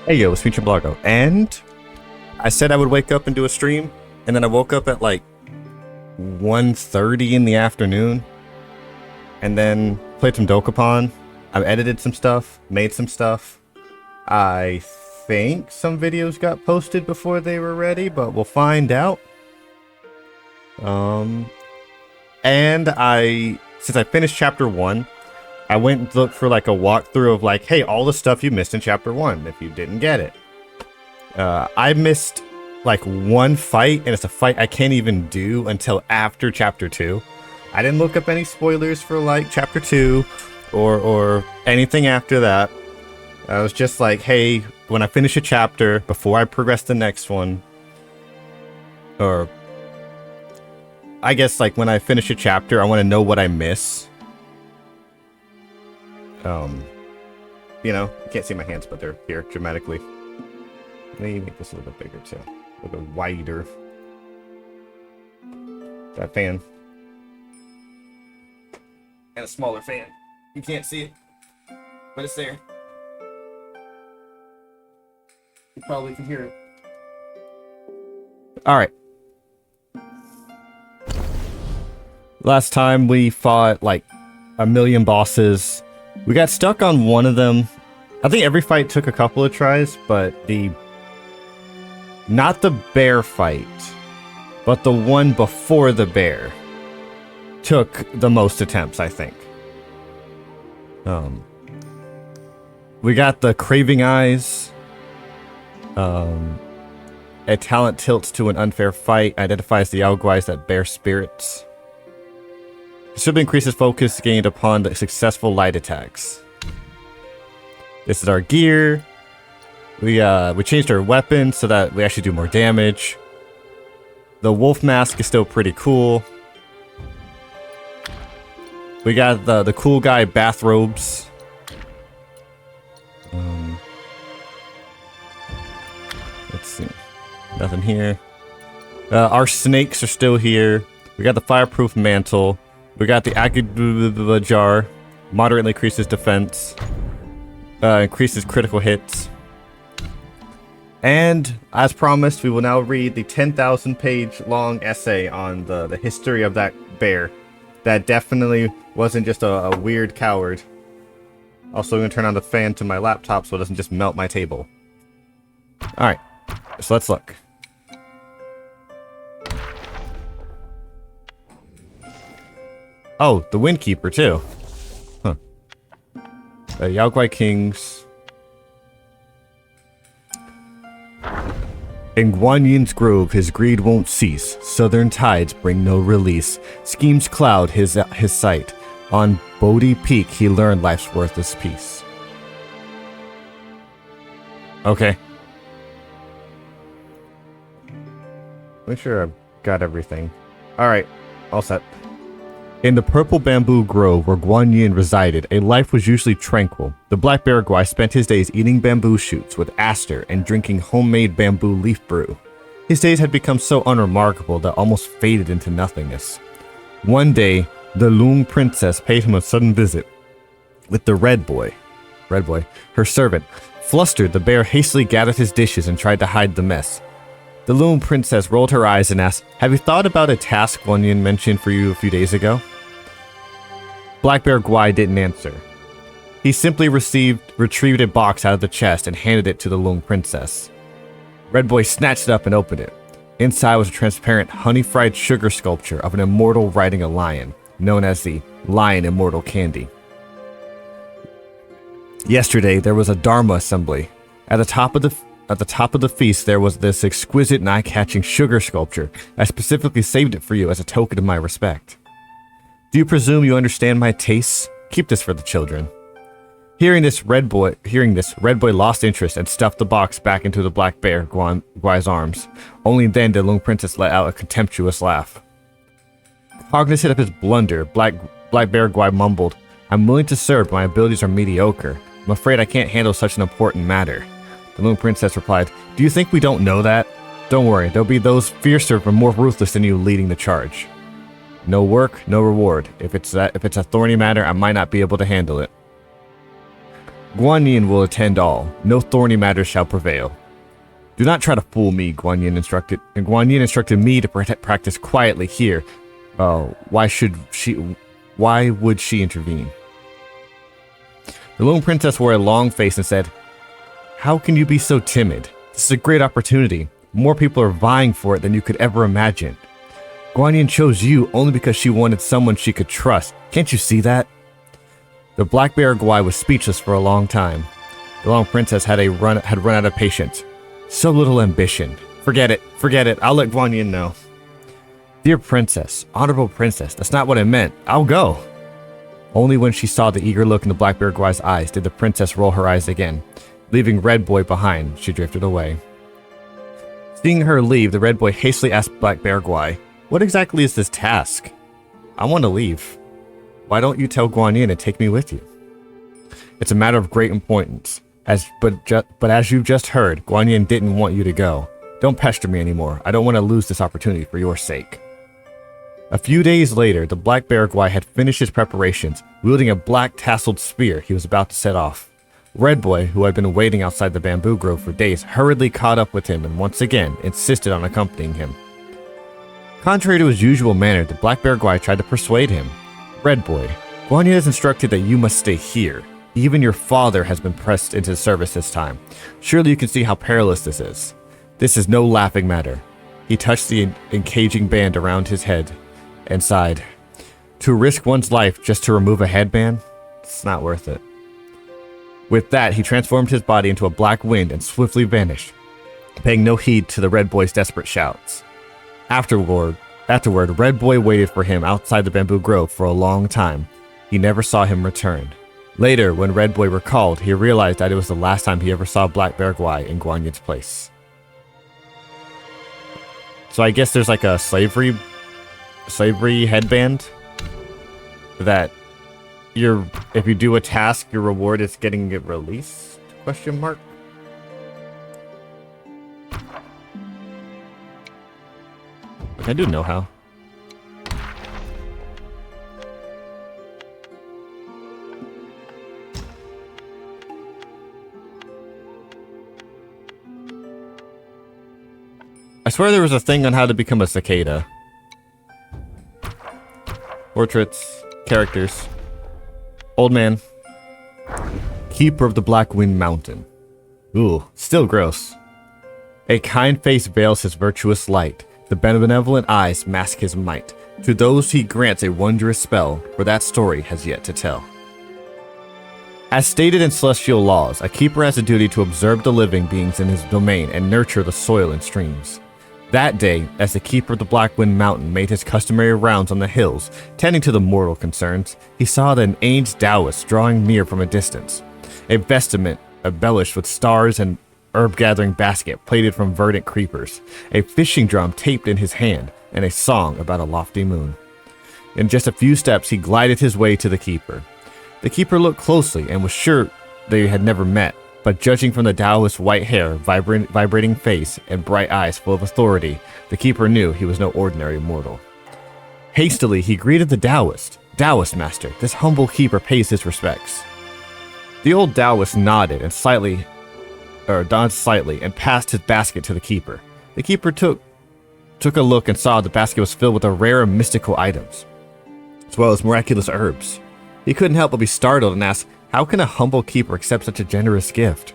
Hey yo, it's Future Blargo, and I said I would wake up and do a stream, and then I woke up at like 1:30 in the afternoon, and then played some Dokapon. I edited some stuff, made some stuff. I think some videos got posted before they were ready, but we'll find out. And since I finished chapter 1, I went and looked for like a walkthrough of like, hey, all the stuff you missed in chapter 1 if you didn't get it. I missed like one fight, and it's a fight I can't even do until after chapter 2. I didn't look up any spoilers for like chapter 2 or anything after that. I was just like, hey, when I finish a chapter, before I progress the next one, or I guess like when I finish a chapter, I want to know what I miss. You know, you can't see my hands, but they're here dramatically. Let me make this a little bit bigger too, a little bit wider. That fan. And a smaller fan. You can't see it, but it's there. You probably can hear it. Alright. Last time we fought like a million bosses. We got stuck on one of them. I think every fight took a couple of tries, but not the bear fight, but the one before the bear took the most attempts, I think. We got the craving eyes. A talent tilts to an unfair fight, identifies the Yaoguais that bear spirits. Simply increases focus gained upon the successful light attacks. This is our gear. We changed our weapon so that we actually do more damage. The wolf mask is still pretty cool. We got the cool guy bathrobes. Let's see. Nothing here. Our snakes are still here. We got the fireproof mantle. We got the Agud jar. Moderately increases defense. Increases critical hits. And, as promised, we will now read the 10,000 page long essay on the history of that bear. That definitely wasn't just a weird coward. Also, I'm going to turn on the fan to my laptop so it doesn't just melt my table. Alright, so let's look. Oh, the Windkeeper too. Huh. Yaoguai Kings. In Guanyin's grove, his greed won't cease. Southern tides bring no release. Schemes cloud his sight. On Bodhi Peak, he learned life's worthless peace. Okay. Make sure I've got everything. Alright, all set. In the purple bamboo grove where Guanyin resided, a life was usually tranquil. The black bear Guai spent his days eating bamboo shoots with Aster and drinking homemade bamboo leaf brew. His days had become so unremarkable that almost faded into nothingness. One day, the Lung princess paid him a sudden visit. With the Red Boy, her servant. Flustered, the bear hastily gathered his dishes and tried to hide the mess. The Lung princess rolled her eyes and asked, "Have you thought about a task Guanyin mentioned for you a few days ago?" Black Bear Guai didn't answer. He simply retrieved a box out of the chest and handed it to the Lung princess. Red Boy snatched it up and opened it. Inside was a transparent honey-fried sugar sculpture of an immortal riding a lion, known as the Lion Immortal Candy. Yesterday, there was a Dharma assembly. At the top of the feast, there was this exquisite and eye-catching sugar sculpture. I specifically saved it for you as a token of my respect. Do you presume you understand my tastes? Keep this for the children. Hearing this, Red Boy lost interest and stuffed the box back into the black bear Guai's arms. Only then did Lung Princess let out a contemptuous laugh. Cognizant of his blunder, Black Bear Guai mumbled, "I'm willing to serve, but my abilities are mediocre. I'm afraid I can't handle such an important matter." The Lung Princess replied, "Do you think we don't know that? Don't worry, there'll be those fiercer but more ruthless than you leading the charge. No work, no reward. If it's a thorny matter, I might not be able to handle it." Guan Yin will attend all. No thorny matters shall prevail. Do not try to fool me, Guan Yin instructed. And Guan Yin instructed me to practice quietly here. Why would she intervene? The lone princess wore a long face and said, "How can you be so timid? This is a great opportunity. More people are vying for it than you could ever imagine. Guan Yin chose you only because she wanted someone she could trust. Can't you see that?" The black bear Guai was speechless for a long time. The long princess had run out of patience. So little ambition. Forget it. I'll let Guan Yin know. Dear princess, honorable princess, that's not what I meant. I'll go. Only when she saw the eager look in the black bear Guai's eyes did the princess roll her eyes again. Leaving Red Boy behind, she drifted away. Seeing her leave, the Red Boy hastily asked Black Bear Guai, "What exactly is this task? I want to leave. Why don't you tell Guan Yin and take me with you?" "It's a matter of great importance. But as you've just heard, Guan Yin didn't want you to go. Don't pester me anymore. I don't want to lose this opportunity for your sake." A few days later, the Black Bear Guai had finished his preparations, wielding a black tasseled spear he was about to set off. Red Boy, who had been waiting outside the bamboo grove for days, hurriedly caught up with him and once again insisted on accompanying him. Contrary to his usual manner, the Black Bear Guai tried to persuade him. "Red Boy, Guan Yin has instructed that you must stay here. Even your father has been pressed into service this time. Surely you can see how perilous this is. This is no laughing matter." He touched the encaging band around his head and sighed. "To risk one's life just to remove a headband? It's not worth it." With that, he transformed his body into a black wind and swiftly vanished, paying no heed to the Red Boy's desperate shouts. Afterward, Red Boy waited for him outside the bamboo grove for a long time. He never saw him return. Later, when Red Boy recalled, he realized that it was the last time he ever saw Black Bear Guai in Guan Yin's place. So I guess there's like a slavery headband that if you do a task, your reward is getting it released? Question mark. I do know how. I swear there was a thing on how to become a cicada. Portraits, characters. Old man. Keeper of the Black Wind Mountain. Ooh, still gross. A kind face veils his virtuous light. The benevolent eyes mask his might. To those he grants a wondrous spell, for that story has yet to tell. As stated in celestial laws, a keeper has a duty to observe the living beings in his domain and nurture the soil and streams. That day, as the keeper of the Black Wind Mountain made his customary rounds on the hills, tending to the mortal concerns, he saw an aged Taoist drawing near from a distance. A vestment embellished with stars and herb-gathering basket plated from verdant creepers, a fishing drum taped in his hand, and a song about a lofty moon. In just a few steps, he glided his way to the keeper. The keeper looked closely and was sure they had never met, but judging from the Taoist's white hair, vibrating face, and bright eyes full of authority, the keeper knew he was no ordinary mortal. Hastily, he greeted the Taoist. "Taoist master, this humble keeper pays his respects." The old Taoist nodded slightly and passed his basket to the keeper. The keeper took a look and saw the basket was filled with a rare and mystical items, as well as miraculous herbs. He couldn't help but be startled and asked, how can a humble keeper accept such a generous gift?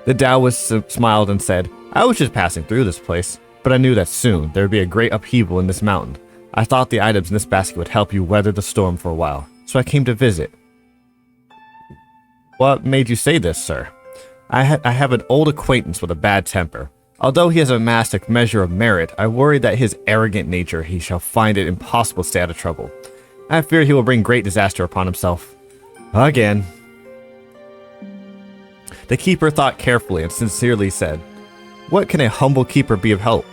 The Taoist smiled and said, "I was just passing through this place, but I knew that soon there would be a great upheaval in this mountain. I thought the items in this basket would help you weather the storm for a while, so I came to visit." "What made you say this, sir?" I have an old acquaintance with a bad temper. Although he has amassed a measure of merit, I worry that his arrogant nature he shall find it impossible to stay out of trouble. I fear he will bring great disaster upon himself. Again. The keeper thought carefully and sincerely said, "What can a humble keeper be of help?"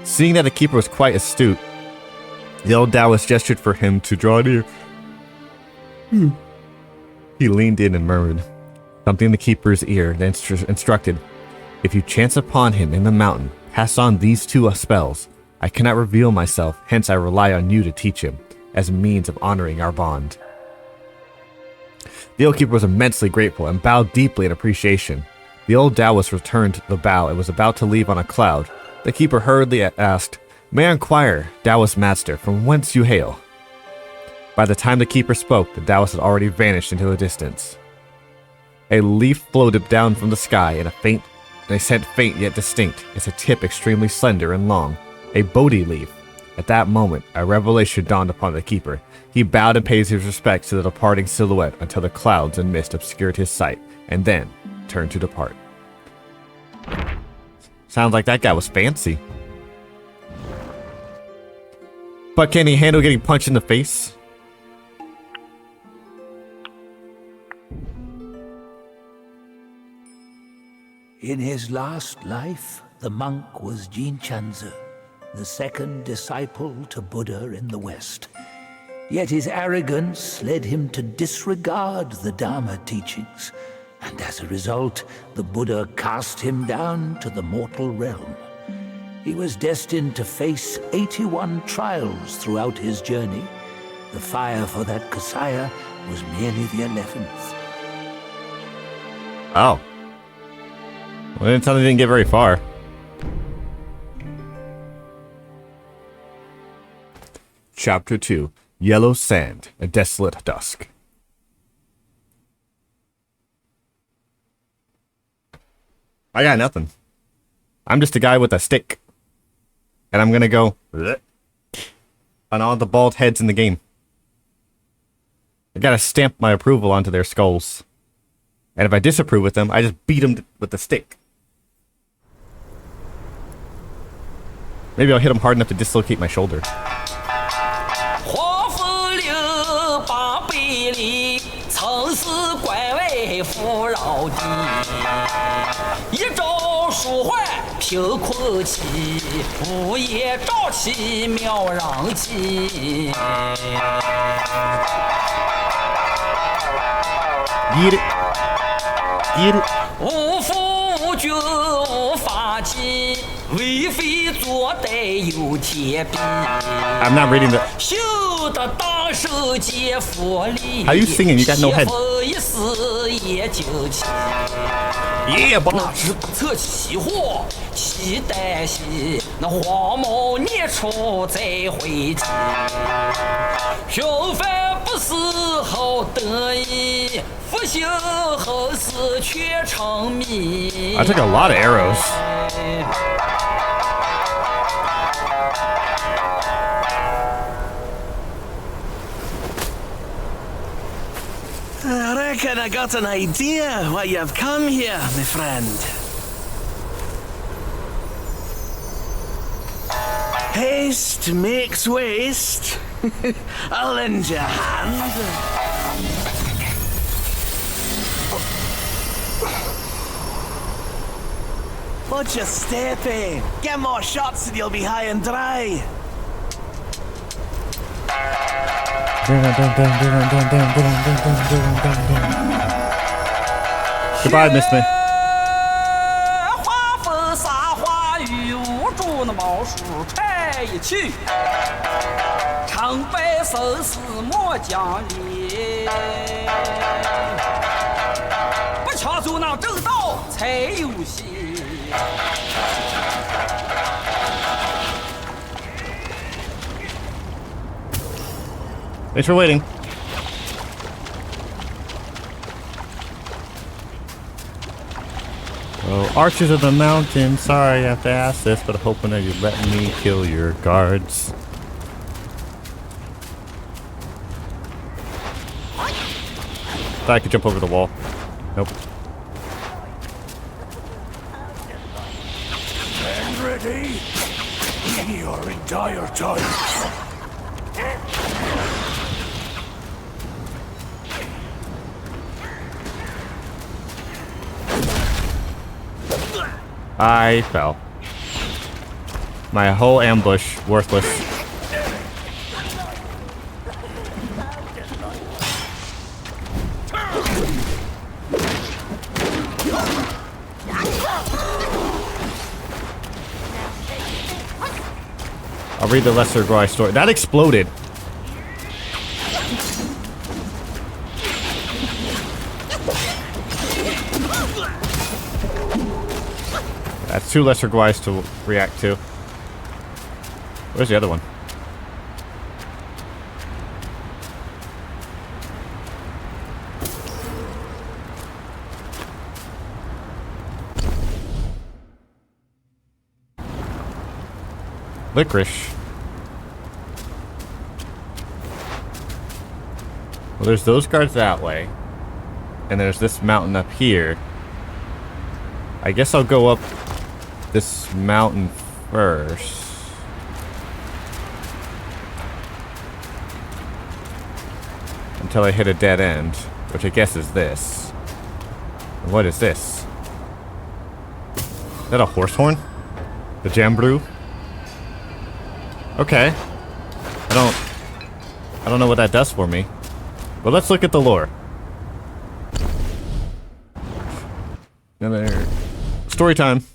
Seeing that the keeper was quite astute, the old Taoist gestured for him to draw near. He leaned in and murmured something in the keeper's ear, then instructed, "If you chance upon him in the mountain, pass on these two spells. I cannot reveal myself, hence I rely on you to teach him, as a means of honoring our bond." The old keeper was immensely grateful and bowed deeply in appreciation. The old Taoist returned the bow and was about to leave on a cloud. The keeper hurriedly asked, "May I inquire, Taoist master, from whence you hail?" By the time the keeper spoke, the Taoist had already vanished into the distance. A leaf floated down from the sky in a scent faint yet distinct, its tip extremely slender and long. A Bodhi leaf. At that moment, a revelation dawned upon the keeper. He bowed and paid his respects to the departing silhouette until the clouds and mist obscured his sight, and then turned to depart. Sounds like that guy was fancy. But can he handle getting punched in the face? In his last life, the monk was Jinchanzi, the second disciple to Buddha in the West. Yet his arrogance led him to disregard the Dharma teachings, and as a result, the Buddha cast him down to the mortal realm. He was destined to face 81 trials throughout his journey. The fire for that Kasaya was merely the 11th. Oh. Well, didn't tell me he didn't get very far. Chapter 2. Yellow Sand, a Desolate Dusk. I got nothing. I'm just a guy with a stick. And I'm gonna go on all the bald heads in the game. I gotta stamp my approval onto their skulls. And if I disapprove with them, I just beat them with the stick. Maybe I'll hit them hard enough to dislocate my shoulder. Get it. Get it. I'm not reading the... How are you singing? You got no head. Yeah, boy. I took a lot of arrows. I reckon I got an idea why you've come here, my friend. Haste makes waste. I'll lend you a hand. Watch your step, eh? Get more shots and you'll be high and dry. Goodbye, Miss Me. Thanks for waiting. Oh, Archers of the Mountain. Sorry I have to ask this, but hoping that you let me kill your guards. Thought I could jump over the wall. Nope. And ready? We are in dire times. I fell. My whole ambush, worthless. I'll read the Lesser Gorai story. That exploded. That's two lesser guys to react to. Where's the other one? Licorice. Well, there's those guards that way. And there's this mountain up here. I guess I'll go up this mountain first. Until I hit a dead end. Which I guess is this. What is this? Is that a horse horn? The Jambrew? Okay. I don't know what that does for me. But let's look at the lore. Another story time.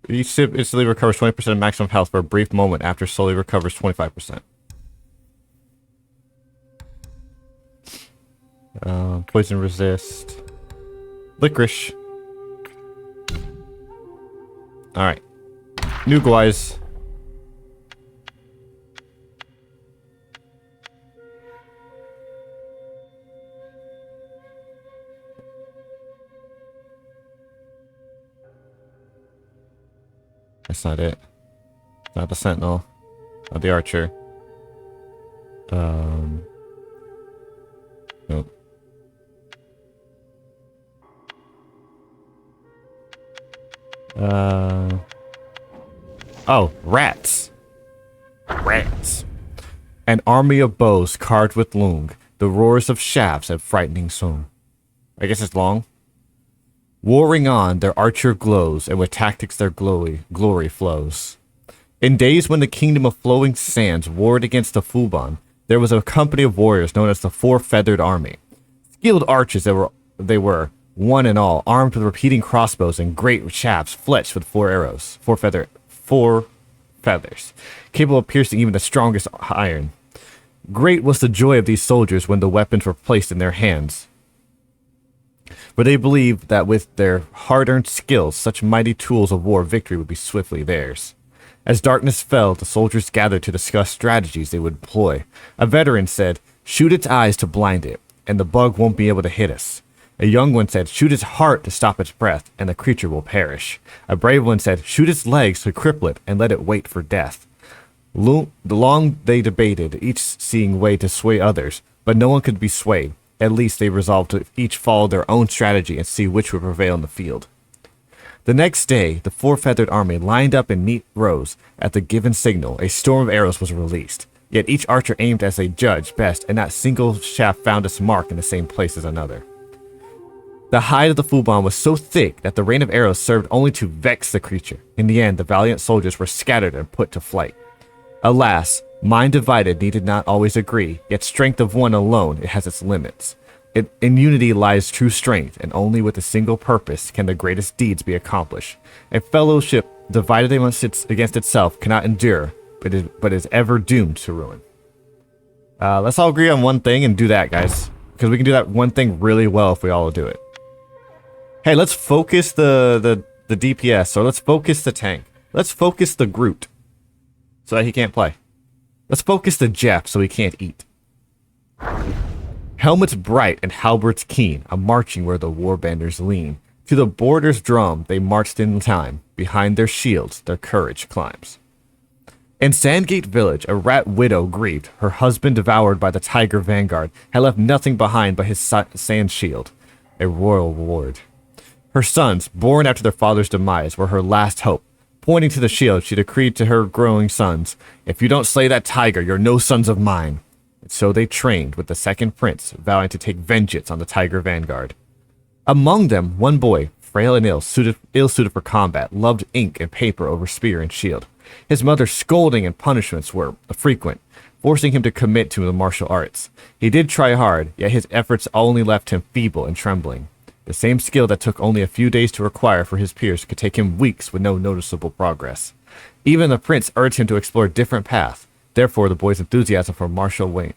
Each sip instantly recovers 20% of maximum health for a brief moment after slowly recovers 25%. Poison resist. Licorice. Alright. New guys. That's not it. Not the sentinel. Not the archer. Nope. Oh, rats. Rats. An army of bows carved with lung, the roars of shafts and frightening song. I guess it's long. Warring on, their archer glows, and with tactics their glory flows. In days when the kingdom of flowing sands warred against the Fuban, there was a company of warriors known as the Four-Feathered Army. Skilled archers they were, one and all, armed with repeating crossbows and great shafts fletched with four feathers, capable of piercing even the strongest iron. Great was the joy of these soldiers when the weapons were placed in their hands. For they believed that with their hard-earned skills, such mighty tools of war, victory would be swiftly theirs. As darkness fell, the soldiers gathered to discuss strategies they would employ. A veteran said, "Shoot its eyes to blind it, and the bug won't be able to hit us." A young one said, "Shoot its heart to stop its breath, and the creature will perish." A brave one said, "Shoot its legs to cripple it, and let it wait for death." Long they debated, each seeing way to sway others, but no one could be swayed. At least they resolved to each follow their own strategy and see which would prevail in the field. The next day, the Four-Feathered Army lined up in neat rows. At the given signal, a storm of arrows was released. Yet each archer aimed as they judged best, and not a single shaft found its mark in the same place as another. The hide of the Fuban was so thick that the rain of arrows served only to vex the creature. In the end, the valiant soldiers were scattered and put to flight. Alas, mind divided needed not always agree, yet strength of one alone it has its limits. In unity lies true strength, and only with a single purpose can the greatest deeds be accomplished. A fellowship divided against itself cannot endure, but is ever doomed to ruin. Let's all agree on one thing and do that, guys. Because we can do that one thing really well if we all do it. Hey, let's focus the DPS, or let's focus the tank. Let's focus the Groot, so that he can't play. Let's focus the Jeff, so he can't eat. Helmets bright and halberds keen, a marching where the warbanders lean. To the border's drum they marched in time, behind their shields their courage climbs. In Sandgate village, a rat widow grieved, her husband devoured by the tiger vanguard, had left nothing behind but his sand shield, a royal reward. Her sons, born after their father's demise, were her last hope. Pointing to the shield, she decreed to her growing sons, "If you don't slay that tiger, you're no sons of mine." And so they trained with the second prince, vowing to take vengeance on the tiger vanguard. Among them, one boy, frail and ill-suited for combat, loved ink and paper over spear and shield. His mother's scolding and punishments were frequent, forcing him to commit to the martial arts. He did try hard, yet his efforts only left him feeble and trembling. The same skill that took only a few days to acquire for his peers could take him weeks with no noticeable progress. Even the prince urged him to explore a different path. Therefore, the boy's enthusiasm for martial waned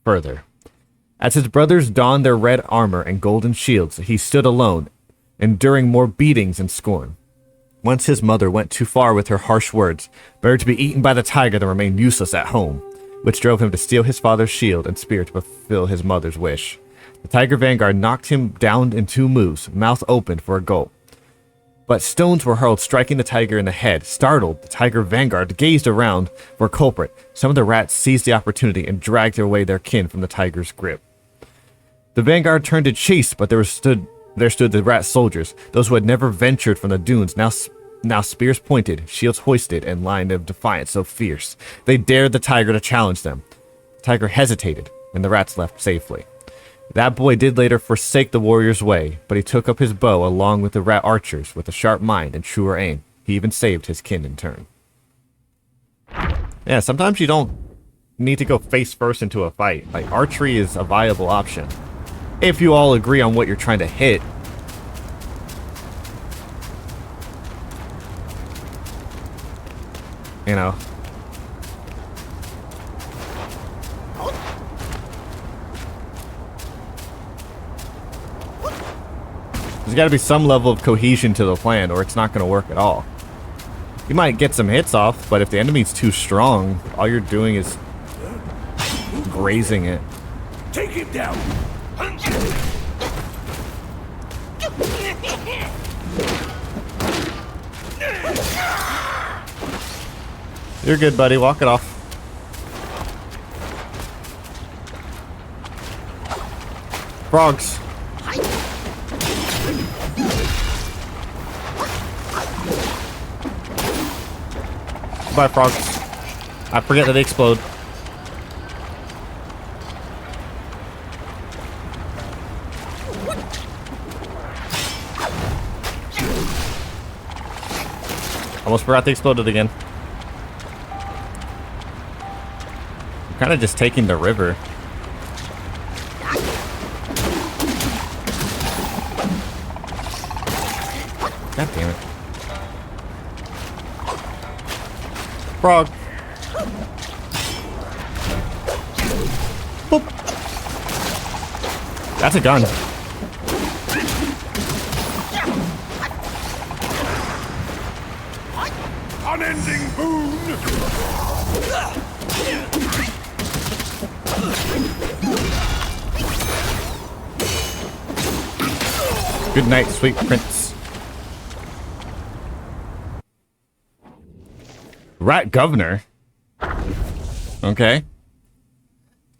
further. As his brothers donned their red armor and golden shields, he stood alone, enduring more beatings and scorn. Once his mother went too far with her harsh words, better to be eaten by the tiger than remain useless at home, which drove him to steal his father's shield and spear to fulfill his mother's wish. The tiger vanguard knocked him down in 2 moves, mouth opened for a gulp. But stones were hurled, striking the tiger in the head. Startled, the tiger vanguard gazed around for a culprit. Some of the rats seized the opportunity and dragged away their kin from the tiger's grip. The vanguard turned to chase, but there stood the rat soldiers, those who had never ventured from the dunes, now spears pointed, shields hoisted, and line of defiance so fierce. They dared the tiger to challenge them. The tiger hesitated, and the rats left safely. That boy did later forsake the warrior's way, but he took up his bow along with the rat archers with a sharp mind and truer aim. He even saved his kin in turn. Yeah, sometimes you don't need to go face first into a fight. Like, archery is a viable option. If you all agree on what you're trying to hit. You know. There's got to be some level of cohesion to the plan, or it's not going to work at all. You might get some hits off, but if the enemy's too strong, all you're doing is grazing it. Take him down. You're good, buddy. Walk it off. Frogs. Bye, frogs. I forget that they explode. Almost forgot they exploded again. I'm kind of just taking the river. God damn it. Frog. Boop. That's a gun. Unending boon. Good night, sweet prince. Rat governor? Okay.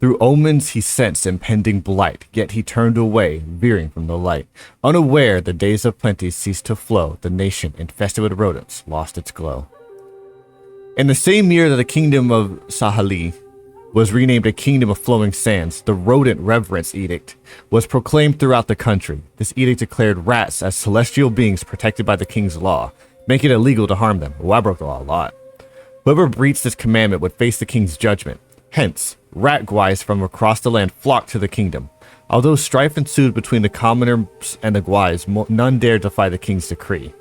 Through omens he sensed impending blight, yet he turned away, veering from the light. Unaware the days of plenty ceased to flow, the nation, infested with rodents, lost its glow. In the same year that the kingdom of Sahali was renamed a kingdom of flowing sands, the rodent reverence edict was proclaimed throughout the country. This edict declared rats as celestial beings protected by the king's law, making it illegal to harm them. Oh, I broke the law a lot. Whoever breached this commandment would face the king's judgment. Hence, rat guais from across the land flocked to the kingdom. Although strife ensued between the commoners and the guais, none dared defy the king's decree.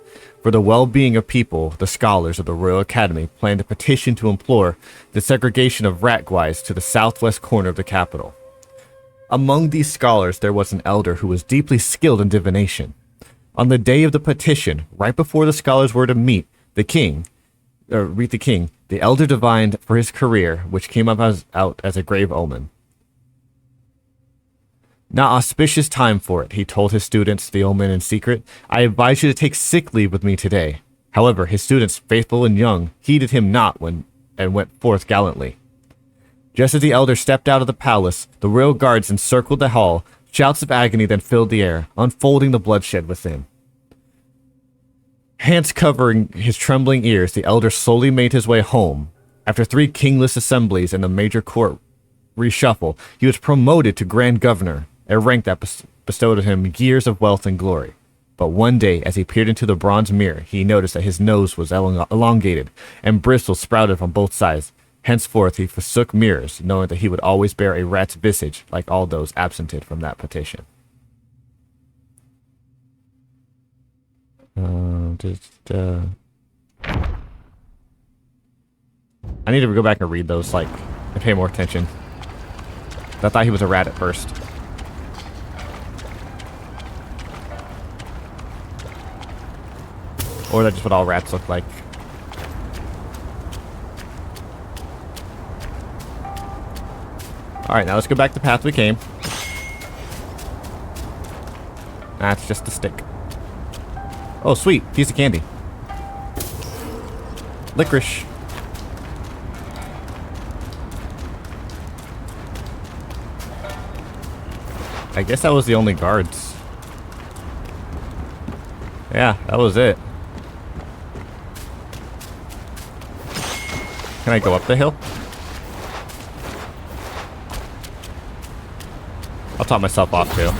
For the well-being of people, the scholars of the Royal Academy planned a petition to implore the segregation of rat guais to the southwest corner of the capital. Among these scholars, there was an elder who was deeply skilled in divination. On the day of the petition, right before the scholars were to meet the king, the elder divined for his career, which came out as a grave omen. Not auspicious time for it, he told his students the omen in secret. I advise you to take sick leave with me today. However, his students, faithful and young, heeded him not and went forth gallantly. Just as the elder stepped out of the palace, the royal guards encircled the hall. Shouts of agony then filled the air, unfolding the bloodshed within. Hands covering his trembling ears, the elder slowly made his way home. After 3 kingless assemblies and a major court reshuffle, he was promoted to Grand Governor, a rank that bestowed on him years of wealth and glory. But one day, as he peered into the bronze mirror, he noticed that his nose was elongated, and bristles sprouted from both sides. Henceforth, he forsook mirrors, knowing that he would always bear a rat's visage, like all those absented from that petition. I need to go back and read those, and pay more attention. I thought he was a rat at first. Or that's just what all rats look like. Alright, now let's go back the path we came. That's just a stick. Oh, sweet. Piece of candy. Licorice. I guess that was the only guards. Yeah, that was it. Can I go up the hill? I'll top myself off too.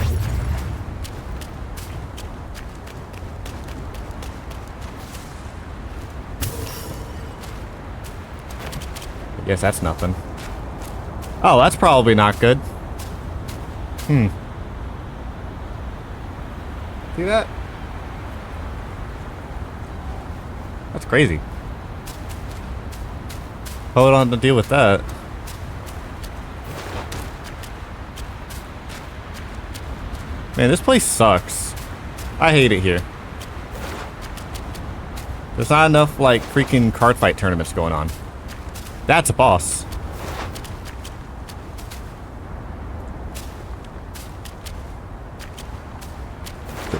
I guess that's nothing. Oh, that's probably not good. See that? That's crazy. Hold on to deal with that. Man, this place sucks. I hate it here. There's not enough, like, freaking card fight tournaments going on. That's a boss.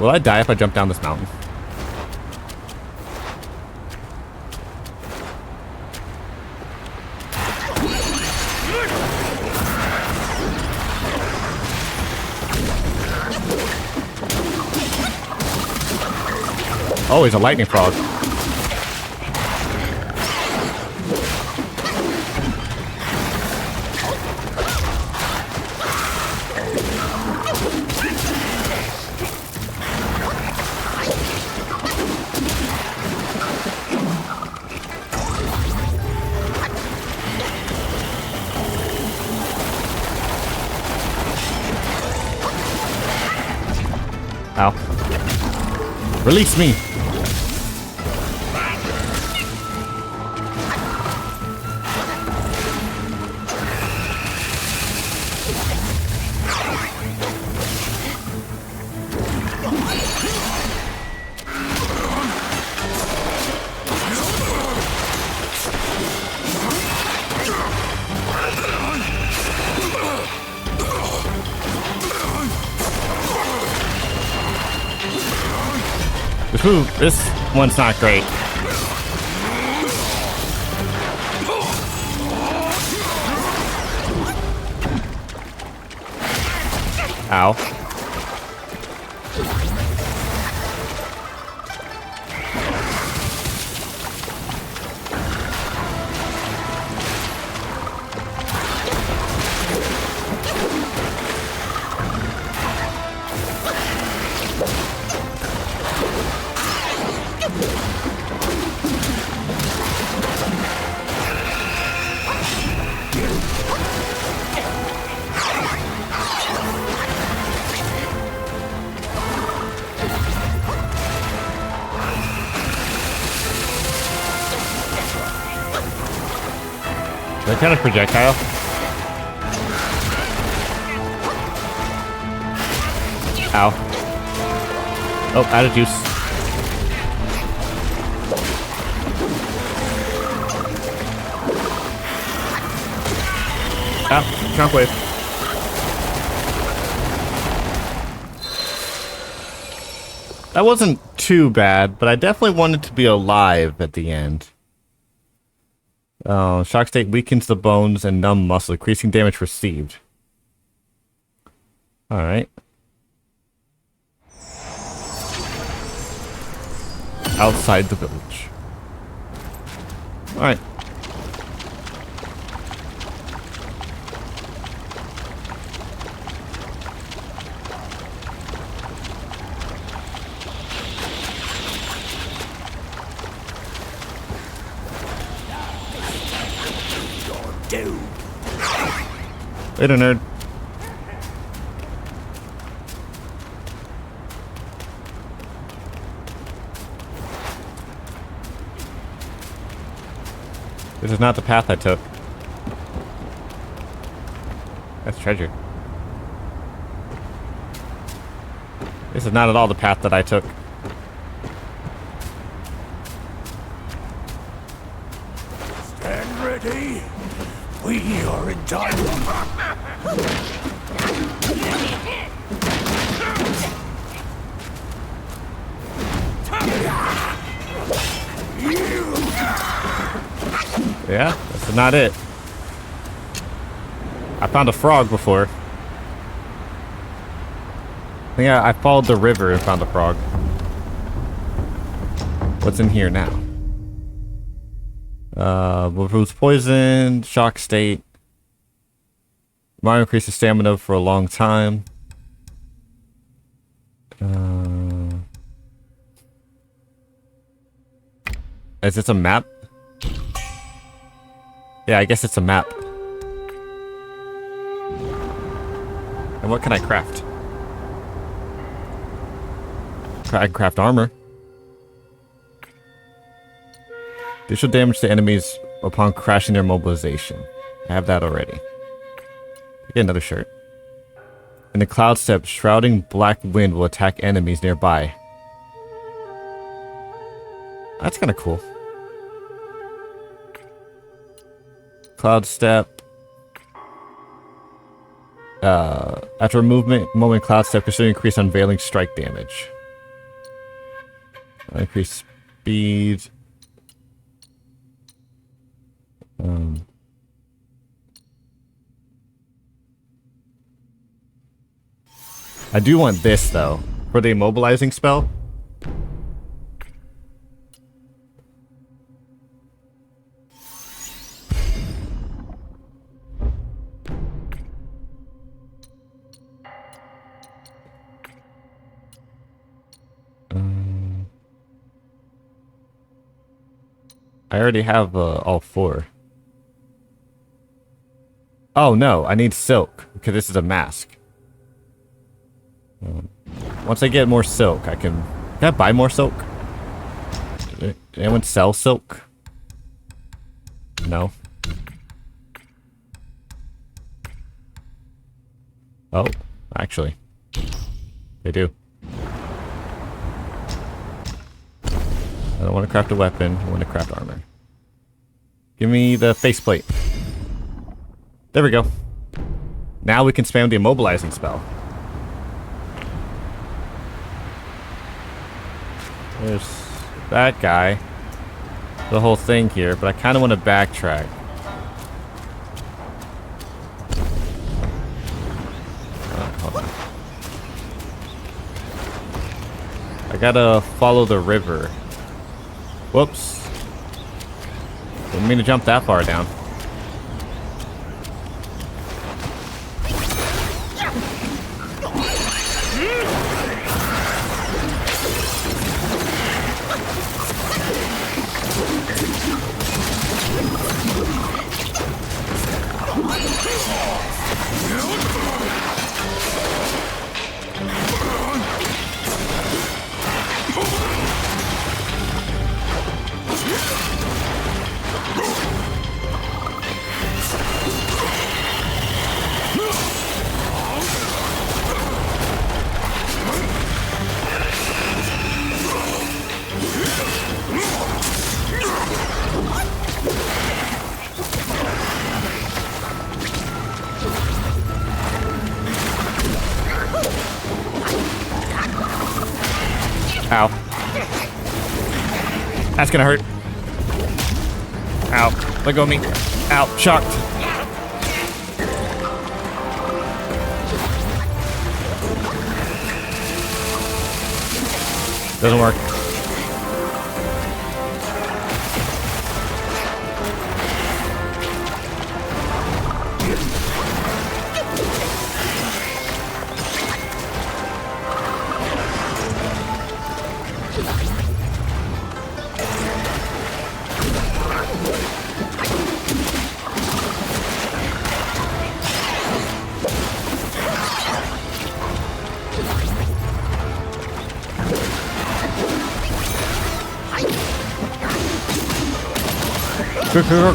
Will I die if I jump down this mountain? Oh, he's a lightning frog. Ow. Release me! This one's not great. Ow. That kind of projectile. Ow. Oh, out of juice. Ah, shockwave. That wasn't too bad, but I definitely wanted to be alive at the end. Shock state weakens the bones and numb muscle, increasing damage received. Alright. Outside the village. Alright. Later, nerd. This is not the path I took. That's treasure. This is not at all the path that I took. Yeah, that's not it. I found a frog before. I think I followed the river and found a frog. What's in here now? Who's poisoned, shock state. Mario increases stamina for a long time. Is this a map? Yeah, I guess it's a map. And what can I craft? I can craft armor. Additional damage to enemies upon crashing their mobilization. I have that already. Get another shirt. In the cloud step, shrouding black wind will attack enemies nearby. That's kind of cool. Cloud step. After a moment, cloud step consider increase unveiling strike damage. Increase speed. I do want this though for the immobilizing spell. I already have all 4. Oh no, I need silk because this is a mask. Once I get more silk, can I buy more silk? Did anyone sell silk? No. Oh, actually, they do. I don't want to craft a weapon. I want to craft armor. Give me the faceplate. There we go. Now we can spam the immobilizing spell. There's that guy. The whole thing here, but I kind of want to backtrack. Hold on. I gotta follow the river. Whoops. Didn't mean to jump that far down. Ow. That's gonna hurt. Ow. Let go of me. Ow. Shocked. Doesn't work.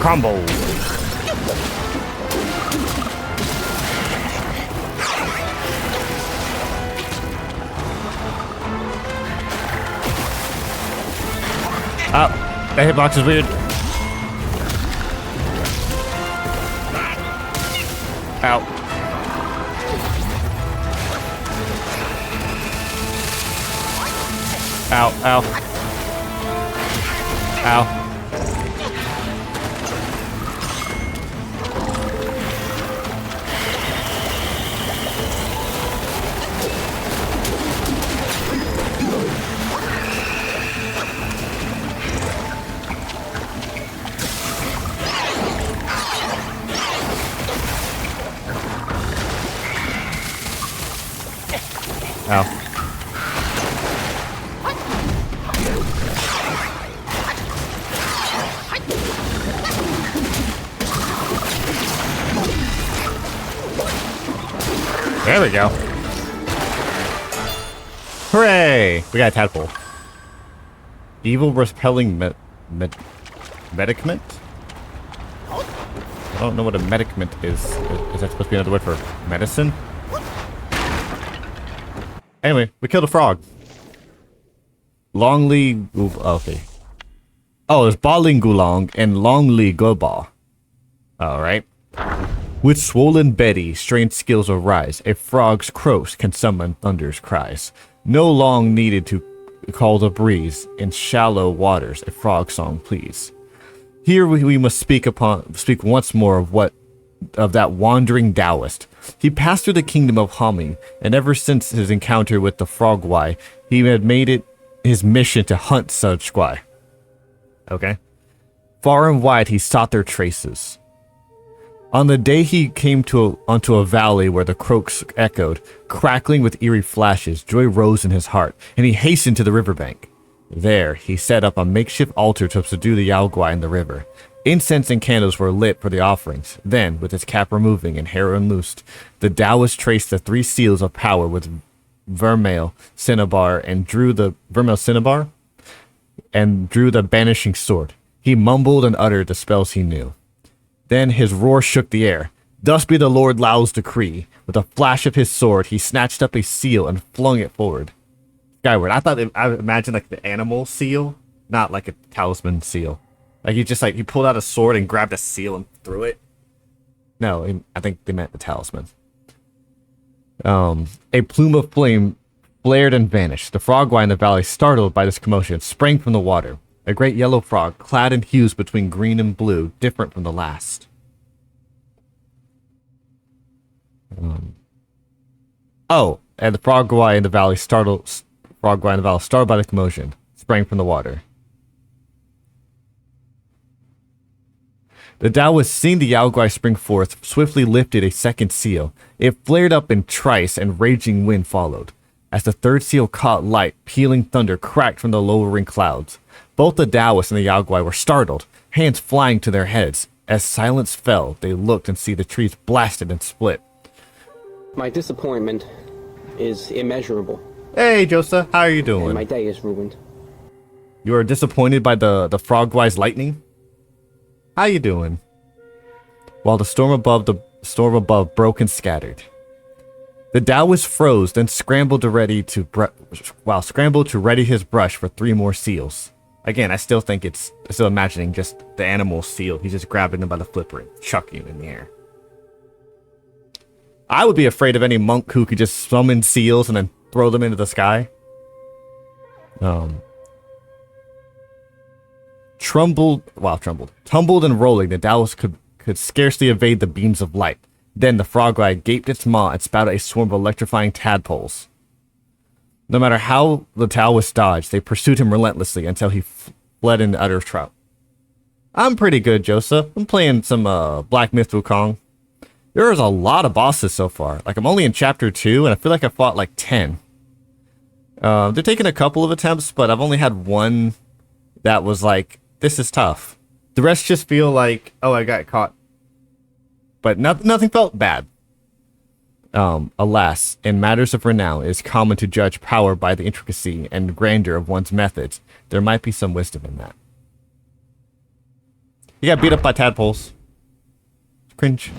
Combo. That hitbox is weird. Ow, ow. Ow. Ow. There we go. Hooray! We got a tadpole. Evil repelling medicament? I don't know what a medicament is. Is that supposed to be another word for medicine? Anyway, we killed a frog. Longli... Okay. Oh, there's Balingulong and Longli Goba. Alright. With swollen belly, strange skills arise. A frog's croaks can summon thunder's cries. No long needed to call the breeze. In shallow waters, a frog song please. Here we must speak once more of that wandering Taoist. He passed through the kingdom of Humming, and ever since his encounter with the Frogwai, he had made it his mission to hunt such Gwai. Okay. Far and wide he sought their traces. On the day he came onto a valley where the croaks echoed, crackling with eerie flashes, joy rose in his heart, and he hastened to the riverbank. There, he set up a makeshift altar to subdue the Yaogwai in the river. Incense and candles were lit for the offerings. Then, with his cap removing and hair unloosed, the Taoist traced the 3 seals of power with vermeil cinnabar and drew the banishing sword. He mumbled and uttered the spells he knew. Then his roar shook the air. Thus be the Lord Lao's decree. With a flash of his sword, he snatched up a seal and flung it forward. Skyward. I imagined like the animal seal, not like a talisman seal. Like he pulled out a sword and grabbed a seal and threw it. No, I think they meant the talisman. A plume of flame flared and vanished. The frogwai in the valley, startled by this commotion, sprang from the water. A great yellow frog, clad in hues between green and blue, different from the last. And the frogwai in the valley, startled by the commotion, sprang from the water. The Taoist, seeing the Yaogwai spring forth, swiftly lifted a second seal. It flared up in trice, and raging wind followed. As the third seal caught light, pealing thunder cracked from the lowering clouds. Both the Taoist and the Yaogwai were startled, hands flying to their heads. As silence fell, they looked and see the trees blasted and split. My disappointment is immeasurable. Hey, Josa, how are you doing? And my day is ruined. You are disappointed by the frogwai's lightning? How you doing? While the storm above broke and scattered. The Taoist froze, then scrambled to ready his brush for 3 more seals. Again, I'm still imagining just the animal seal. He's just grabbing them by the flipper and chucking him in the air. I would be afraid of any monk who could just summon seals and then throw them into the sky. Tumbled and rolling, the Taoist could scarcely evade the beams of light. Then the frogwai gaped its maw and spouted a swarm of electrifying tadpoles. No matter how the Taoist dodged, they pursued him relentlessly until he fled into utter trout. I'm pretty good, Joseph. I'm playing some Black Myth Wukong. There's a lot of bosses so far. Like, I'm only in chapter 2, and I feel like I fought like 10. They're taking a couple of attempts, but I've only had one that was like, this is tough. The rest just feel like, oh, I got caught. But nothing felt bad. Alas, in matters of renown, it is common to judge power by the intricacy and grandeur of one's methods. There might be some wisdom in that. You got beat up by tadpoles. Cringe.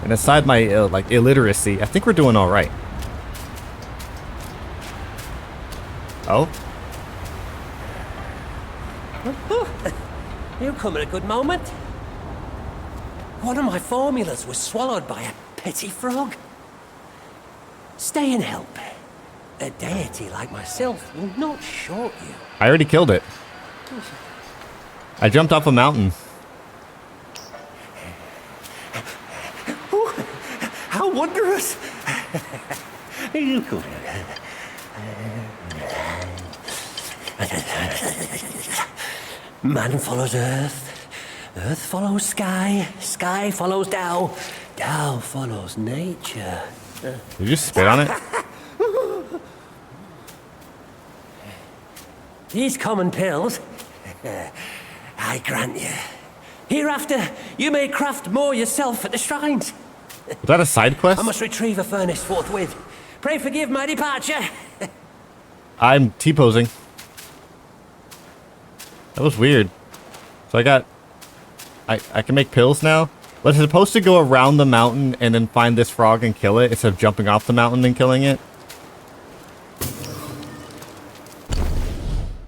And aside my illiteracy, I think we're doing all right. Oh? You come at a good moment. One of my formulas was swallowed by a petty frog. Stay and help, A deity like myself will not short you. I already killed it. I jumped off a mountain. How wondrous! Man follows earth, earth follows sky, sky follows Tao, Tao follows nature. Did you just spit on it? These common pills, I grant you. Hereafter, you may craft more yourself at the shrines. Was that a side quest? I must retrieve a furnace forthwith. Pray forgive my departure. I'm T-posing. That was weird. So I can make pills now? Was it supposed to go around the mountain and then find this frog and kill it instead of jumping off the mountain and killing it?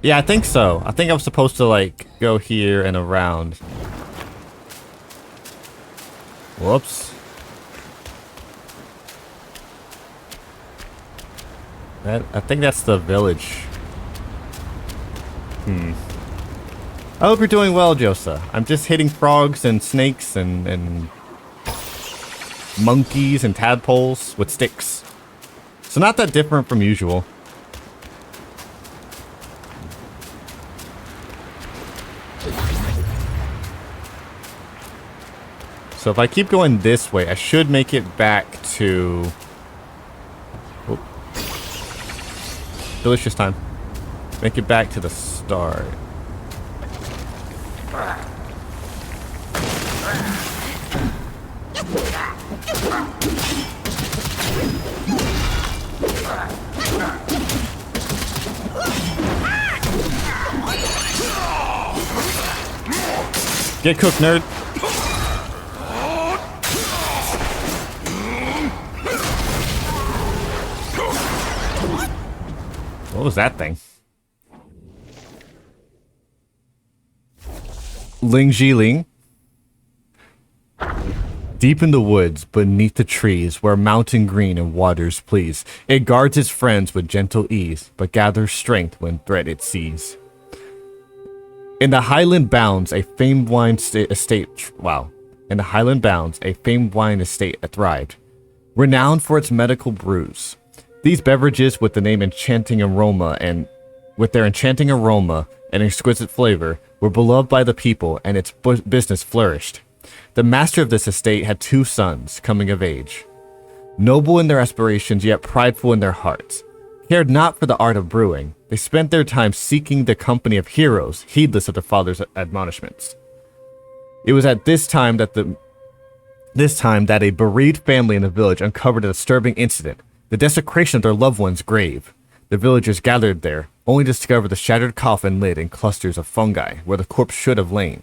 Yeah, I think so. I think I was supposed to, like, go here and around. Whoops. I think that's the village. I hope you're doing well, Josa. I'm just hitting frogs and snakes and monkeys and tadpoles with sticks. So not that different from usual. So if I keep going this way, I should make it back to... Oop. Delicious time. Make it back to the start. Get cooked, nerd. What was that thing? Ling Jiling. Deep in the woods, beneath the trees, where mountain green and waters please, it guards its friends with gentle ease, but gathers strength when threat it sees. In the Highland Bounds, a famed wine estate. Wow. In the Highland Bounds, a famed wine estate thrived, renowned for its medical brews. These beverages, with their enchanting aroma and exquisite flavor, were beloved by the people, and its business flourished. The master of this estate had 2 sons coming of age, noble in their aspirations, yet prideful in their hearts. Cared not for the art of brewing. They spent their time seeking the company of heroes, heedless of their father's admonishments. It was at this time that a bereaved family in the village uncovered a disturbing incident, the desecration of their loved one's grave. The villagers gathered there, only to discover the shattered coffin lid in clusters of fungi where the corpse should have lain.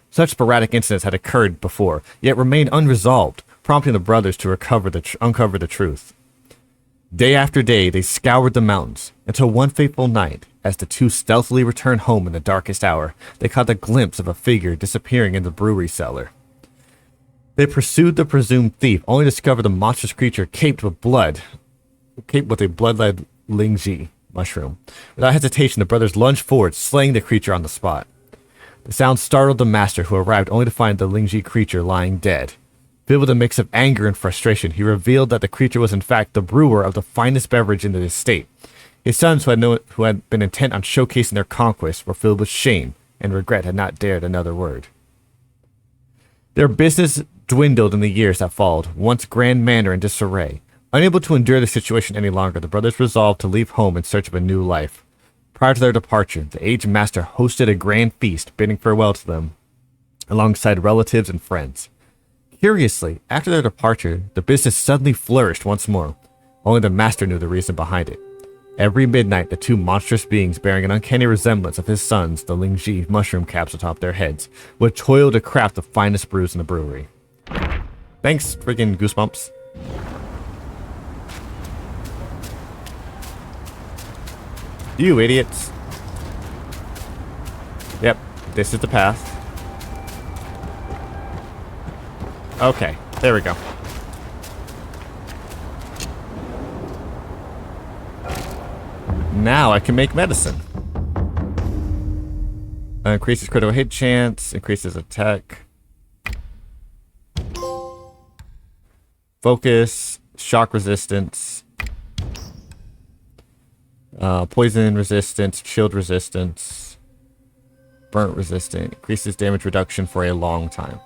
Such sporadic incidents had occurred before, yet remained unresolved, prompting the brothers to uncover the truth. Day after day, they scoured the mountains, until one fateful night, as the 2 stealthily returned home in the darkest hour, they caught a glimpse of a figure disappearing in the brewery cellar. They pursued the presumed thief, only to discover the monstrous creature caped with a blood-led Lingji mushroom. Without hesitation, the brothers lunged forward, slaying the creature on the spot. The sound startled the master, who arrived only to find the Lingji creature lying dead. Filled with a mix of anger and frustration, he revealed that the creature was in fact the brewer of the finest beverage in the estate. His sons, who had been intent on showcasing their conquest, were filled with shame and regret, had not dared another word. Their business dwindled in the years that followed, once grand manner in disarray. Unable to endure the situation any longer, the brothers resolved to leave home in search of a new life. Prior to their departure, the aged master hosted a grand feast, bidding farewell to them, alongside relatives and friends. Curiously, after their departure, the business suddenly flourished once more. Only the master knew the reason behind it. Every midnight, the 2 monstrous beings, bearing an uncanny resemblance of his sons, the Lingji mushroom caps atop their heads, would toil to craft the finest brews in the brewery. Thanks, freaking goosebumps. You idiots. Yep, this is the path. Okay, there we go. Now I can make medicine. Increases critical hit chance, increases attack. Focus, shock resistance. Poison resistance, shield resistance. Burnt resistant. Increases damage reduction for a long time.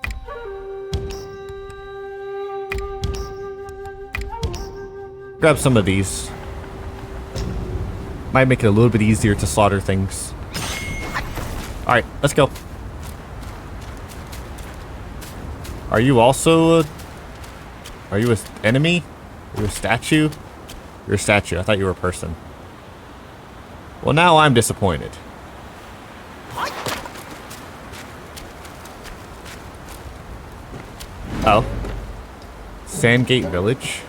Grab some of these. Might make it a little bit easier to slaughter things. Alright, let's go. Are you also Are you an enemy? Are you a statue? You're a statue. I thought you were a person. Well, now I'm disappointed. Oh. Sandgate Village.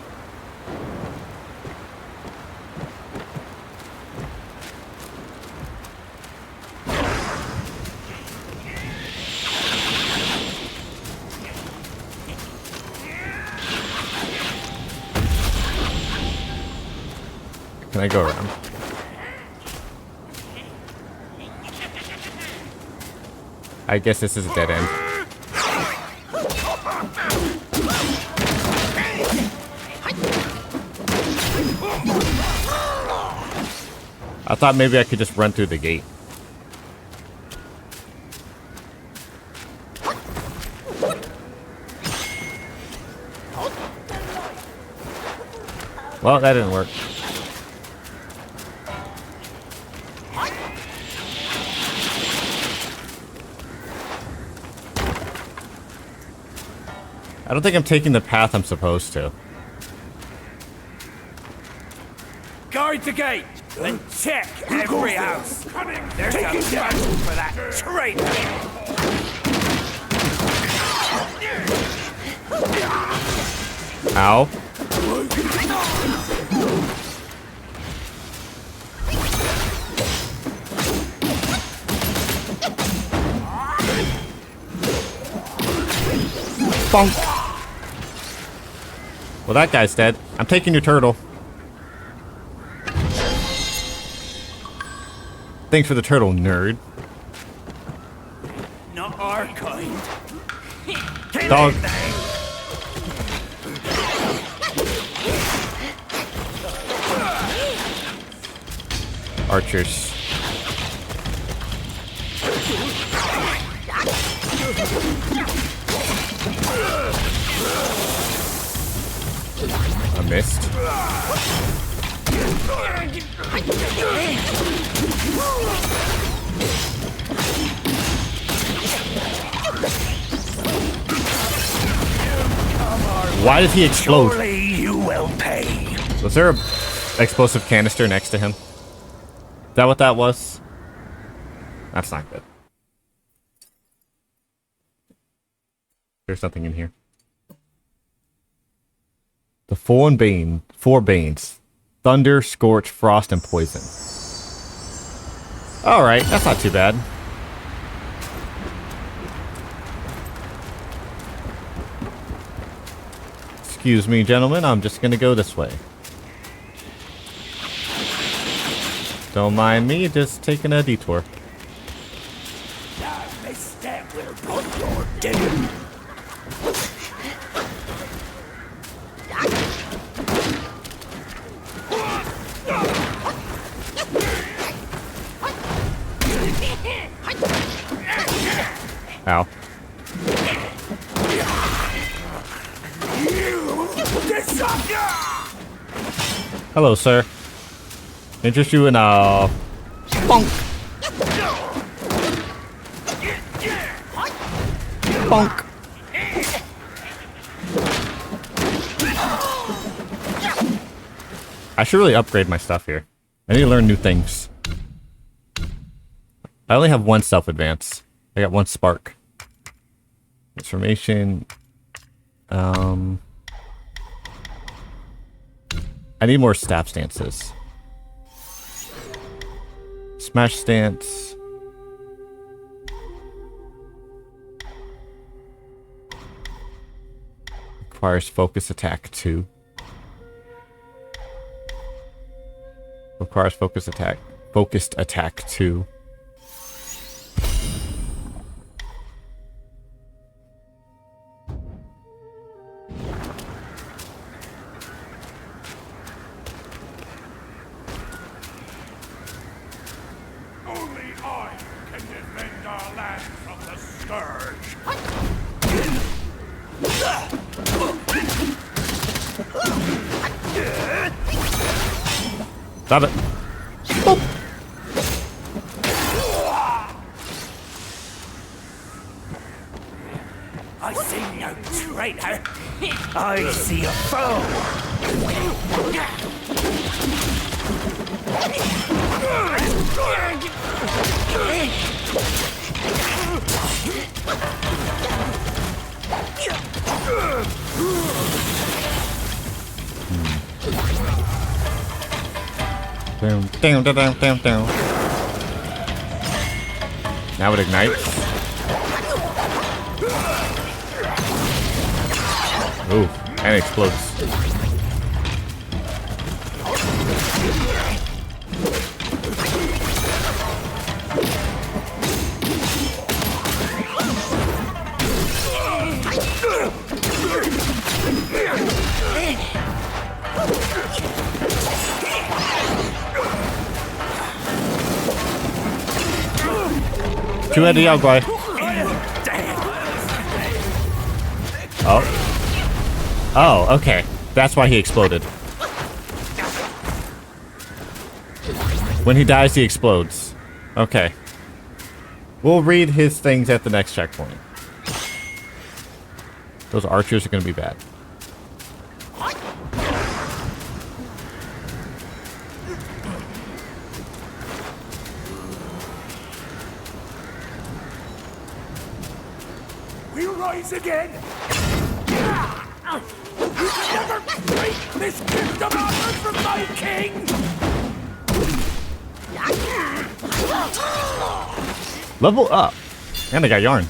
Can I go around? I guess this is a dead end. I thought maybe I could just run through the gate. Well, that didn't work. I don't think I'm taking the path I'm supposed to. Guard the gate and check every house. There's a battle for that traitor. Ow. Bonk. Well, that guy's dead. I'm taking your turtle. Thanks for the turtle, nerd. Not our kind. Dog. Archers. I missed. Why did he explode? Surely you will pay. Was there a explosive canister next to him? Is that what that was? That's not good. There's nothing in here. The four banes. Thunder, scorch, frost, and poison. Alright, that's not too bad. Excuse me, gentlemen, I'm just gonna go this way. Don't mind me, just taking a detour. Misstep will put your dinner. Ow. Hello, sir. Interest you in a bonk. Bonk. I should really upgrade my stuff here. I need to learn new things. I only have one self-advance. I got one spark. Transformation. I need more staff stances. Smash stance. Requires focus attack 2. Requires focused attack. Focused attack 2. Only I can defend our land from the scourge. Stop it. I see no traitor. I see a foe. Down, down, down, down, down, down. Now it ignites. Ooh, and it explodes. Two-headed Yao Guai. Oh. Oh, okay. That's why he exploded. When he dies, he explodes. Okay. We'll read his things at the next checkpoint. Those archers are going to be bad. We rise again. You can never break this gift of honor from my king. Level up. And I got yarn.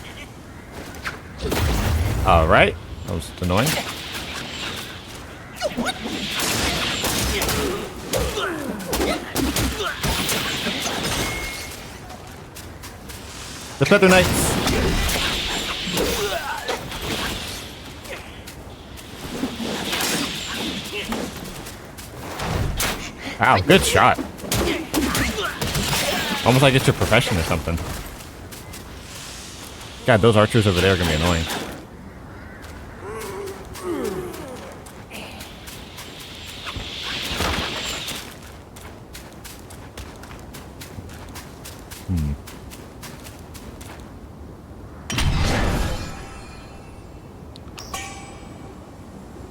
Alright. That was annoying. The Feather Knights. Wow, good shot. Almost like it's your profession or something. God, those archers over there are gonna be annoying.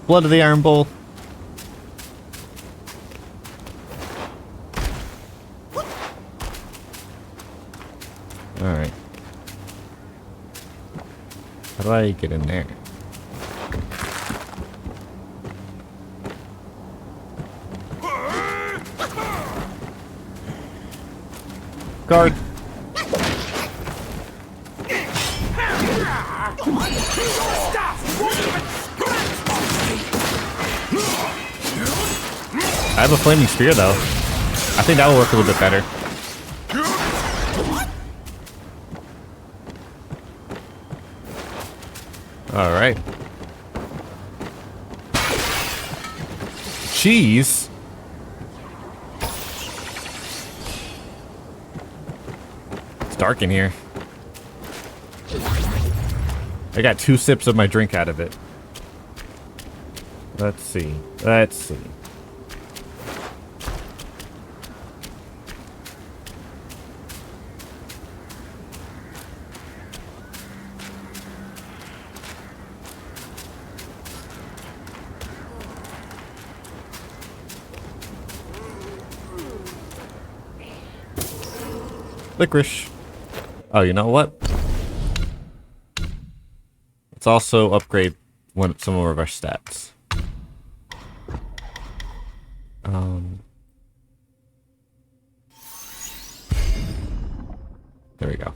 Blood of the Iron Bull. Alright. How do I get in there? Guard. I have a flaming spear though. I think that will work a little bit better. Alright. Cheese? It's dark in here. I got 2 sips of my drink out of it. Let's see. Let's see. Licorice. Oh, you know what? Let's also upgrade some more of our stats. There we go.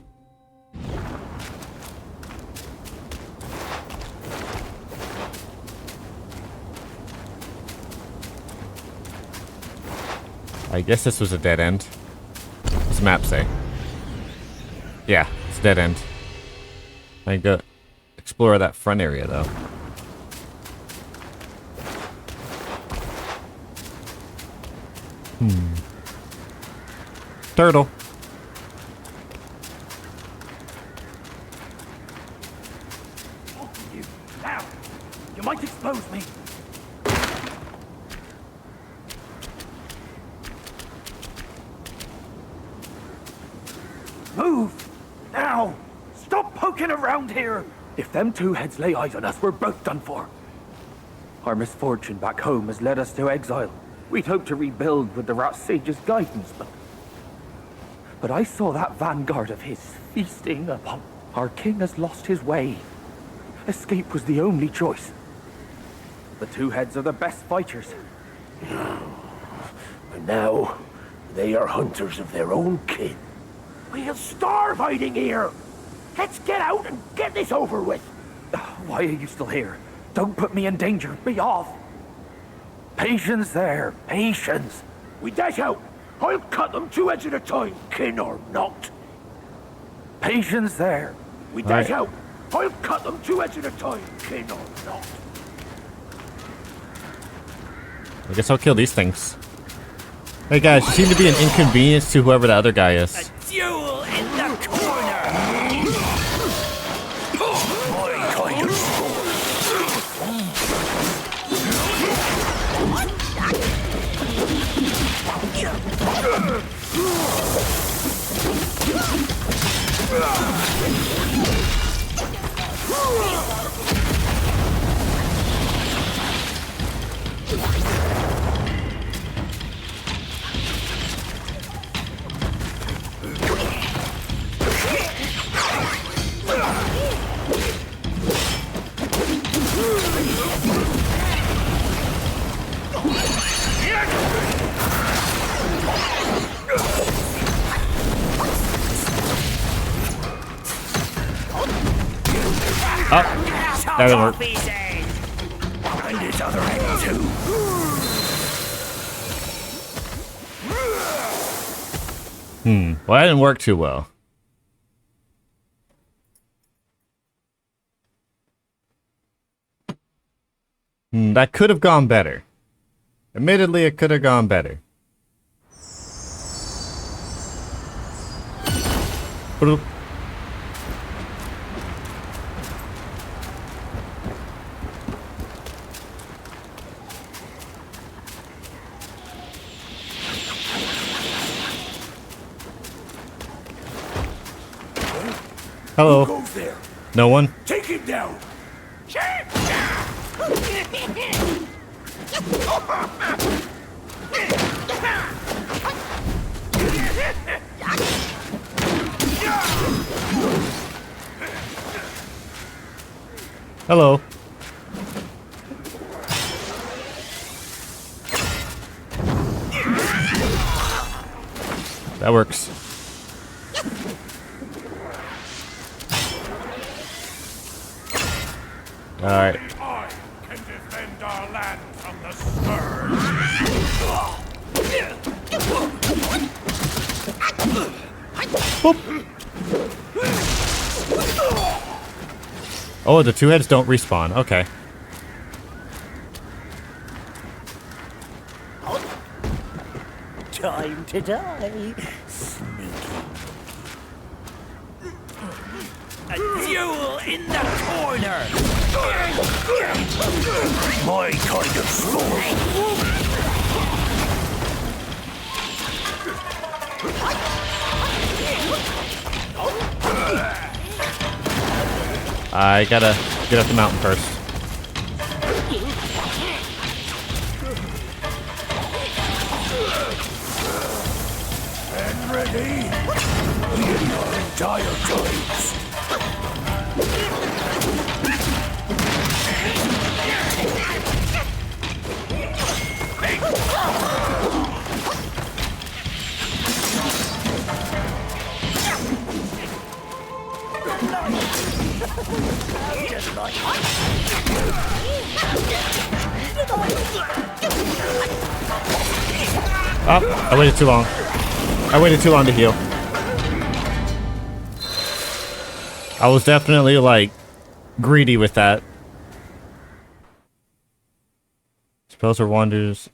I guess this was a dead end. What's the map say? Yeah, it's a dead end. I can go explore that front area though. Turtle. You now! You might expose me. Move! Now! Stop poking around here! If them two heads lay eyes on us, we're both done for. Our misfortune back home has led us to exile. We'd hoped to rebuild with the Rat Sage's guidance, but I saw that vanguard of his feasting upon... Our king has lost his way. Escape was the only choice. The two heads are the best fighters. And now, they are hunters of their own kin. We'll starve hiding here! Let's get out and get this over with! Why are you still here? Don't put me in danger. Be off. Patience there. Patience. We dash out! I'll cut them 2 heads at a time, kin or not. Patience there. We dash out! I'll cut them 2 heads at a time, kin or not. I guess I'll kill these things. Hey guys, you seem to be an inconvenience to whoever the other guy is. Duel in the corner. My kind of That didn't work. and his other head too. Well, that didn't work too well. That could have gone better. Admittedly, it could have gone better. Bloop. Hello. Who goes there? No one? Take him down! Hello. That works. All right. I can defend our land from the scourge. Boop. Oh, the two heads don't respawn. Okay. Time to die. Sneaky. A duel in the corner. My kind of sword. I gotta get up the mountain first. And ready? In your entire times. Oh, I waited too long. I waited too long to heal. I was definitely, like, greedy with that. Spells are wonders.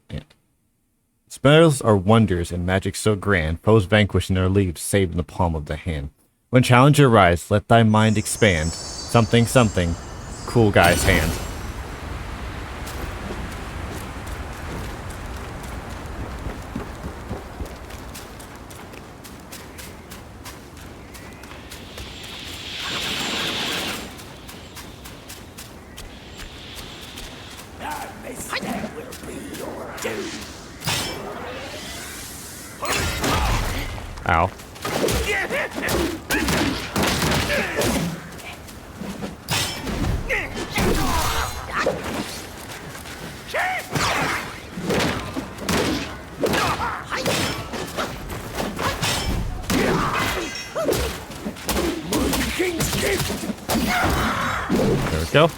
Spells are wonders in magic so grand, foes vanquished and their leaves saved in the palm of the hand. When challenger rise, let thy mind expand. Something, something, cool guy's hand. Ow. There we go.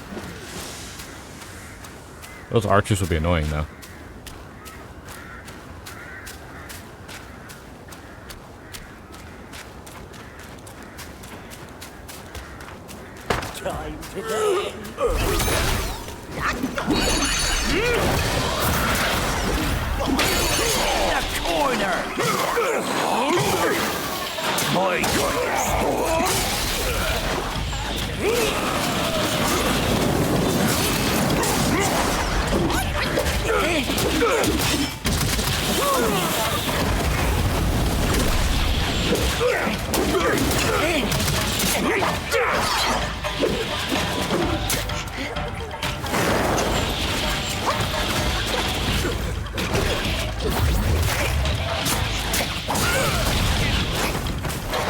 Those archers will be annoying though.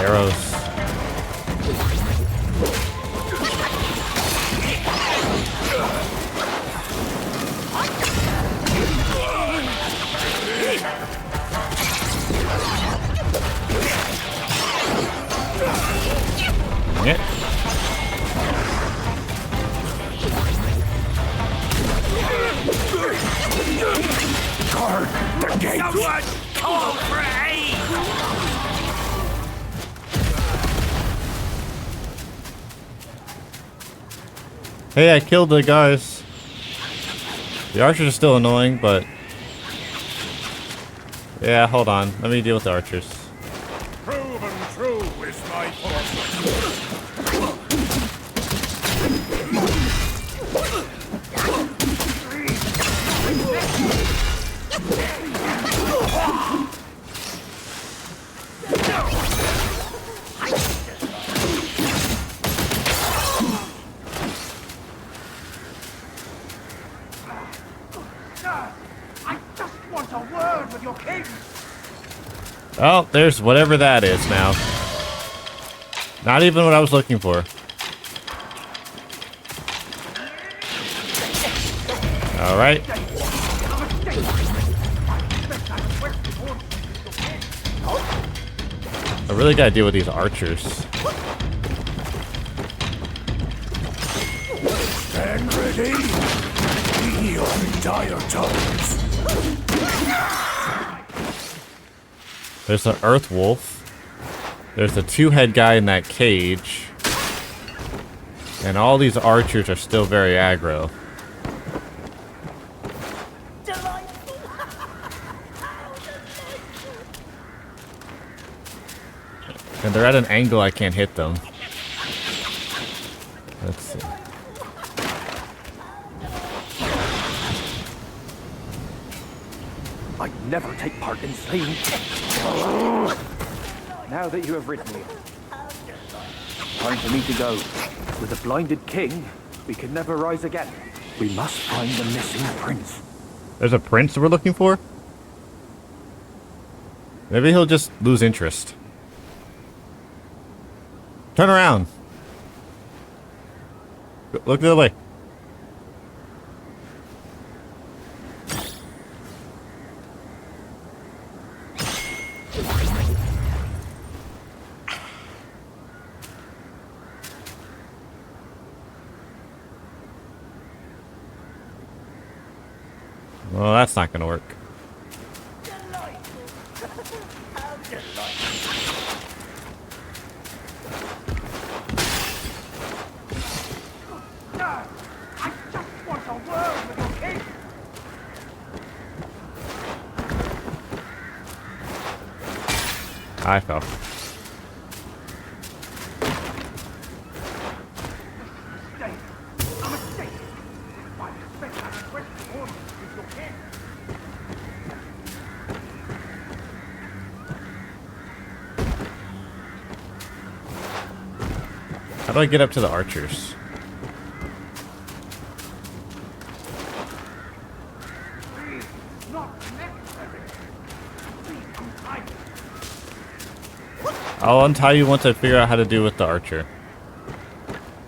Arrows. Yeah. Guard the gate! Someone call for aid! Hey, I killed the guys. The archers are still annoying, but... Yeah, hold on. Let me deal with the archers. Proven true is my portion. I just want a word with your king. Oh, there's whatever that is now. Not even what I was looking for. Alright. I really gotta deal with these archers. Stand ready. Be on dire times. There's an earth wolf. There's the two-head guy in that cage. And all these archers are still very aggro. And they're at an angle I can't hit them. Let's see. I'd never take part in slaying. Now that you have rid me, time for me to go. With a blinded king, we can never rise again. We must find the missing prince. There's a prince we're looking for? Maybe he'll just lose interest. Turn around. Look the other way. Well, that's not gonna work. I just want a word with your king. I fell. How do I get up to the archers? I'll untie you once I figure out how to do with the archer,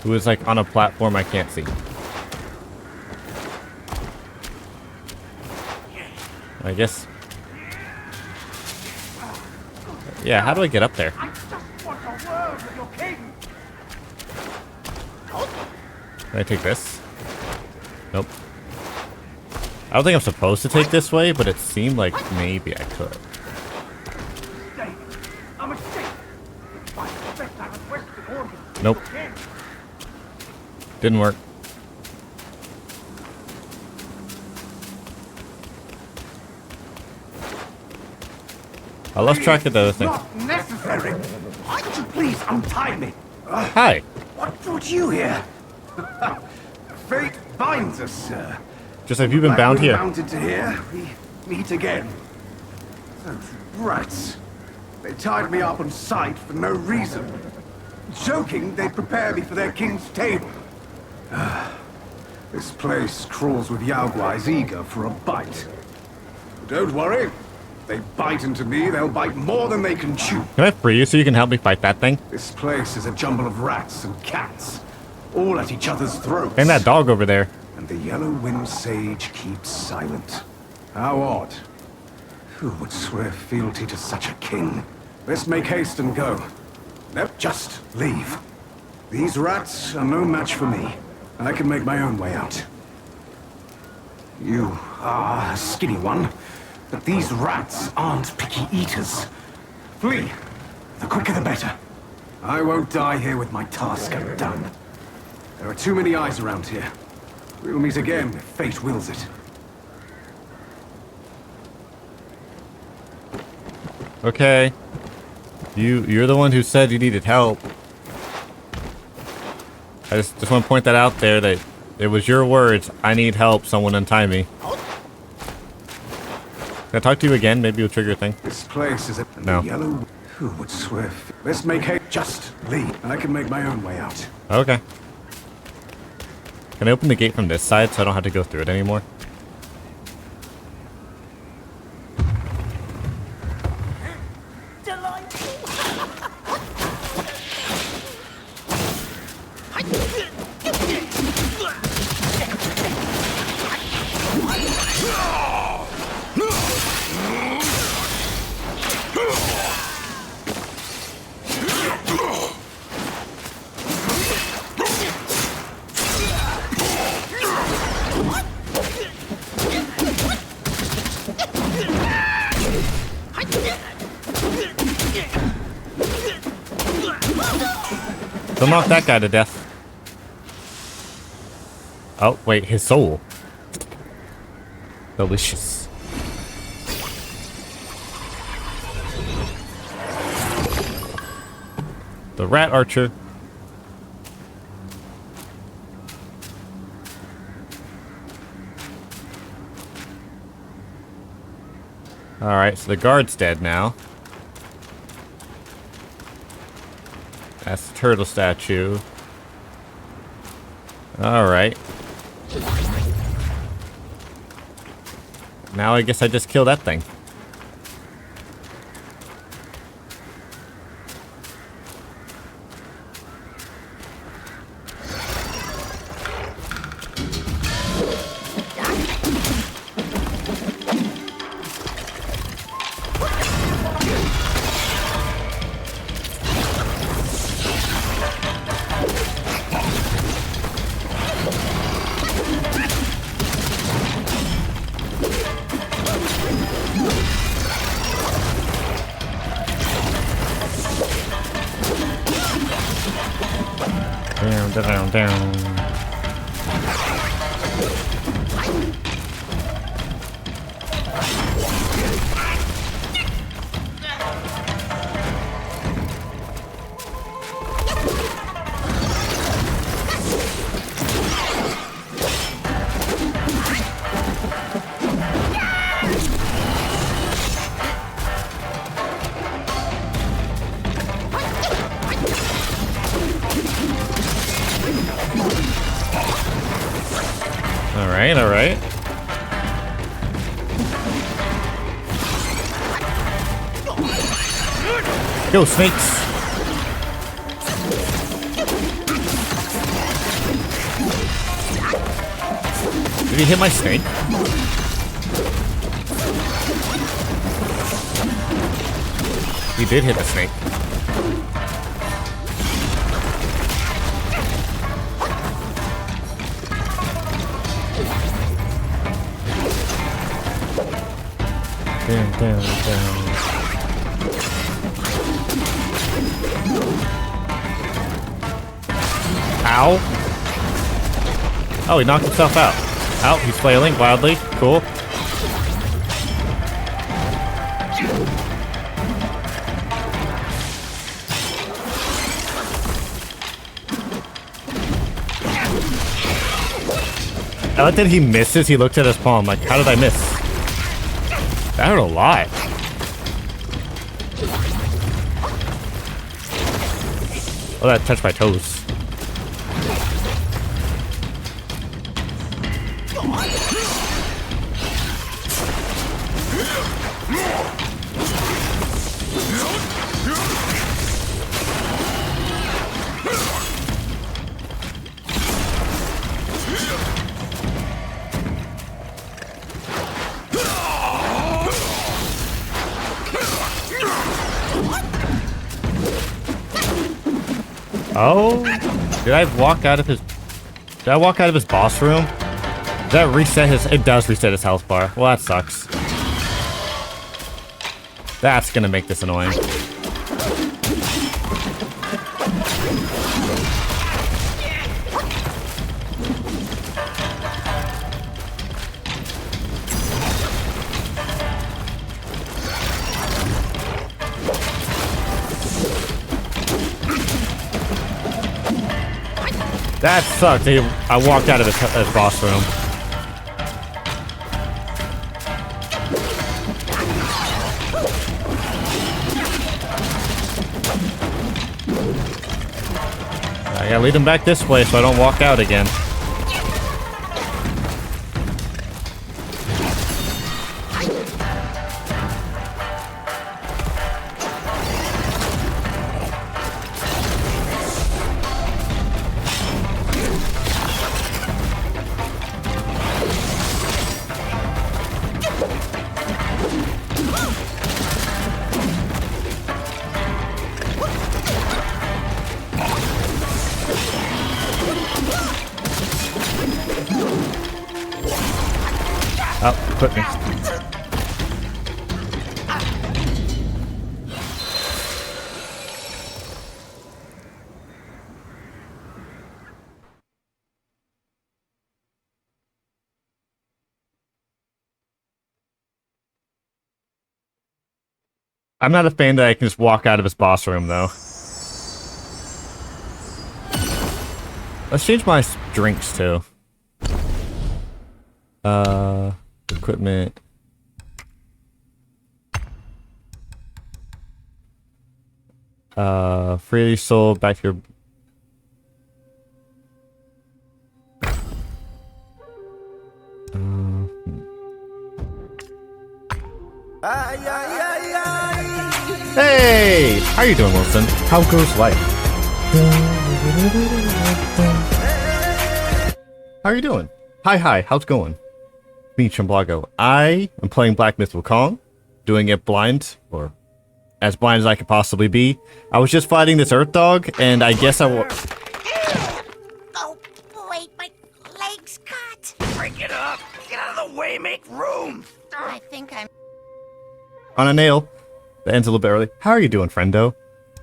who is like on a platform I can't see. I guess. Yeah, how do I get up there? I just want a word with your king. Can I take this? Nope. I don't think I'm supposed to take this way, but it seemed like maybe I could. A mistake. I expect I requested order. Nope. Didn't work. I lost track of the other thing. Not necessary. Would you please untie me? Hi. What brought you here? Fate binds us, sir. Just have you been Like bound we here? Mounted to here, we meet again. Those rats. They tied me up on sight for no reason. Joking, they'd prepare me for their king's table. This place crawls with Yaoguais eager for a bite. Don't worry. If they bite into me, they'll bite more than they can chew. Can I free you so you can help me fight that thing? This place is a jumble of rats and cats, all at each other's throats. And that dog over there. And the Yellow Wind Sage keeps silent. How odd. Who would swear fealty to such a king? Let's make haste and go. No, just leave. These rats are no match for me. I can make my own way out. You are a skinny one, but these rats aren't picky eaters. Flee. The quicker the better. I won't die here with my task undone. There are too many eyes around here. We'll meet again if fate wills it. Okay. You're the one who said you needed help. I just want to point that out there that it was your words. I need help. Someone untie me. Can I talk to you again? Maybe you'll trigger a thing. This place is a No. yellow. Who would swear? Let's make haste. Just leave. I can make my own way out. Okay. Can I open the gate from this side so I don't have to go through it anymore? Don't knock that guy to death. Oh, wait, his soul. Delicious. The rat archer. Alright, so the guard's dead now. That's the turtle statue. Alright. Now I guess I just kill that thing. down, down. Alright, alright. Go, snakes! Did he hit my snake? He did hit the snake. Down, down, down. Ow. Oh, he knocked himself out. Ow, he's flailing wildly. Cool. I like that he misses. He looked at his palm like, how did I miss? That hurt a lot. Oh, that touched my toes. Oh, did I walk out of his? Did I walk out of his boss room? Did that reset his? It does reset his health bar. Well, that sucks. That's gonna make this annoying. That sucked. I walked out of his boss room. I gotta lead him back this way so I don't walk out again. Oh, put me. I'm not a fan that I can just walk out of his boss room, though. Let's change my drinks, too. Equipment. Freely sold back to your... Hey! How you doing, Wilson? How goes life? How are you doing? Hi, how's it going? Me, Chumblago. I am playing Black Myth Wukong, doing it blind, or as blind as I could possibly be. I was just fighting this Earth Dog, and I guess I will... Oh, wait, my leg's cut. Break it up! Get out of the way, make room! I think I'm... On a nail. That ends a little bit early. How are you doing, friendo?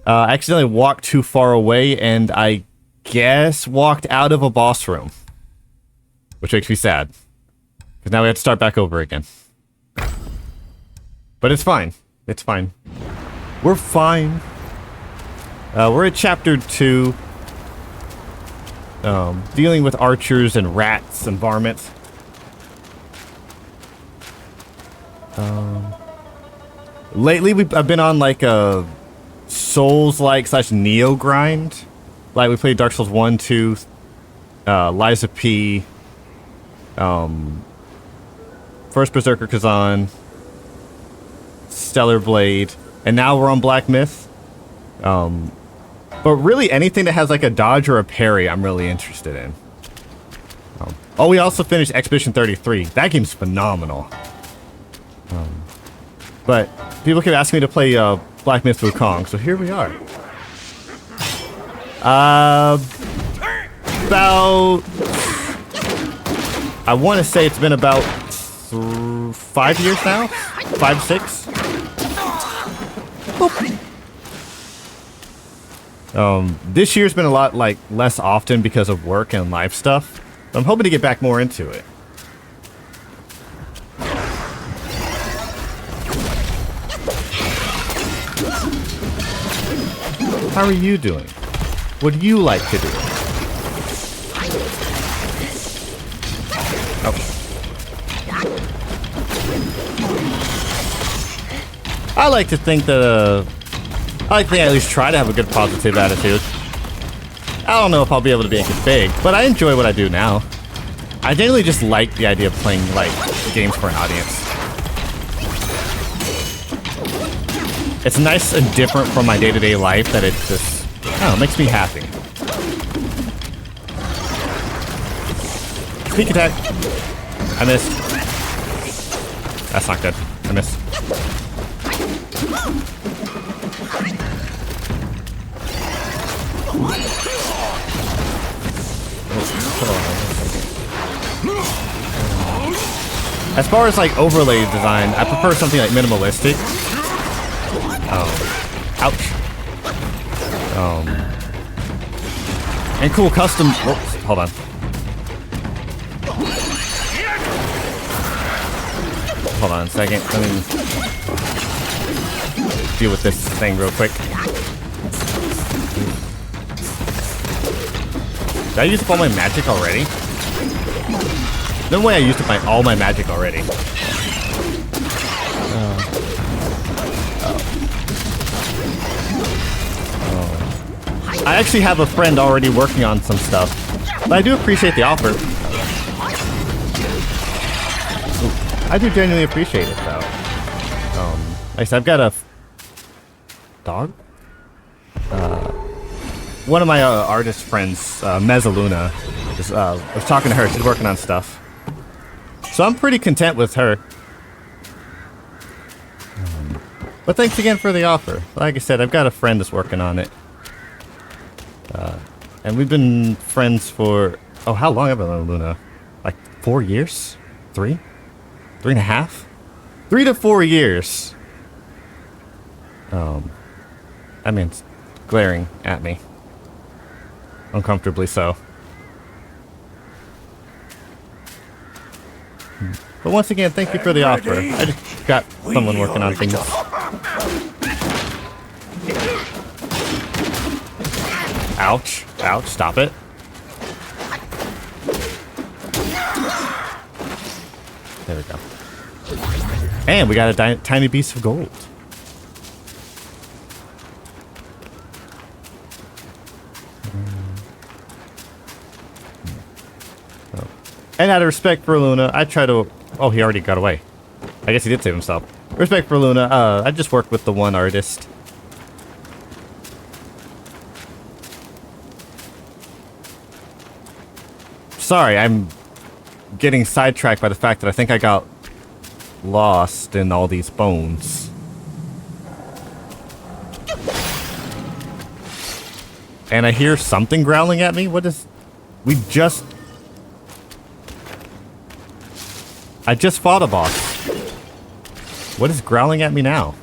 I accidentally walked too far away, and I guess, walked out of a boss room. Which makes me sad. Because now we have to start back over again. But it's fine. It's fine. We're fine. We're at chapter 2. Dealing with archers and rats and varmints. Lately, I've been on like a Souls-like / Neo grind. Like we played Dark Souls 1, 2, Liza P, first Berserker Kazan, Stellar Blade, and now we're on Black Myth. But really anything that has like a dodge or a parry, I'm really interested in. Oh, we also finished Expedition 33. That game's phenomenal. But people keep asking me to play Black Myth Wukong, so here we are. About... I want to say it's been about 5 years now? 5, 6? This year's been a lot like less often because of work and life stuff. I'm hoping to get back more into it. How are you doing? What do you like to do? Oh. I like to think that, I at least try to have a good positive attitude. I don't know if I'll be able to make it big, but I enjoy what I do now. I generally just like the idea of playing, like, games for an audience. It's nice and different from my day-to-day life that it just, I don't know, makes me happy. Sneak attack. I missed. That's not good. I missed. As far as like overlay design, I prefer something like minimalistic. Ouch. And cool custom. Whoops, hold on. Hold on a second. Let me deal with this thing real quick. Did I use up all my magic already? No way I used up all my magic already. I actually have a friend already working on some stuff, but I do appreciate the offer. I do genuinely appreciate it, though. Like I said, I've got a dog. One of my artist friends, Mezzaluna, I was talking to her. She's working on stuff, so I'm pretty content with her. But thanks again for the offer. Like I said, I've got a friend that's working on it. And we've been friends for... Oh, how long have I known Luna? Like 4 years? 3? 3.5? 3 to 4 years. I mean, it's glaring at me. Uncomfortably so. But once again, thank you for the offer. I just got someone working on things. Ouch. Ouch. Stop it. There we go. And we got a tiny piece of gold. And out of respect for Luna, I try to... Oh, he already got away. I guess he did save himself. Respect for Luna, I just work with the one artist. Sorry, I'm getting sidetracked by the fact that I think I got lost in all these bones. And I hear something growling at me? What is... I just fought a boss. What is growling at me now?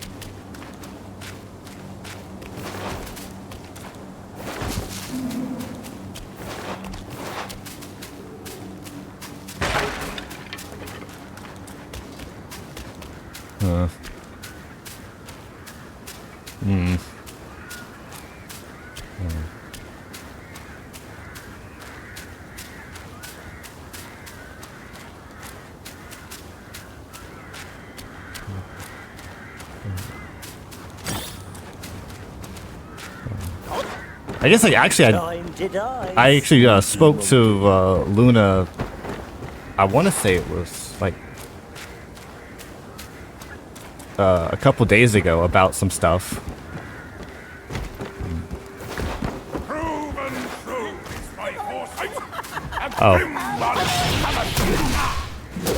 I guess I actually spoke to Luna. I want to say it was like a couple days ago about some stuff. Oh.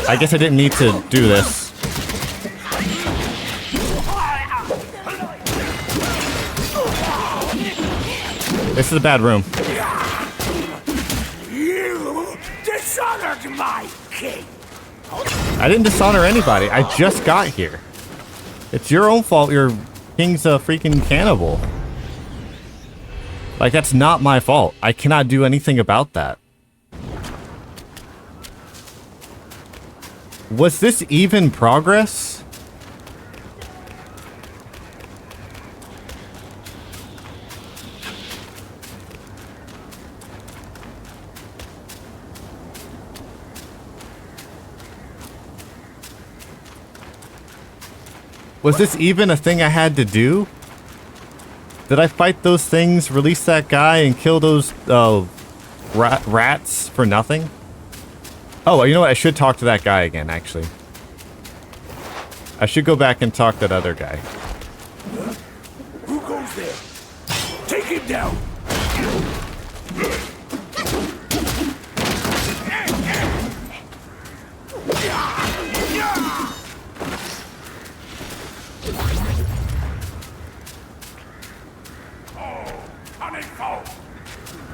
I guess I didn't need to do this. This is a bad room. You dishonored my king. I didn't dishonor anybody. I just got here. It's your own fault. Your king's a freaking cannibal. Like, that's not my fault. I cannot do anything about that. Was this even progress? Was this even a thing I had to do? Did I fight those things, release that guy, and kill those rats for nothing? Oh, you know what? I should talk to that guy again, actually. I should go back and talk to that other guy. Who goes there? Take him down.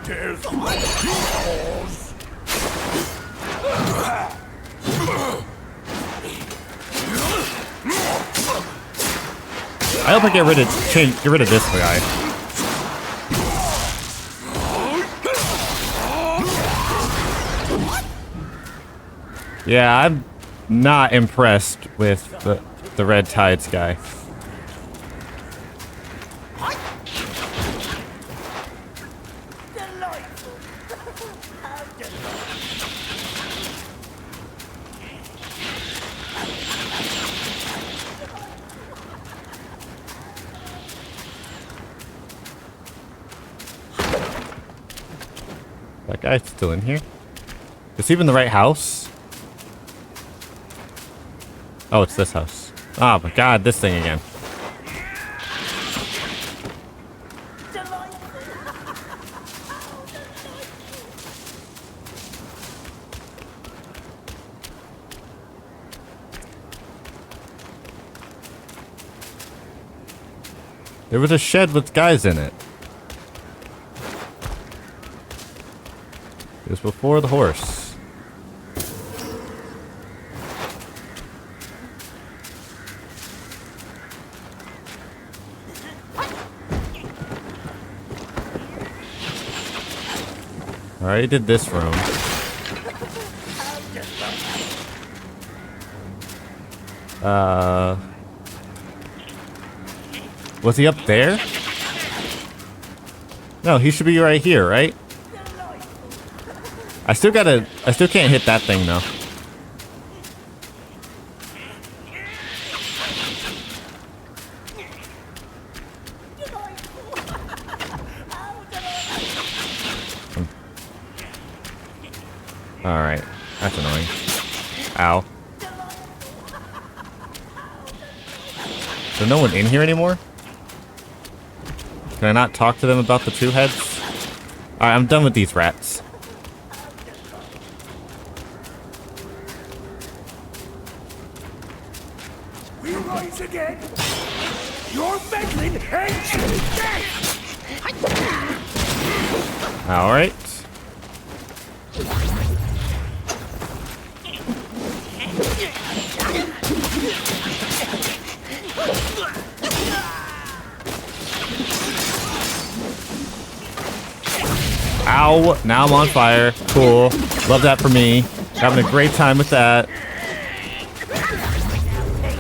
There's yours. I hope I get rid of this guy. Yeah, I'm not impressed with the Red Tides guy. That guy's still in here? Is he even the right house? Oh, it's this house. Oh my god, this thing again. There was a shed with guys in it. It was before the horse. I already did this room. Was he up there? No, he should be right here, right? I still can't hit that thing though. Alright, that's annoying. Ow. Is there no one in here anymore? Can I not talk to them about the two heads? Alright, I'm done with these rats. We rise again. You're meddling and dead. Alright. Ow! Now I'm on fire. Cool. Love that for me. Having a great time with that.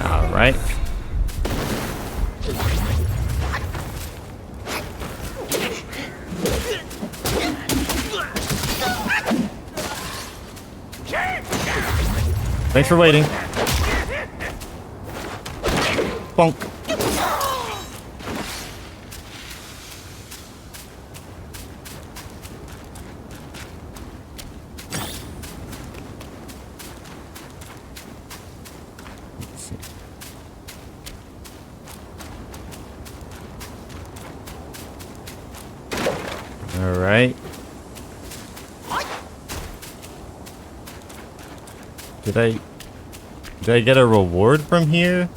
Alright. Thanks for waiting. Bonk. Let's see. All right. Did I get a reward from here?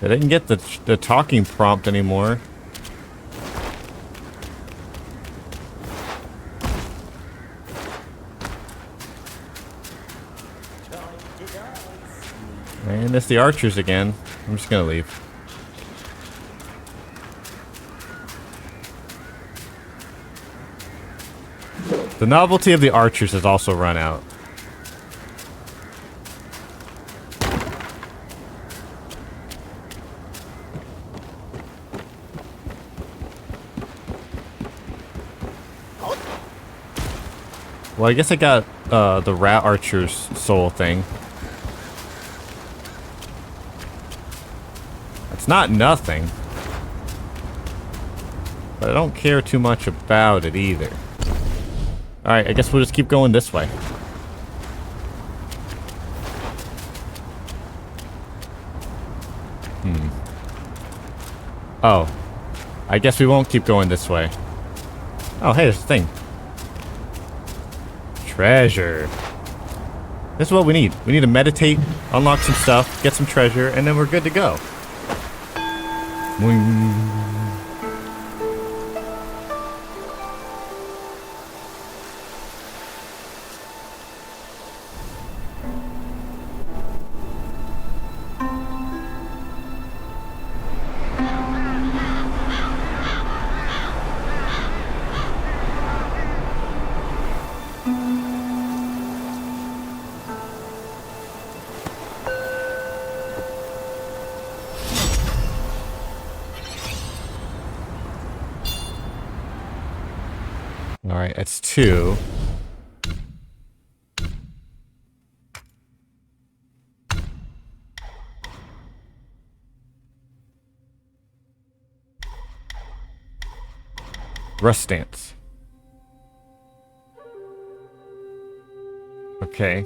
I didn't get the talking prompt anymore. And it's the archers again. I'm just gonna leave. The novelty of the archers has also run out. Well, I guess I got the rat archer's soul thing. It's not nothing. But I don't care too much about it either. Alright, I guess we'll just keep going this way. Oh. I guess we won't keep going this way. Oh, hey, there's a thing. Treasure. This is what we need. We need to meditate, unlock some stuff, get some treasure, and then we're good to go. Boing. Alright, it's 2. Rust dance. Okay.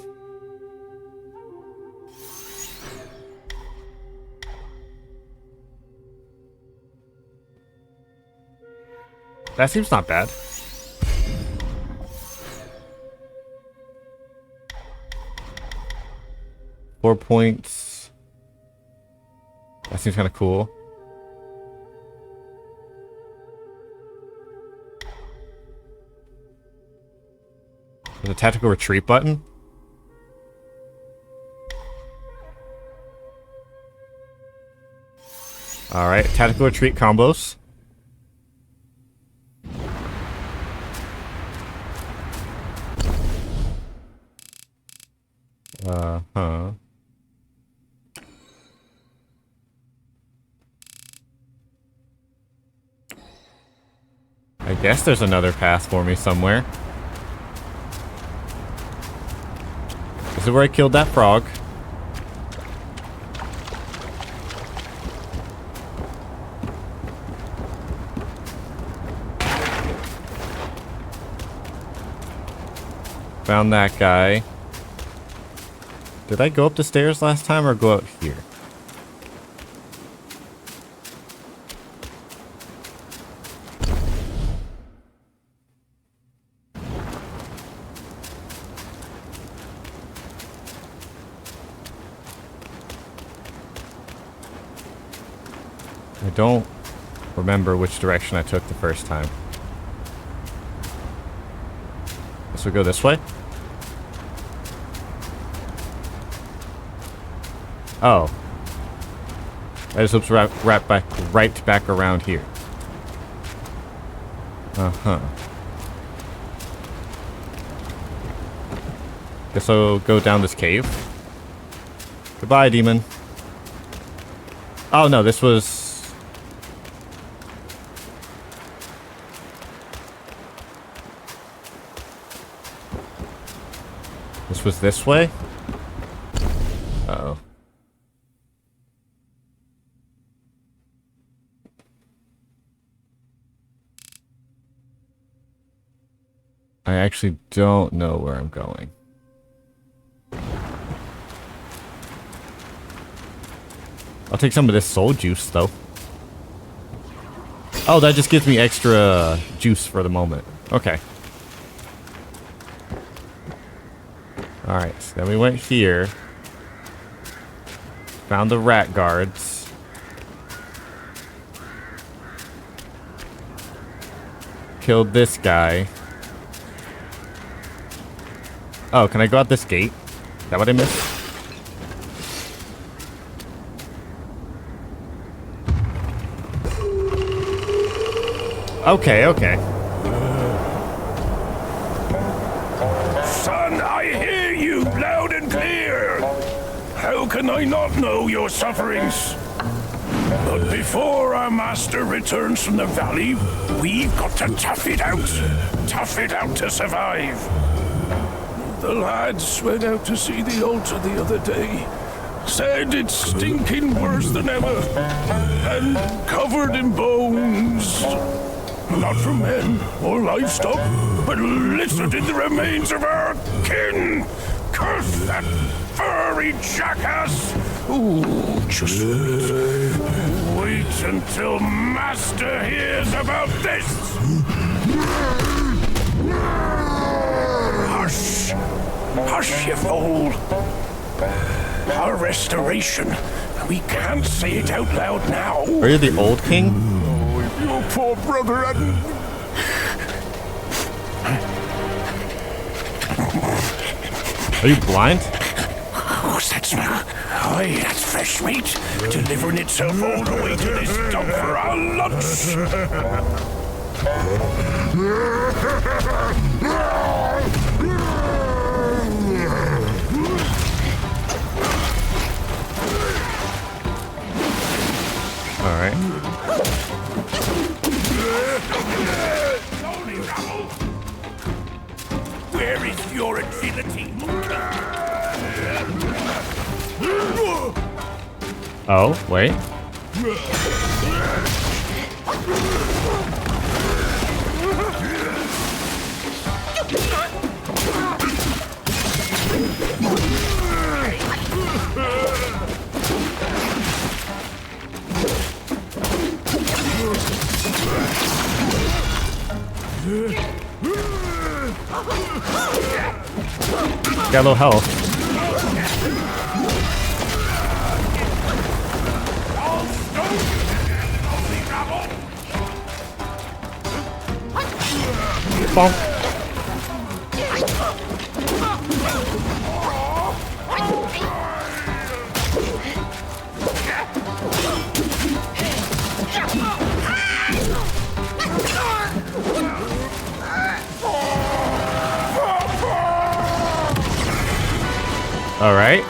That seems not bad. Four points. That seems kind of cool. There's a tactical retreat button. Alright, tactical retreat combos. Huh. I guess there's another path for me somewhere. This is where I killed that frog. Found that guy. Did I go up the stairs last time or go out here? I don't remember which direction I took the first time. Guess we go this way? Oh. I just hope right back around here. Uh-huh. Guess I'll go down this cave. Goodbye, demon. Oh no, this was... This was this way? Uh-oh. I actually don't know where I'm going. I'll take some of this soul juice, though. Oh, that just gives me extra juice for the moment. Okay. Alright, so then we went here. Found the rat guards. Killed this guy. Oh, can I go out this gate? Is that what I missed? Okay, okay. Son, I hear you loud and clear. How can I not know your sufferings? But before our master returns from the valley, we've got to tough it out. Tough it out to survive. The lads went out to see the altar the other day. Said it's stinking worse than ever. And covered in bones. Not from men or livestock, but littered in the remains of our kin. Curse that furry jackass! Ooh, just wait until Master hears about this! Hush! Hush, you fool! Our restoration. We can't say it out loud now. Are you the old king? Your poor brother hadn't... Are you blind? What's that smell? Aye, that's fresh meat. Delivering itself all the way to this dump for our lunch. All right. Where is your agility? Oh, wait. Got a little health. Bonk. All right.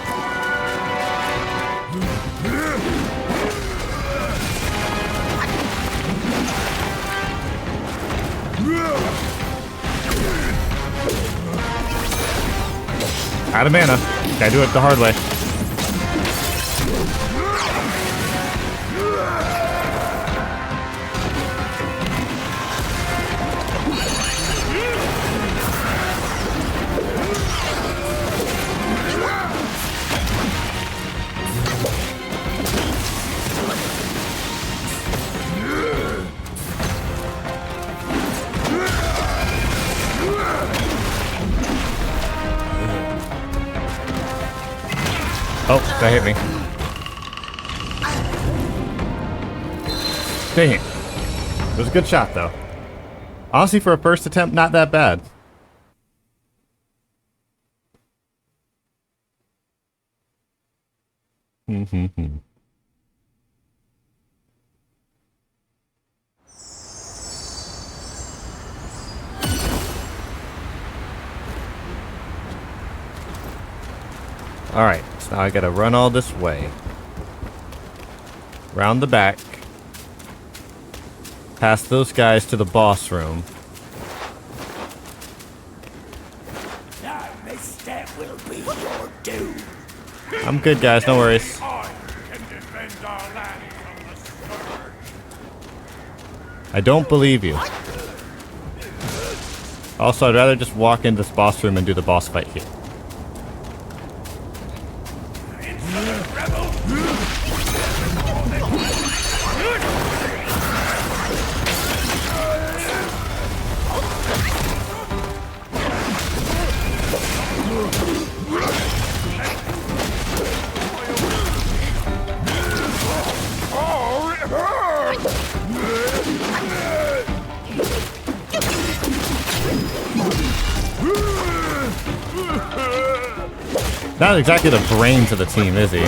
Out of mana. Gotta do it the hard way. Oh, that hit me. Dang it. It was a good shot, though. Honestly, for a first attempt, not that bad. Alright, so now I gotta run all this way. Round the back. Past those guys to the boss room. Now this step will be your doom. I'm good, guys, no worries. I can defend our land from the scourge. I don't believe you. Also, I'd rather just walk into this boss room and do the boss fight here. Not exactly the brains of the team, is he?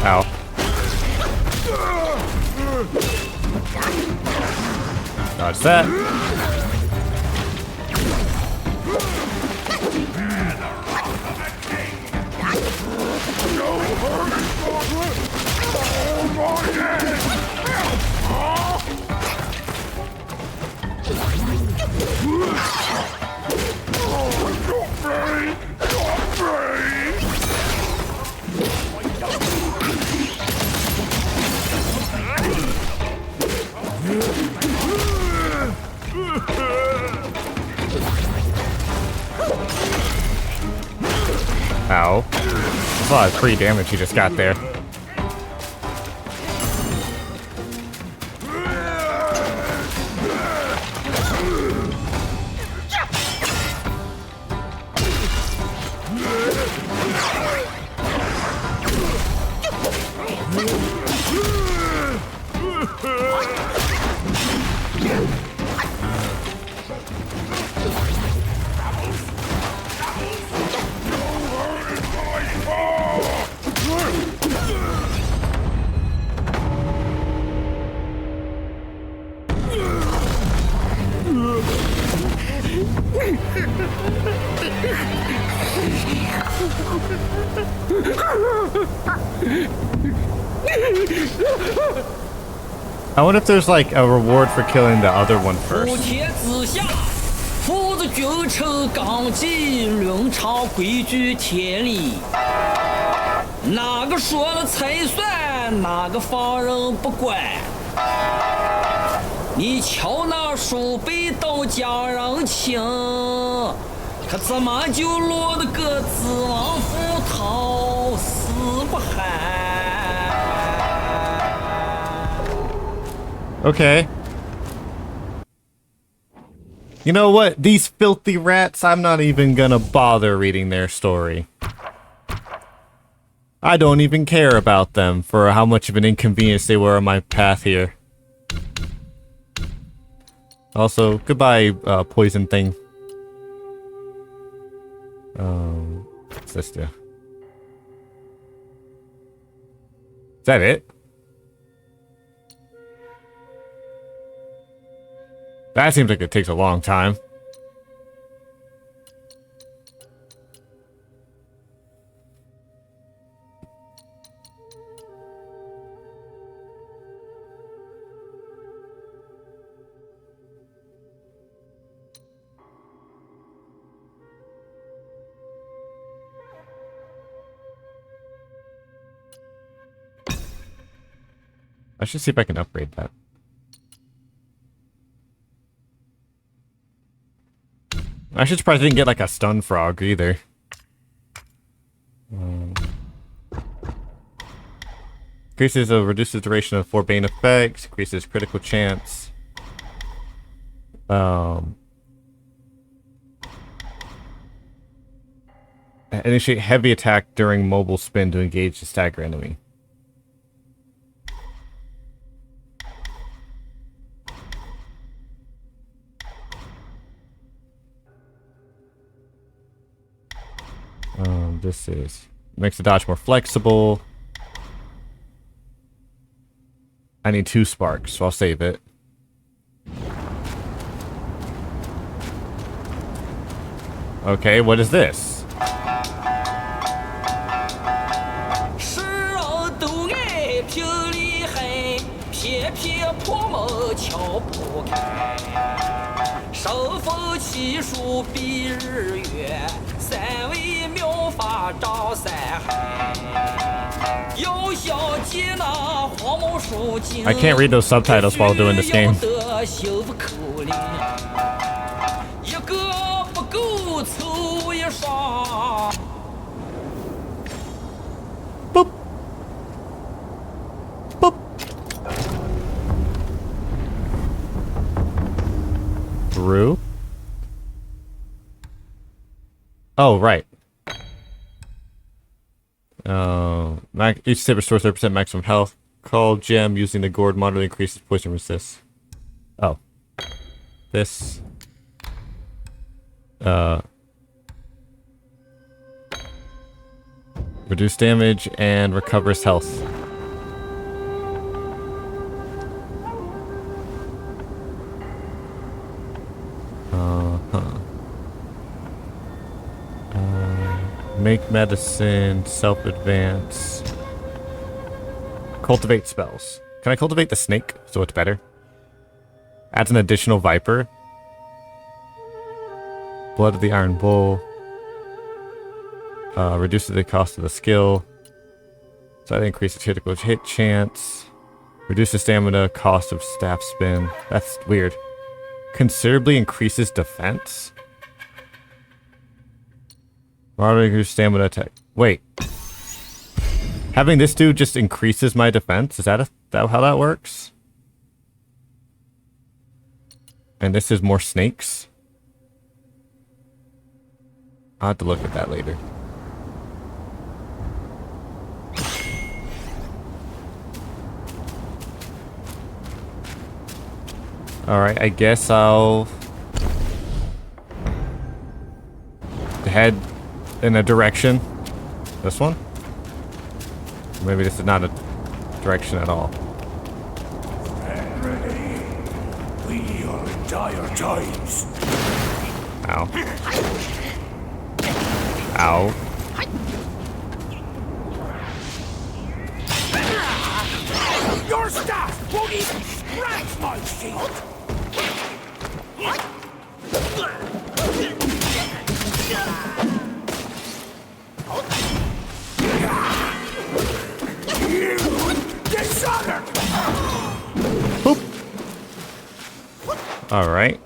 Ow. Dodge that. Ow. That's a lot of free damage he just got there. I wonder if there's like a reward for killing the other one 普 first. 天之下，父子君臣纲纪，论朝规矩天理。哪个说了才算，哪个放任不管？你瞧那鼠辈都讲人情，可怎么就落得个子王府逃死不寒？ Okay. You know what? These filthy rats, I'm not even gonna bother reading their story. I don't even care about them for how much of an inconvenience they were on my path here. Also, goodbye, poison thing. What's this do? Is that it? That seems like it takes a long time. I should see if I can upgrade that. I should surprised I didn't get like a stun frog either. Good Increases or reduces duration of 4 Bane effects. Increases critical chance. Initiate heavy attack during mobile spin to engage the stagger enemy. This makes the dodge more flexible. I need 2 sparks, so I'll save it. Okay, what is this? 是人都爱拼厉害，偏偏破门敲不开。身逢奇数比日月，三位妙法掌三海。要想接那黄毛书经， I can't read those subtitles while doing this game. 幸福口令，一个不够凑一双。 Boop. Boop. Through? Oh, right. Each state restores 30% maximum health. Call gem using the gourd moderately increases poison resist. Oh. This. Reduce damage and recovers health. Make medicine, self-advance. Cultivate spells. Can I cultivate the snake so it's better? Adds an additional viper. Blood of the Iron Bull. Reduces the cost of the skill. So that increases critical hit chance. Reduces stamina, cost of staff spin. That's weird. Considerably increases defense. Moderate stamina attack. Wait. Having this dude just increases my defense? Is that how that works? And this is more snakes? I'll have to look at that later. Alright, I guess I'll head in a direction. This one? Maybe this is not a direction at all. Stand ready. We are in dire times. Ow. Ow. Your staff won't even scratch my shield. You dishonor! Boop. All right.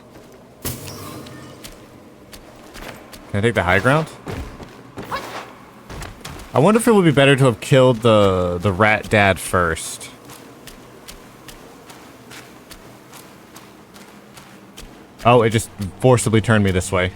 Can I take the high ground? I wonder if it would be better to have killed the rat dad first. Oh, it just forcibly turned me this way.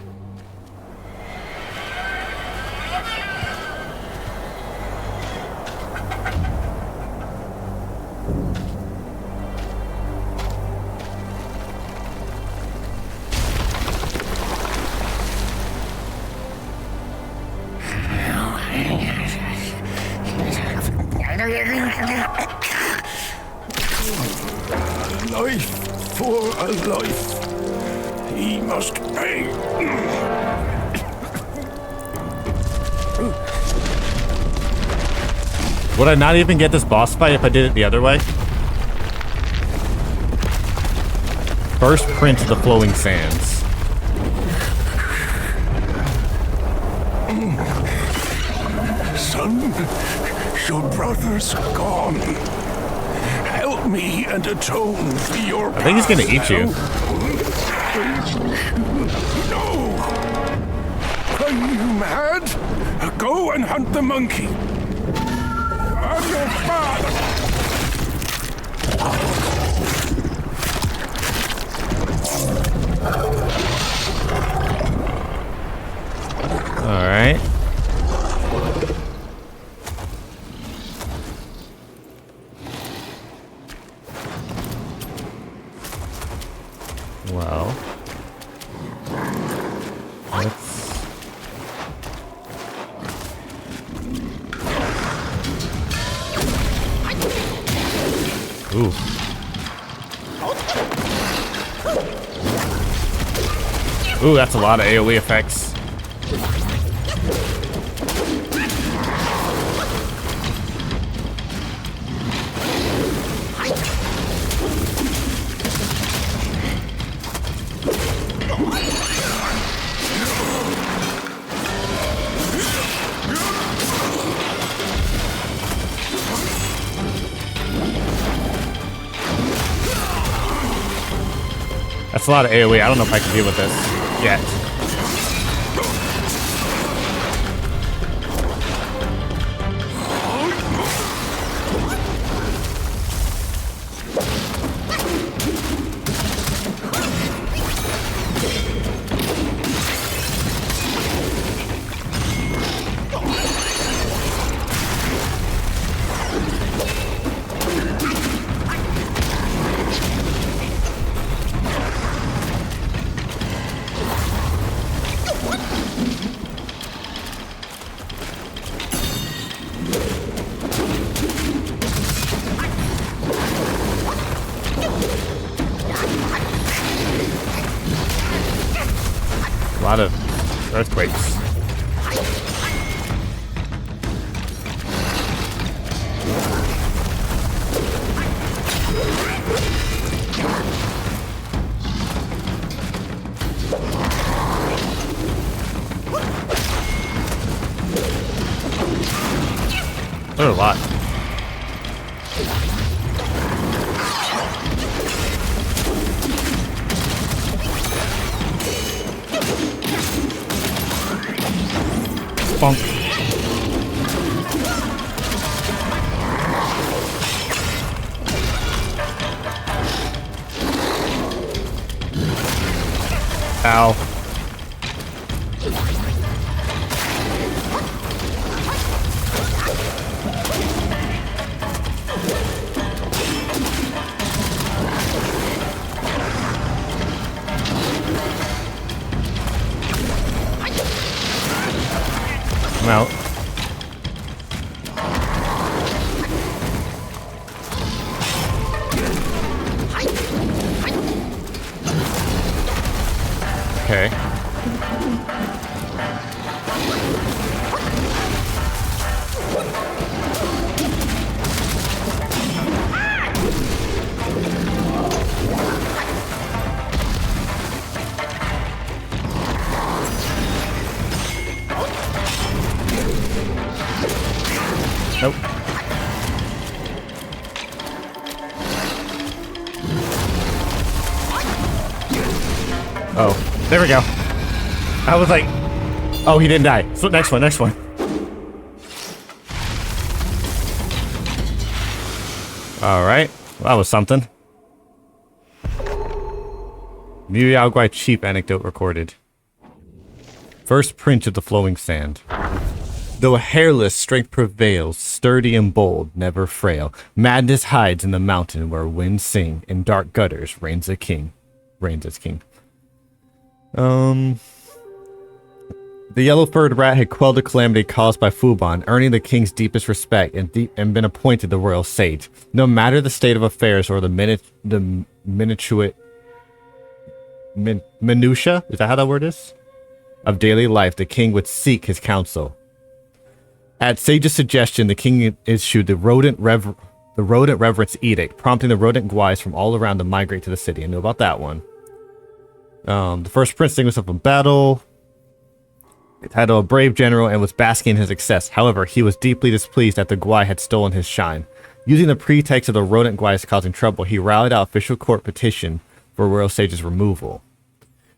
Life for a life. He must pay. Would I not even get this boss fight if I did it the other way? First print of the flowing sands. Son, your brother's gone. Help me and atone for your I think he's gonna eat you. No! Are you mad? Go and hunt the monkey. I'm your father. Well, let's... Ooh. Ooh, that's a lot of AoE effects. That's a lot of AoE. I don't know if I can deal with this yet. A lot of earthquakes. There are a lot. Bonk. Ow. I'm out. Okay. Nope. Oh, there we go. I was like, oh, he didn't die. So next one, next one. All right, well, that was something. Liu Yaoguai cheap anecdote recorded. First prince of the flowing sand. Though hairless, strength prevails, sturdy and bold, never frail. Madness hides in the mountain where winds sing. In dark gutters reigns a king. Reigns as king. The yellow-furred rat had quelled the calamity caused by Fuban, earning the king's deepest respect and been appointed the royal sage. No matter the state of affairs or the minutia, is that how that word is? Of daily life, the king would seek his counsel. At Sage's suggestion, the king issued the rodent reverence edict, prompting the rodent guais from all around to migrate to the city. I know about that one. The first prince distinguished himself in battle, titled a brave general, and was basking in his success. However, he was deeply displeased that the guai had stolen his shine. Using the pretext of the rodent guais causing trouble, he rallied out official court petition for royal sage's removal.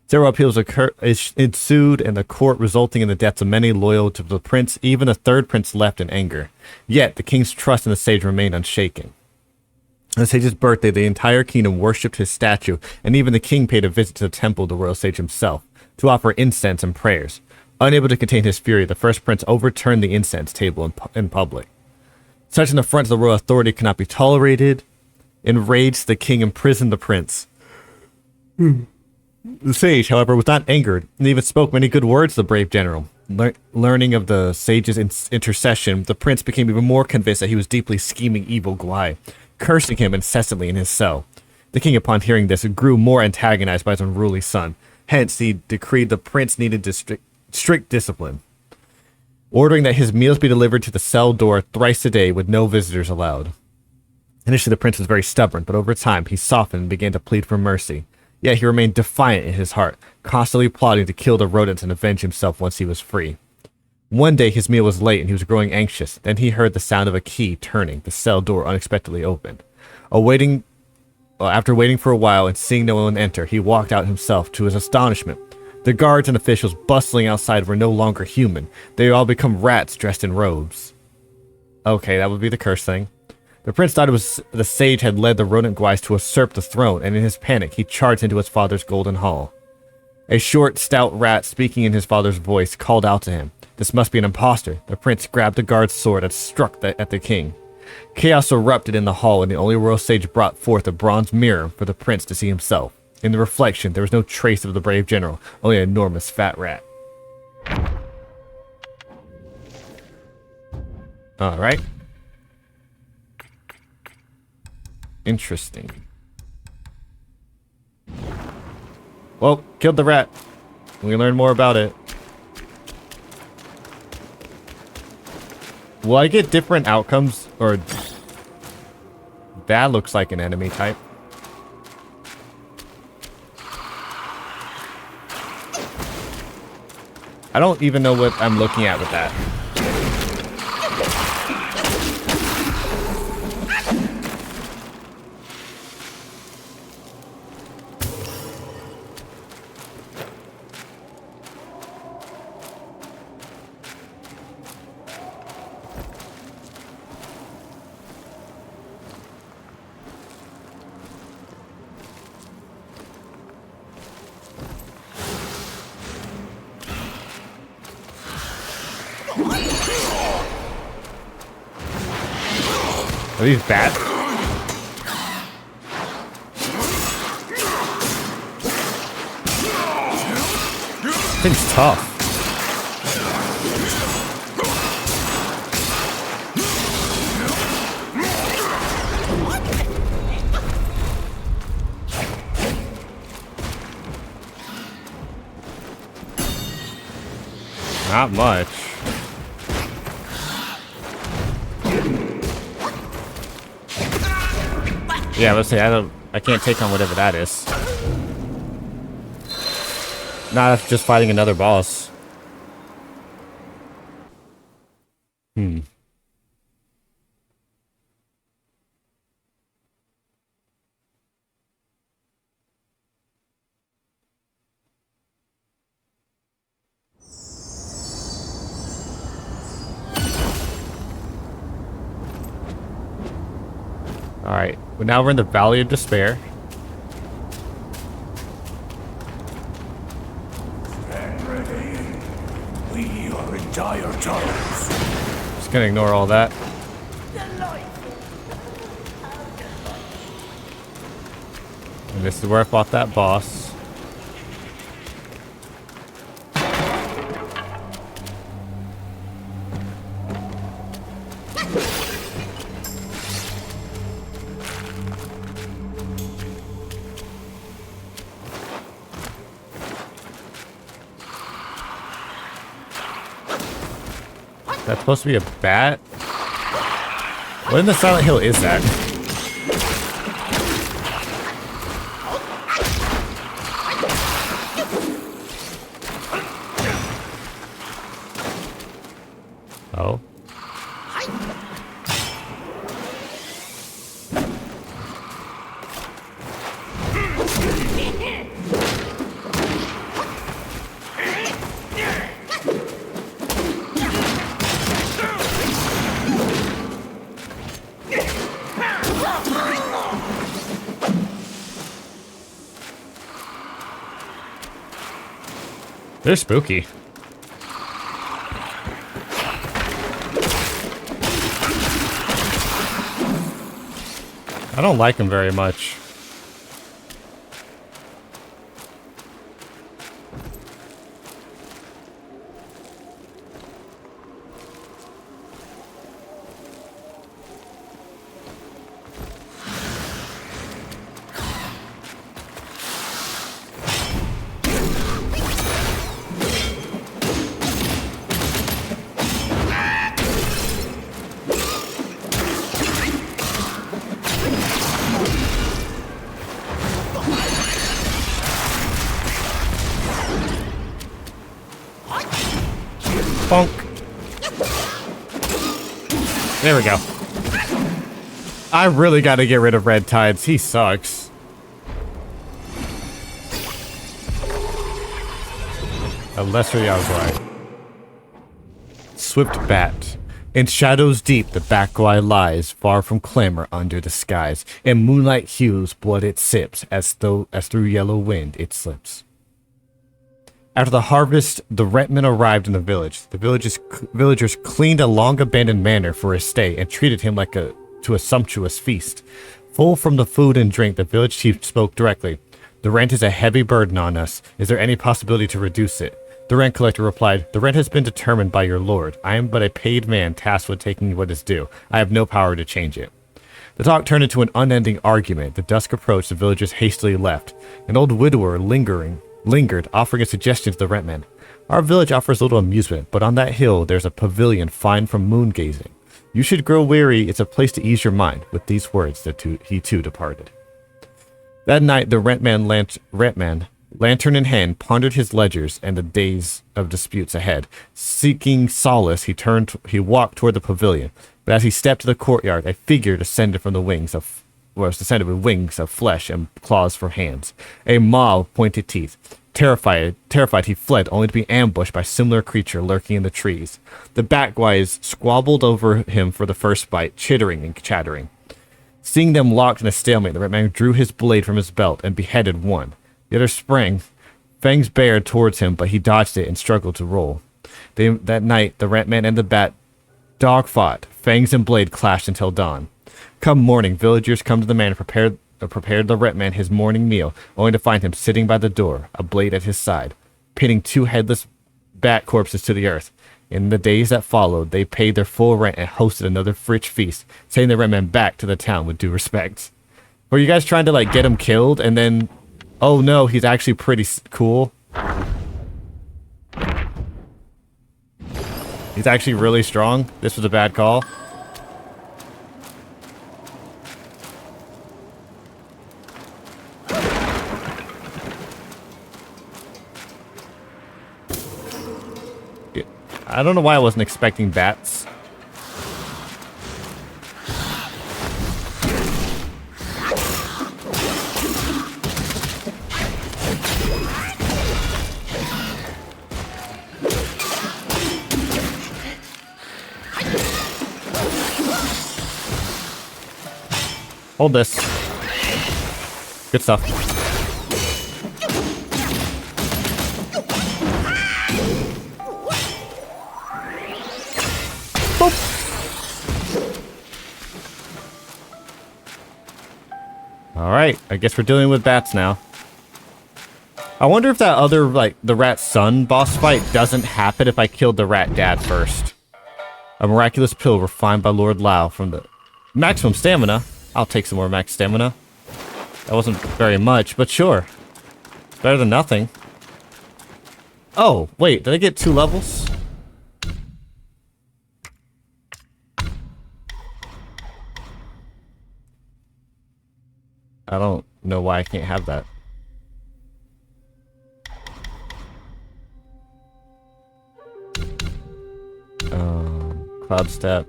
Several appeals ensued in the court, resulting in the deaths of many loyal to the prince. Even the third prince left in anger. Yet, the king's trust in the sage remained unshaken. On the sage's birthday, the entire kingdom worshipped his statue, and even the king paid a visit to the temple of the royal sage himself, to offer incense and prayers. Unable to contain his fury, the first prince overturned the incense table in public. Such an affront to the royal authority could not be tolerated. Enraged, the king imprisoned the prince. The sage, however, was not angered, and even spoke many good words to the brave general. Learning of the sage's intercession, the prince became even more convinced that he was deeply scheming evil Gwai, cursing him incessantly in his cell. The king, upon hearing this, grew more antagonized by his unruly son. Hence, he decreed the prince needed strict discipline, ordering that his meals be delivered to the cell door thrice a day with no visitors allowed. Initially, the prince was very stubborn, but over time, he softened and began to plead for mercy. Yet he remained defiant in his heart, constantly plotting to kill the rodents and avenge himself once he was free. One day his meal was late and he was growing anxious. Then he heard the sound of a key turning. The cell door unexpectedly opened. After waiting for a while and seeing no one enter, he walked out himself. To his astonishment, the guards and officials bustling outside were no longer human. They had all become rats dressed in robes. Okay, that would be the curse thing. The prince thought it was the sage had led the rodent Gwais to usurp the throne, and in his panic, he charged into his father's golden hall. A short, stout rat, speaking in his father's voice, called out to him. This must be an impostor. The prince grabbed the guard's sword and struck at the king. Chaos erupted in the hall, and the only royal sage brought forth a bronze mirror for the prince to see himself. In the reflection, there was no trace of the brave general, only an enormous fat rat. Alright. Interesting. Well, killed the rat. We learn more about it. Will I get different outcomes? Or... That looks like an enemy type. I don't even know what I'm looking at with that. Are these bats? Thing's tough. Not much. Yeah, let's say I can't take on whatever that is. Nah, that's just fighting another boss. Alright, well, now we're in the Valley of Despair. Stand ready. We are in dire times. Just gonna ignore all that. And this is where I fought that boss. That's supposed to be a bat? What in the Silent Hill is that? Oh. They're spooky. I don't like them very much. Bonk. There we go. I really got to get rid of Red Tides. He sucks. A lesser Yaozai. Swift Bat. In shadows deep, the Bakwai lies, far from clamor under the skies. In moonlight hues, blood it sips, as through yellow wind it slips. After the harvest, the Retmen arrived in the village. The villagers cleaned a long-abandoned manor for his stay and treated him to a sumptuous feast. Full from the food and drink, the village chief spoke directly. The rent is a heavy burden on us. Is there any possibility to reduce it? The rent collector replied, the rent has been determined by your lord. I am but a paid man tasked with taking what is due. I have no power to change it. The talk turned into an unending argument. The dusk approached, the villagers hastily left. An old widower lingered, offering a suggestion to the rentman. Our village offers little amusement, but on that hill there's a pavilion fine from moon gazing. You should grow weary, it's a place to ease your mind. With these words, he too departed. That night, the rentman, lantern in hand, pondered his ledgers and the days of disputes ahead. Seeking solace, he walked toward the pavilion. But as he stepped to the courtyard, a figure descended with wings of flesh and claws for hands. A maw with pointed teeth. Terrified, he fled, only to be ambushed by a similar creature lurking in the trees. The Batguys squabbled over him for the first bite, chittering and chattering. Seeing them locked in a stalemate, the red man drew his blade from his belt and beheaded one. The other sprang, fangs bared towards him, but he dodged it and struggled to roll. That night, the rat man and the bat dog fought. Fangs and blade clashed until dawn. Come morning, villagers come to the manor, prepared the rat man his morning meal, only to find him sitting by the door, a blade at his side, pinning two headless bat corpses to the earth. In the days that followed, they paid their full rent and hosted another rich feast, sending the rat man back to the town with due respect. Were you guys trying to get him killed and then, oh no, he's actually pretty cool? He's actually really strong. This was a bad call. I don't know why I wasn't expecting bats. Hold this. Good stuff. Alright, I guess we're dealing with bats now. I wonder if that other, the rat son boss fight doesn't happen if I killed the rat dad first. A miraculous pill refined by Lord Lao from the maximum stamina. I'll take some more max stamina. That wasn't very much, but sure. It's better than nothing. Oh, wait, did I get 2 levels? I don't know why I can't have that. Cloud step.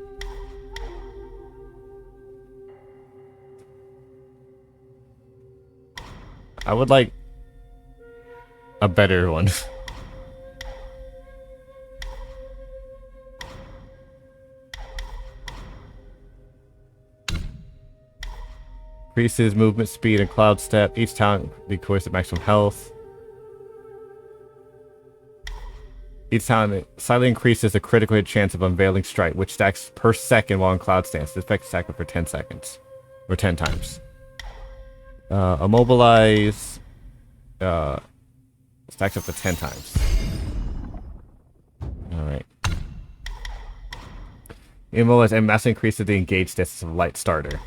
I would like a better one. Increases movement speed and cloud step. Each talent decreases maximum health. Each talent slightly increases the critical hit chance of unveiling strike, which stacks per second while in cloud stance. The effect stacks for 10 seconds. Or 10 times. Immobilize. Stacks up to 10 times. Alright. Immobilize and massively increases the engaged distance of light starter.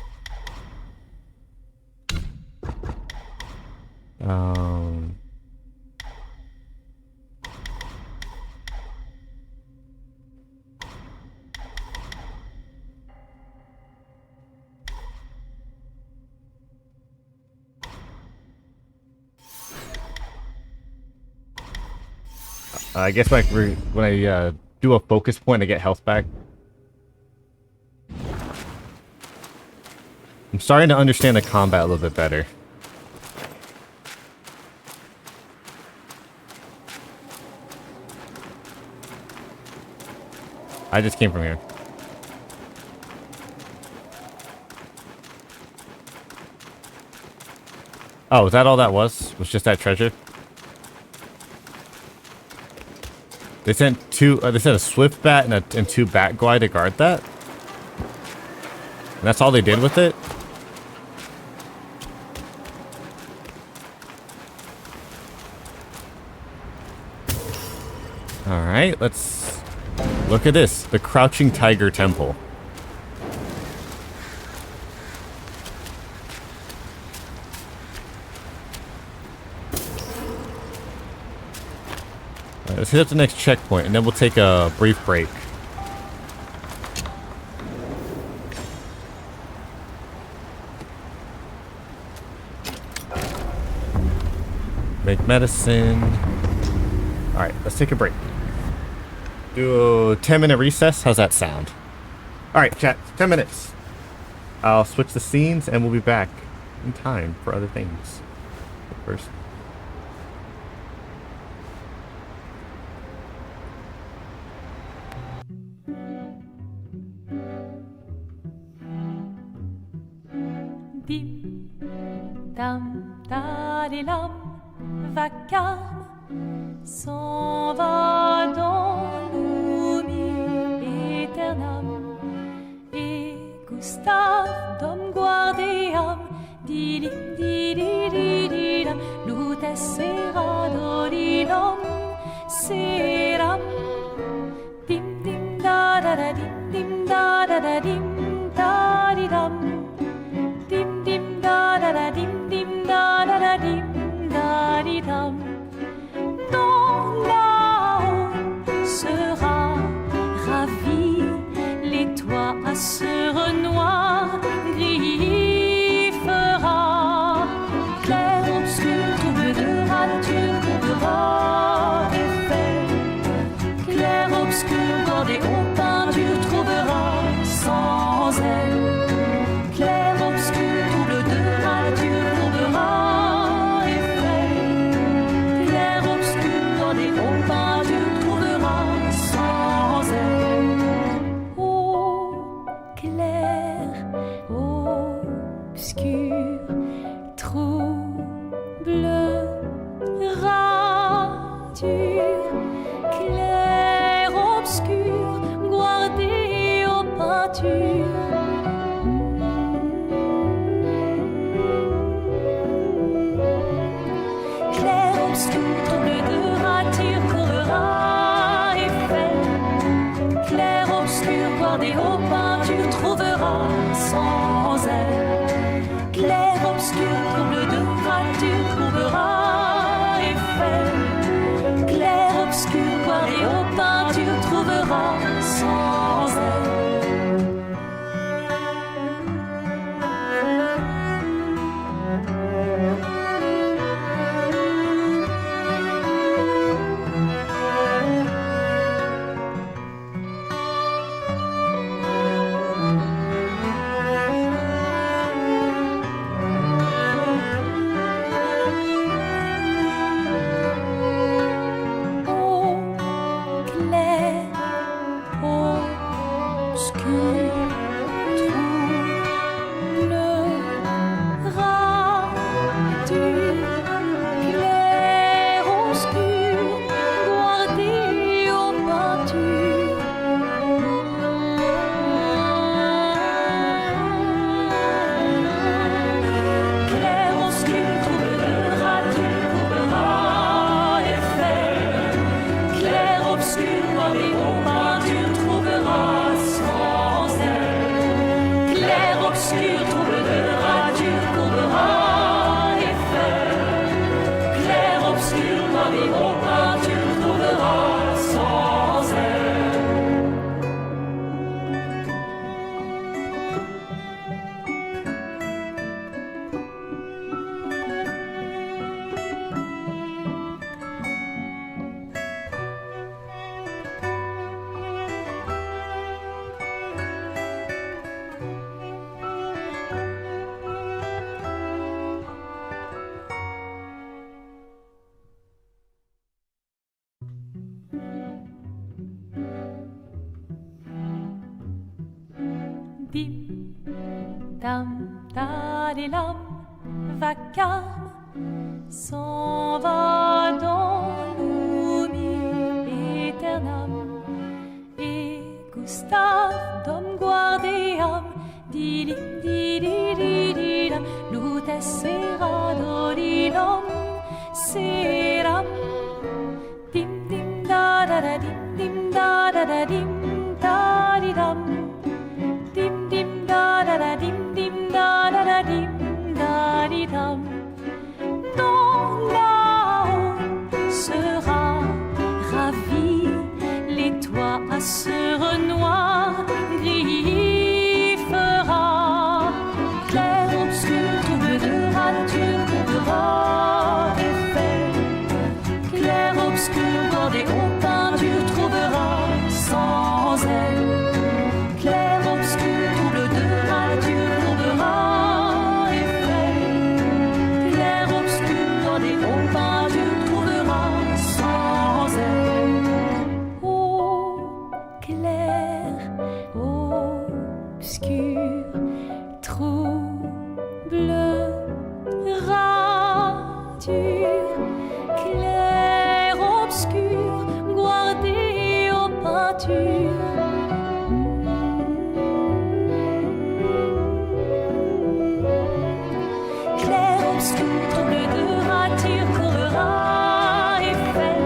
I guess when I do a focus point to get health back. I'm starting to understand the combat a little bit better. I just came from here. Oh, is that all that was? Was just that treasure? They sent they sent a swift bat and two bat guy to guard that? And that's all they did with it? Alright, let's look at this. The Crouching Tiger Temple. Alright, let's hit up the next checkpoint and then we'll take a brief break. Make medicine. Alright, let's take a break. Do a 10-minute recess. How's that sound? Alright, chat. 10 minutes. I'll switch the scenes and we'll be back in time for other things. But first. Dim, dam, dadilam, vacarme s'en va dans l'oubli éternam. Et Gustave, dom guardiam, dilim, didididilam, lutes sera dodilam, seram. Dim, dim, da da da, dim, dim, da da da, dim, da di dam. Dim dim da da da dim dim da da da dim da di dam. Dans là-haut sera ravi, les toits à sœur noir gris fera. Clair, obscur, trouble de rature, couvrera effet. Clair, obscur, bordé aux peintures, trouvera sans elle. Clair, obscur, double de rature, trouvera effet. Clair, obscur, bordé aux peintures, trouvera sans elle. Ô clair, obscur, trouble, rature. Clair, obscur, guardé aux peintures. Obscur, trouble de rature, courera effet. Clair, obscur, guardé aux peintures, trouvera sans elle. Clair, obscur, trouble de rature, trouvera effet. Clair, obscur, guardé aux peintures, trouvera sans elle. Obscur, trouble de rature, couvrera effet. Dim, dam, dadilam, vacarme s'en va dans l'oubli éternam. Et Gustave, dom guardiam, dilim, dididididam, lutes seradodidam, seram. Dim, dim, da, da, da, dim, da, da, da, dim, da, di, dam. Dim, dim, da, da, da, dim, da, da, da, dim, da, di, dam. Dans là-haut sera ravi, les toits à sur noir gris fera. Clair, obscur, trouble de rature, trouvera effet. Clair, obscur, bordé aux peintures, trouvera sans elle. Clair, obscur, trouble de rature, trouvera effet. Clair, obscur, bordé aux peintures, trouvera sans elle. Oh, clair, obscur, trouble, rature. Clair, obscur, guardé aux peintures. Clair, obscur, trouble de rature, courera effet.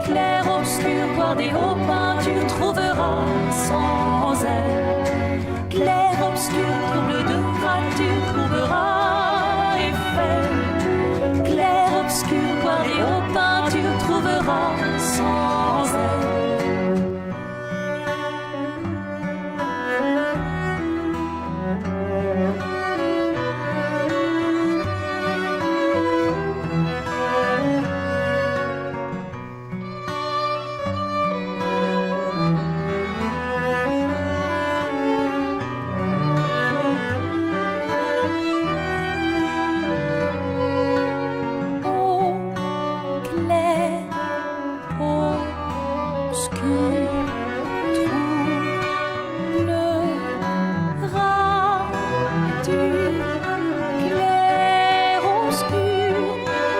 Clair, obscur, guardé aux peintures, trouvera sans elle. Clair, obscur, trouble de rature, trouvera effet. Clair, obscur, guardé aux peintures, trouvera sans elle. Oh, clair, obscur, trouble, rature. Clair, obscur,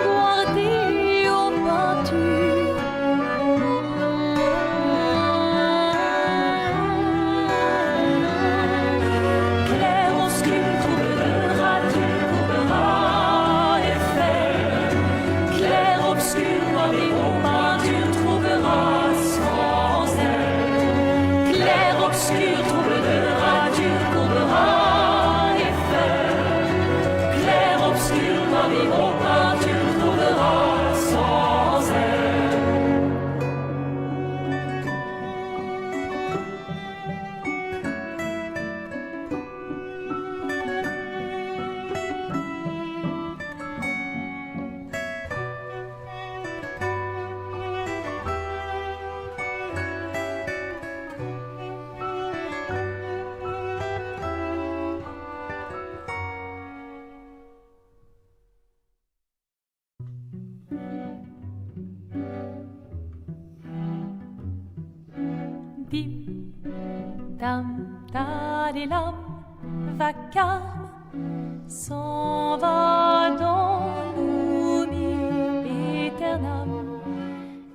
guardé aux peintures. Clair, obscur, trouble de rature, trouvera effet. Clair, obscur, guardé aux peintures, trouvera sans elle. Clair, obscur, trouble de rature, trouvera effet. Clair, obscur, guardé aux peintures, trouvera sans elle. Dim, dam, dadilam, vacarme s'en va dans l'oubli éternam.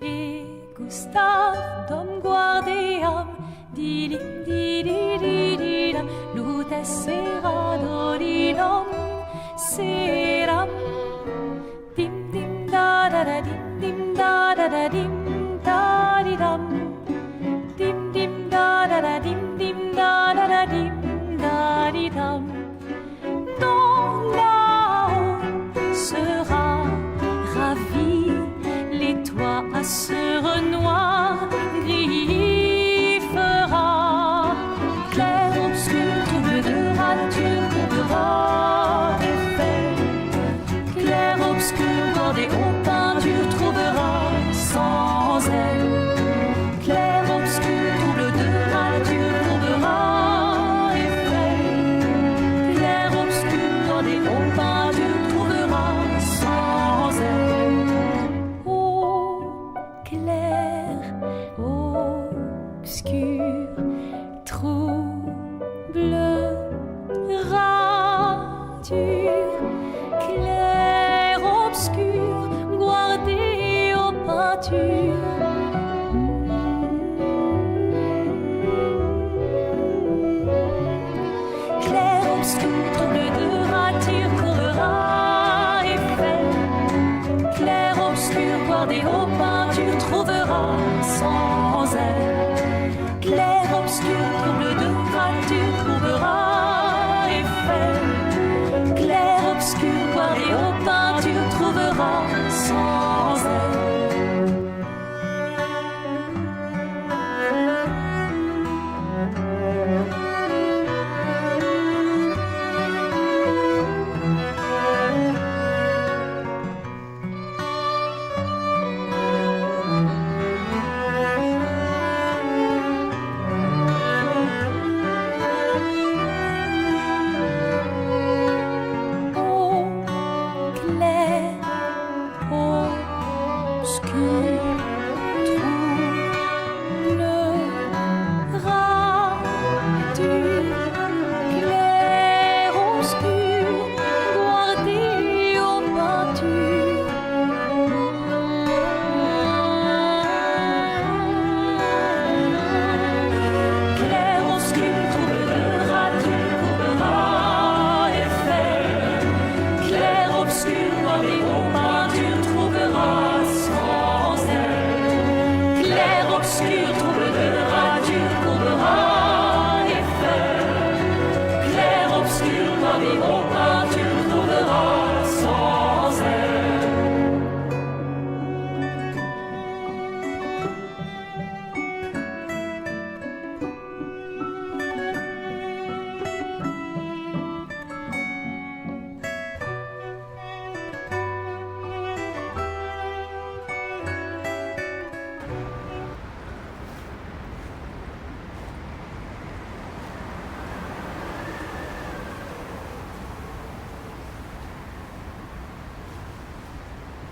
Et Gustave, dom guardiam, dilim, dididididam, lutes seradodidam, seram. Dim, dim, da, da, da, dim, da, da, da, dim, da, di, dam. Dim, dim, da, da, da, dim, da, da, da, dim, da, di, dam. Dans là-haut sera ravi, les toits à sur noir gris fera. Clair, obscur, trouble de rature, trouvera effet. Clair, obscur, bordé aux peintures, trouvera sans elle. Clair, obscur, trouble de rature, trouvera effet. Clair, obscur, bordé aux peintures, trouvera sans elle. Oh, clair, obscur, trouble, des hauts pins, tu le trouveras sans aile. Clair, obscur, trouble de gras, tu trouveras Eiffel. Clair, obscur, voir des hauts pins, tu le trouveras sans aile.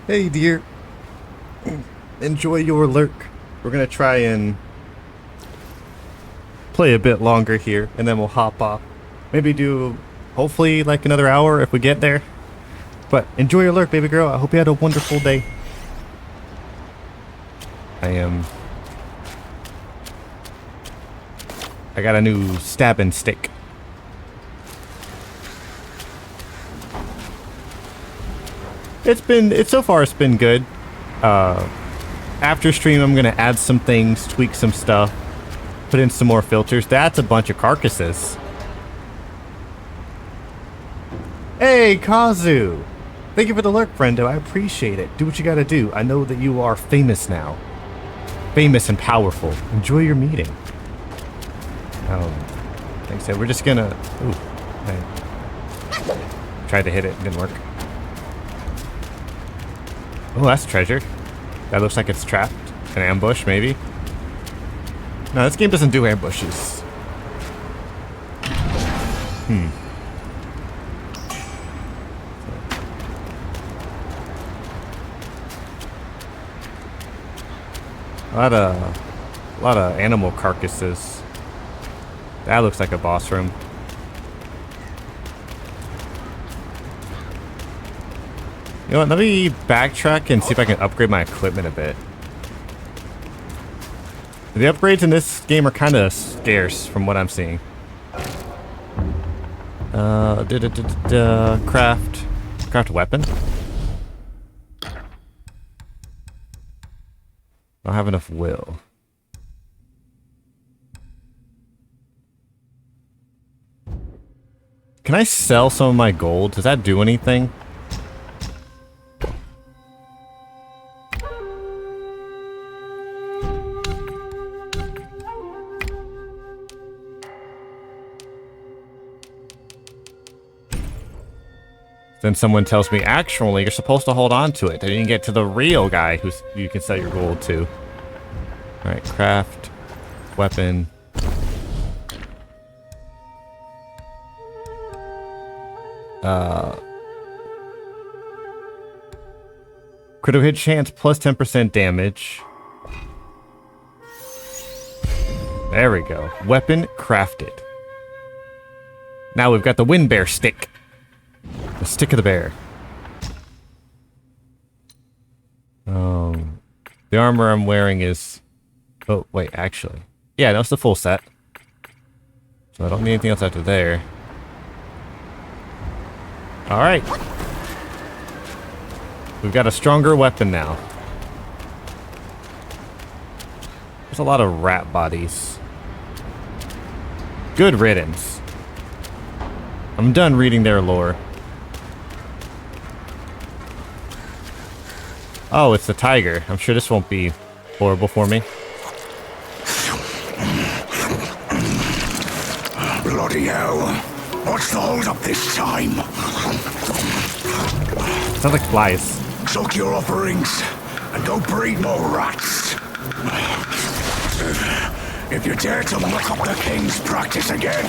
Hey dear, enjoy your lurk. We're gonna try and play a bit longer here, and then we'll hop off. Maybe do, hopefully, like another hour if we get there. But enjoy your lurk, baby girl. I hope you had a wonderful day. I got a new stabbing stick. So far it's been good. After stream I'm gonna add some things, tweak some stuff, put in some more filters. That's a bunch of carcasses. Hey Kazu! Thank you for the lurk, friendo. I appreciate it. Do what you gotta do. I know that you are famous now. Famous and powerful. Enjoy your meeting. Like I said, we're just gonna... Ooh. I tried to hit it, didn't work. Oh, that's treasure. That looks like it's trapped. An ambush, maybe? No, this game doesn't do ambushes. A lot of animal carcasses. That looks like a boss room. You know what, let me backtrack and see if I can upgrade my equipment a bit. The upgrades in this game are kind of scarce from what I'm seeing. Craft weapon? I don't have enough will. Can I sell some of my gold? Does that do anything? Then someone tells me, actually, you're supposed to hold on to it. Then you can get to the real guy who you can sell your gold to. Alright, craft. Weapon. Critical hit chance plus 10% damage. There we go. Weapon crafted. Now we've got the wind bear stick. The stick of the bear. The armor I'm wearing is... Oh, wait, actually. Yeah, that's the full set. So I don't need anything else after there. Alright. We've got a stronger weapon now. There's a lot of rat bodies. Good riddance. I'm done reading their lore. Oh, it's the tiger. I'm sure this won't be horrible for me. Bloody hell. What's the hold up this time? Sounds like flies. Soak your offerings and go breed more rats. If you dare to muck up the king's practice again,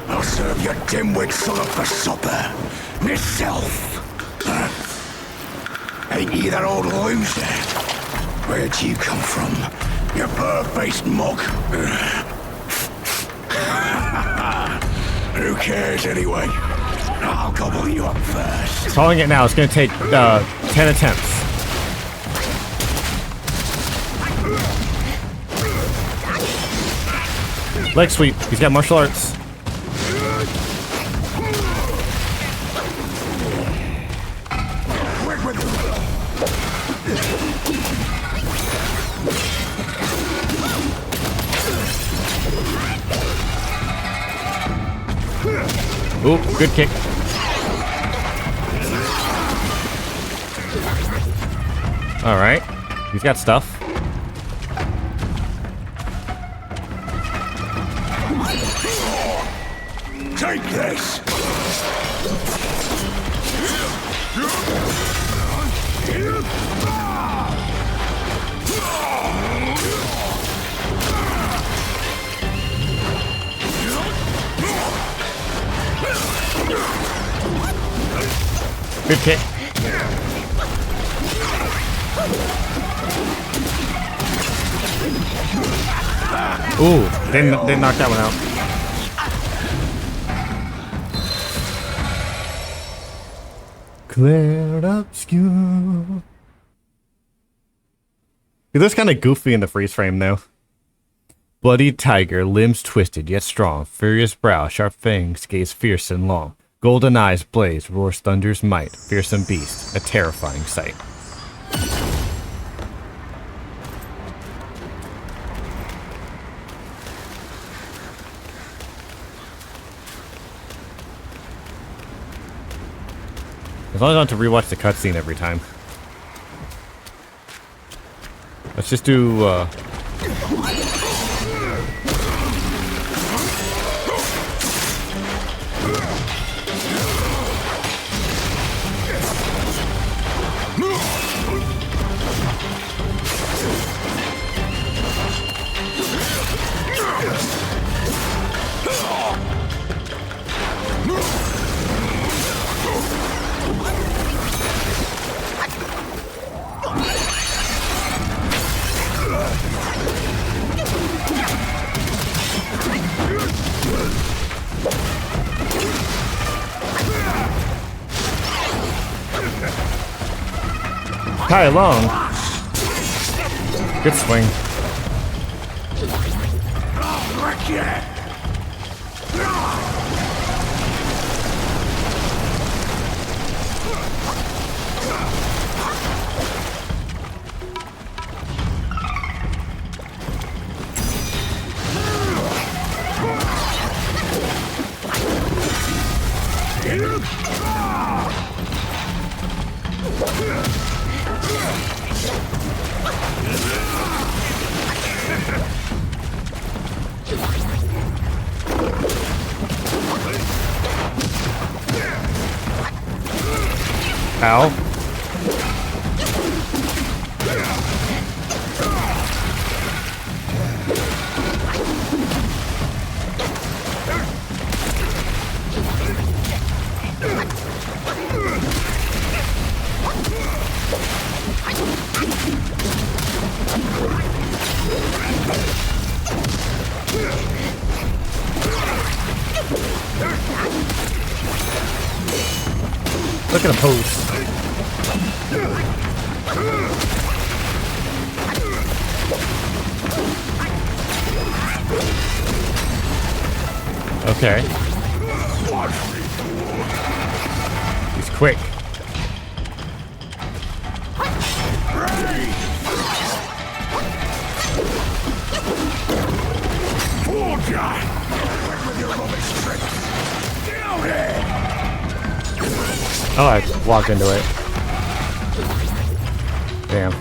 I'll serve your dimwit son up for supper. Myself. Ain't you that old loser? Where'd you come from, you bird-faced mug? Who cares anyway? I'll gobble you up first. Calling it now. It's gonna take 10 attempts. Leg sweep. He's got martial arts. Ooh, good kick. Alright. He's got stuff. Take this! Good kick. Ooh, didn't knock that one out. Clair obscure. He looks kind of goofy in the freeze frame though. Bloody tiger, limbs twisted yet strong, furious brow, sharp fangs, gaze fierce and long. Golden eyes blaze, roars thunder's might, fearsome beast, a terrifying sight. As long as I don't have to rewatch the cutscene every time. Let's just do, Kai Long. Good swing. Ow. Look at him pose. Okay. He's quick. Oh, I walked into it. Damn.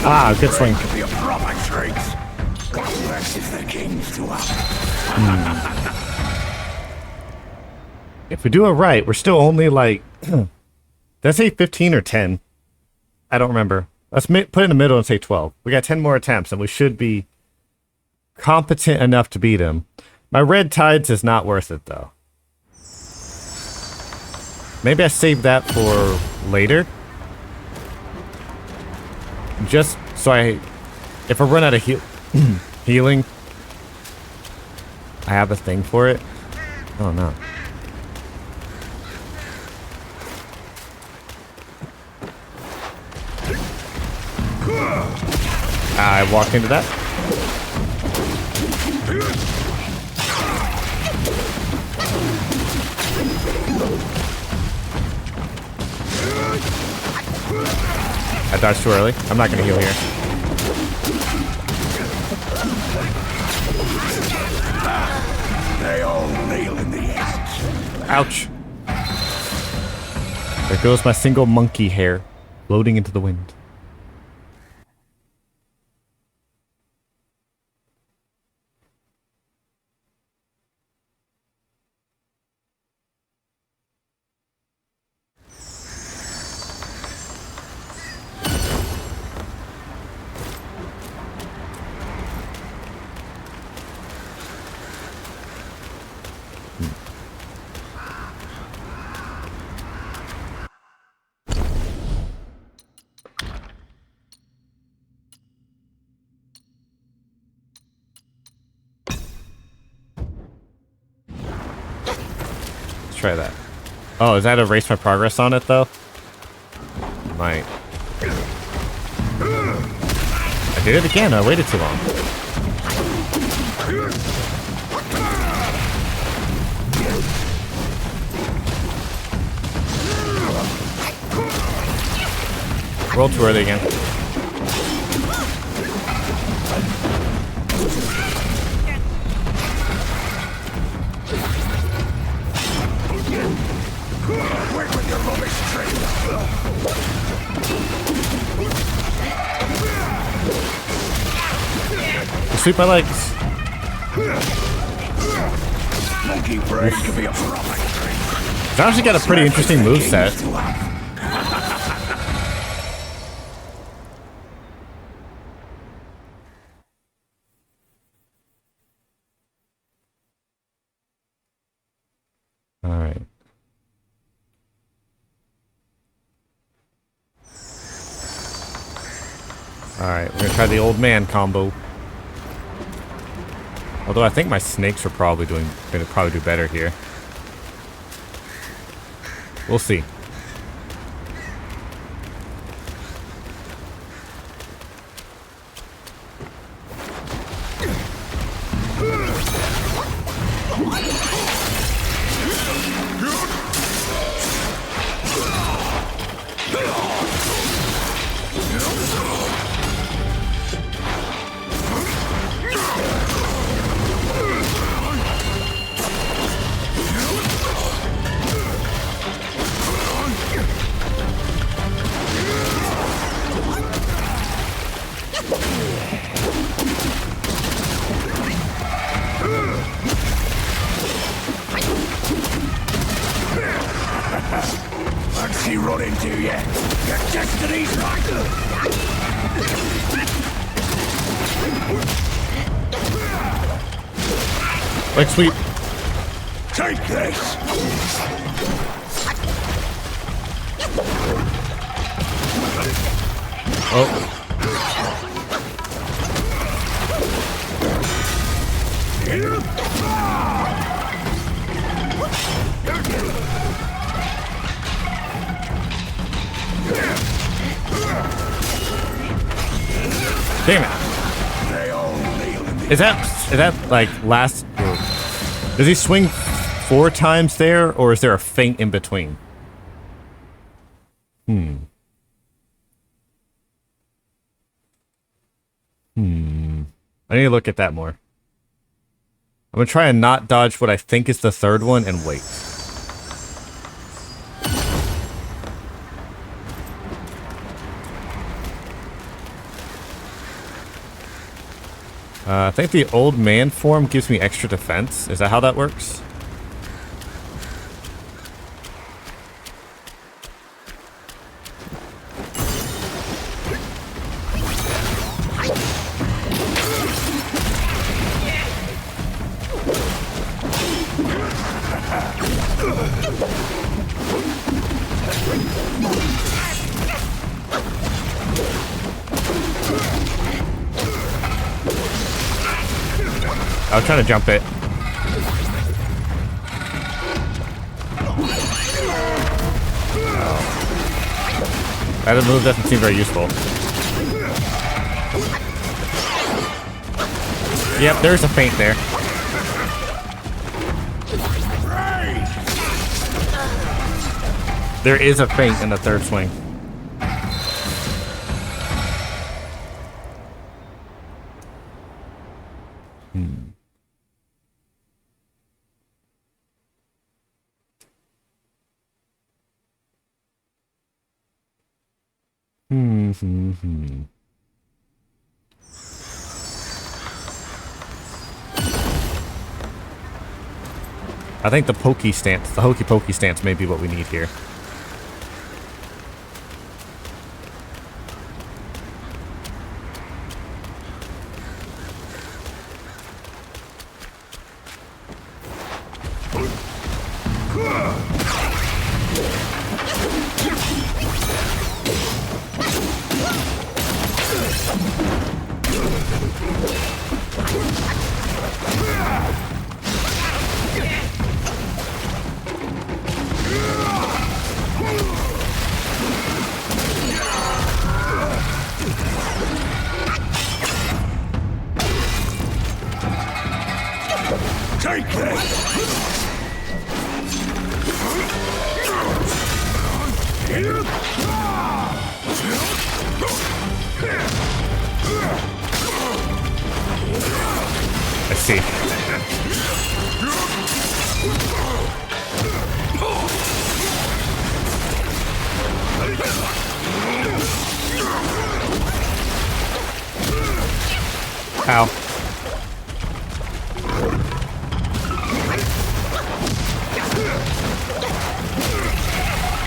Ah, good swing. If we do it right, we're still only like... did I say 15 or 10? I don't remember. Let's put it in the middle and say 12. We got 10 more attempts, and we should be competent enough to beat him. My red tides is not worth it, though. Maybe I save that for later. Just so if I run out of healing, I have a thing for it. Oh, no. I walked into that. I dodged too early. I'm not going to heal here. They all kneel in the east. Ouch. There goes my single monkey hair floating into the wind. Try that. Oh, is that erase my progress on it though? Might. I did it again. I waited too long. Roll too early again. Sweep my legs. Monkey brain could be a product. It's actually got a pretty interesting moveset. Alright. Alright, we're gonna try the old man combo. Although I think my snakes are probably gonna do better here. We'll see. What's he run into you? Your destiny's right. Leg sweep. Take this. Oh. Damn it. Is that like last... Does he swing 4 times there, or is there a feint in between? I need to look at that more. I'm gonna try and not dodge what I think is the third one and wait. I think the old man form gives me extra defense. Is that how that works? I was trying to jump it. That move doesn't seem very useful. Yep, there's a feint there. There is a feint in the third swing. I think the pokey stance, the hokey pokey stance may be what we need here. Take this! I see. Ow.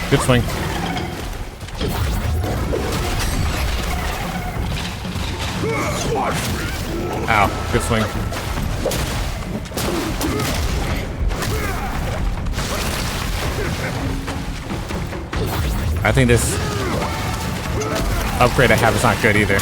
Good swing. Ow, good swing. I think this upgrade I have is not good either.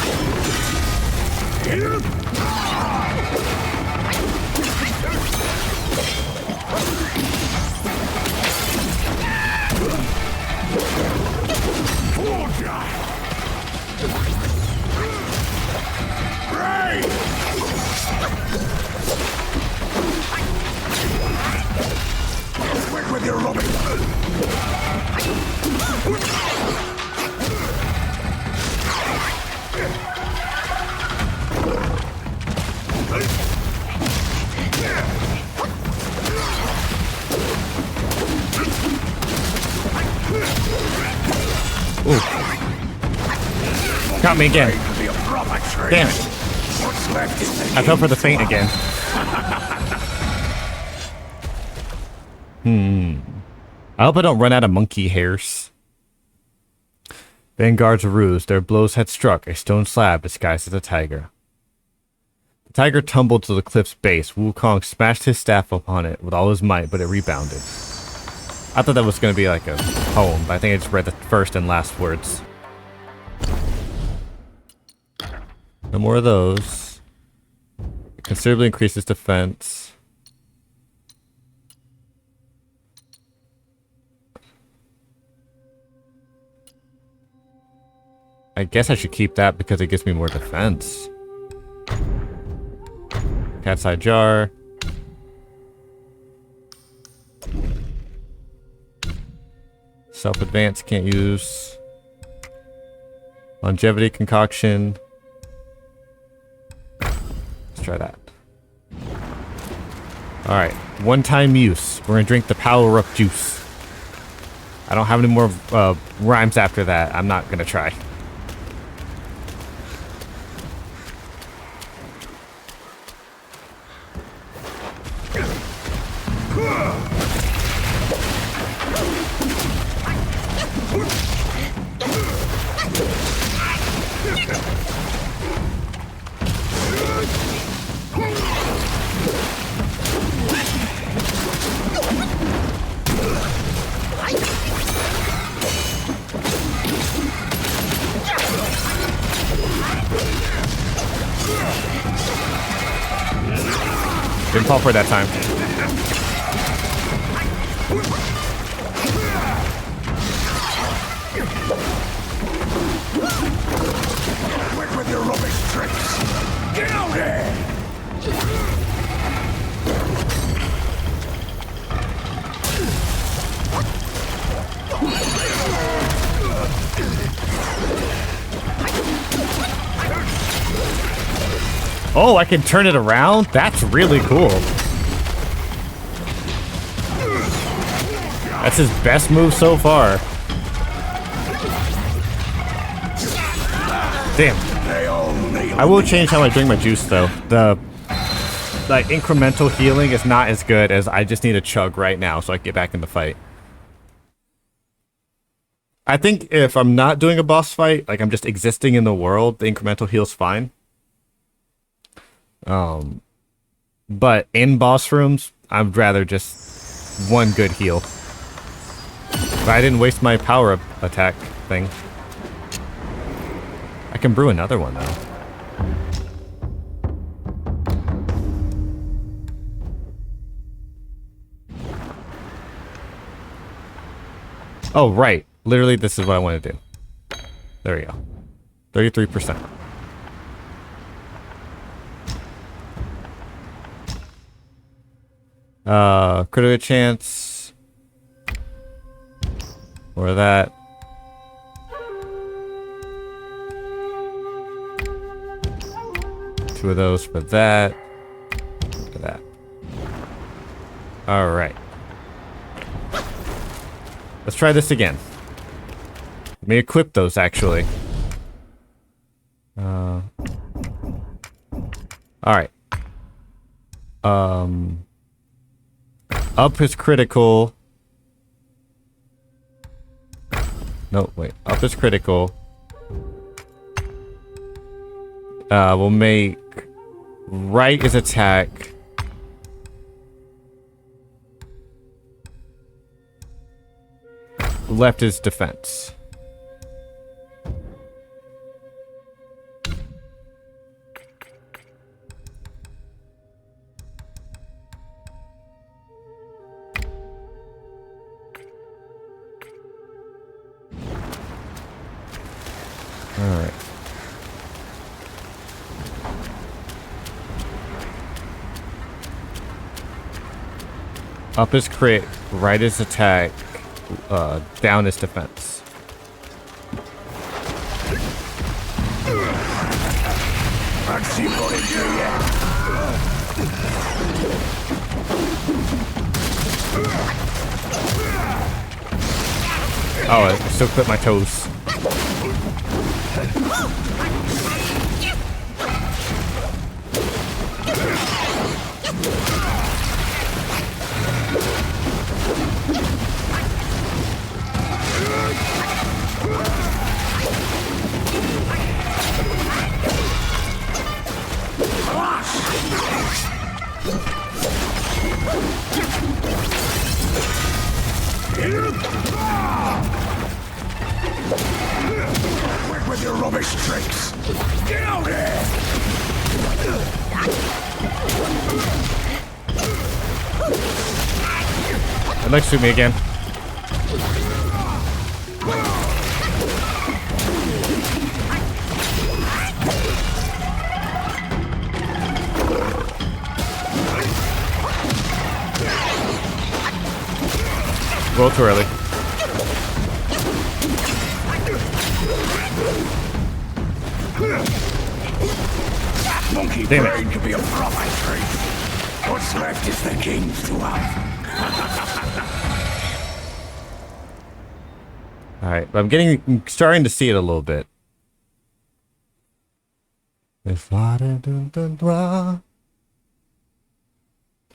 Quick with your rubbish! Ooh. Got me again. Damn it. I fell for the feint again. I hope I don't run out of monkey hairs. Vanguards ruse. Their blows had struck a stone slab disguised as a tiger. The tiger tumbled to the cliff's base. Wukong smashed his staff upon it with all his might, but it rebounded. I thought that was going to be like a poem, but I think I just read the first and last words. No more of those. It considerably increases defense. I guess I should keep that because it gives me more defense. Cat's eye jar. Self-advance can't use. Longevity concoction. Let's try that. Alright, one-time use. We're gonna drink the power-up juice. I don't have any more rhymes after that. I'm not gonna try. Didn't fall for it that time. Quit with your rubbish tricks! Get out there! Oh, I can turn it around? That's really cool. That's his best move so far. Damn. I will change how I drink my juice though. The like incremental healing is not as good as I just need a chug right now so I can get back in the fight. I think if I'm not doing a boss fight, like I'm just existing in the world, the incremental heal's fine. But in boss rooms, I'd rather just one good heal. But I didn't waste my power attack thing. I can brew another one though. Oh, right. Literally, this is what I want to do. There we go. 33%. Critical chance. Or that. Two of those for that. For that. Alright. Let's try this again. Let me equip those, actually. Alright. Up his critical. No, wait. Up his critical. We'll make right his attack. Left is defense. Alright. Up is crit, right is attack, down is defense. Oh, I still clip my toes. Quit with your rubbish tricks! Get out there! I'd like to shoot me again. A little too early. monkey Damn it. brain could be a proper treat. What's left is the king's to have. Alright, but I'm starting to see it a little bit.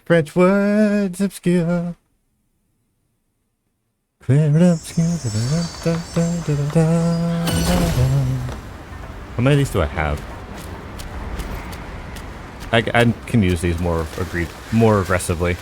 French words obscure. Clear obscure. How many of these do I have? I can use these more aggressively.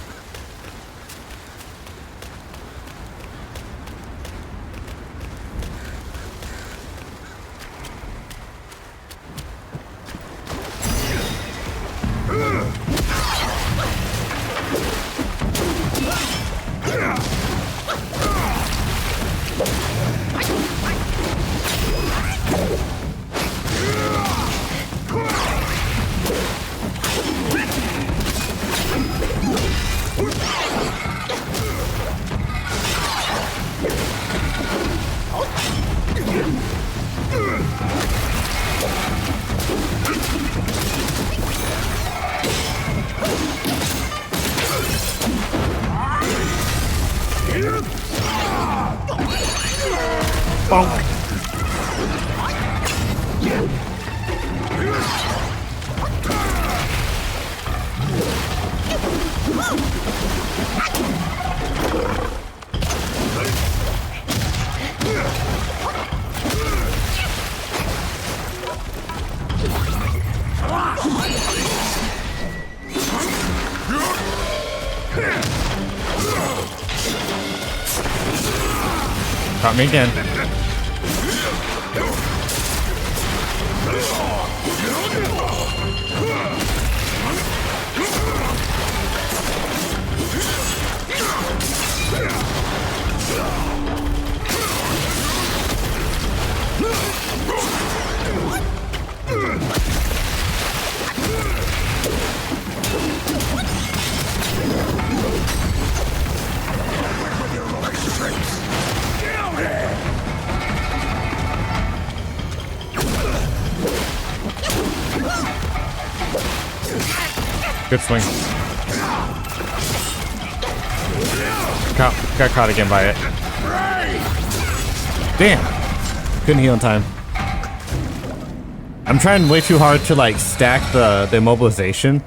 Caught me again. Good swing. Got caught again by it. Damn. Couldn't heal in time. I'm trying way too hard to like stack the immobilization.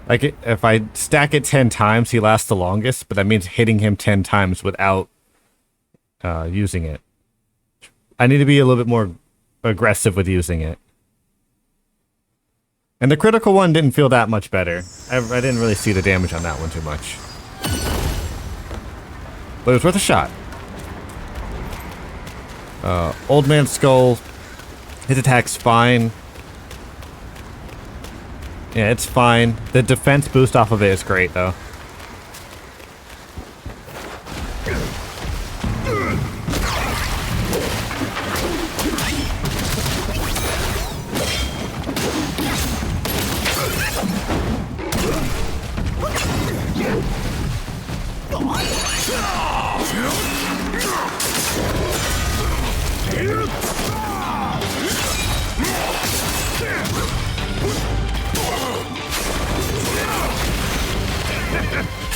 Like if I stack it 10 times, he lasts the longest, but that means hitting him 10 times without using it. I need to be a little bit more aggressive with using it. And the critical one didn't feel that much better. I didn't really see the damage on that one too much. But it was worth a shot. Old Man Skull, his attack's fine. Yeah, it's fine. The defense boost off of it is great, though.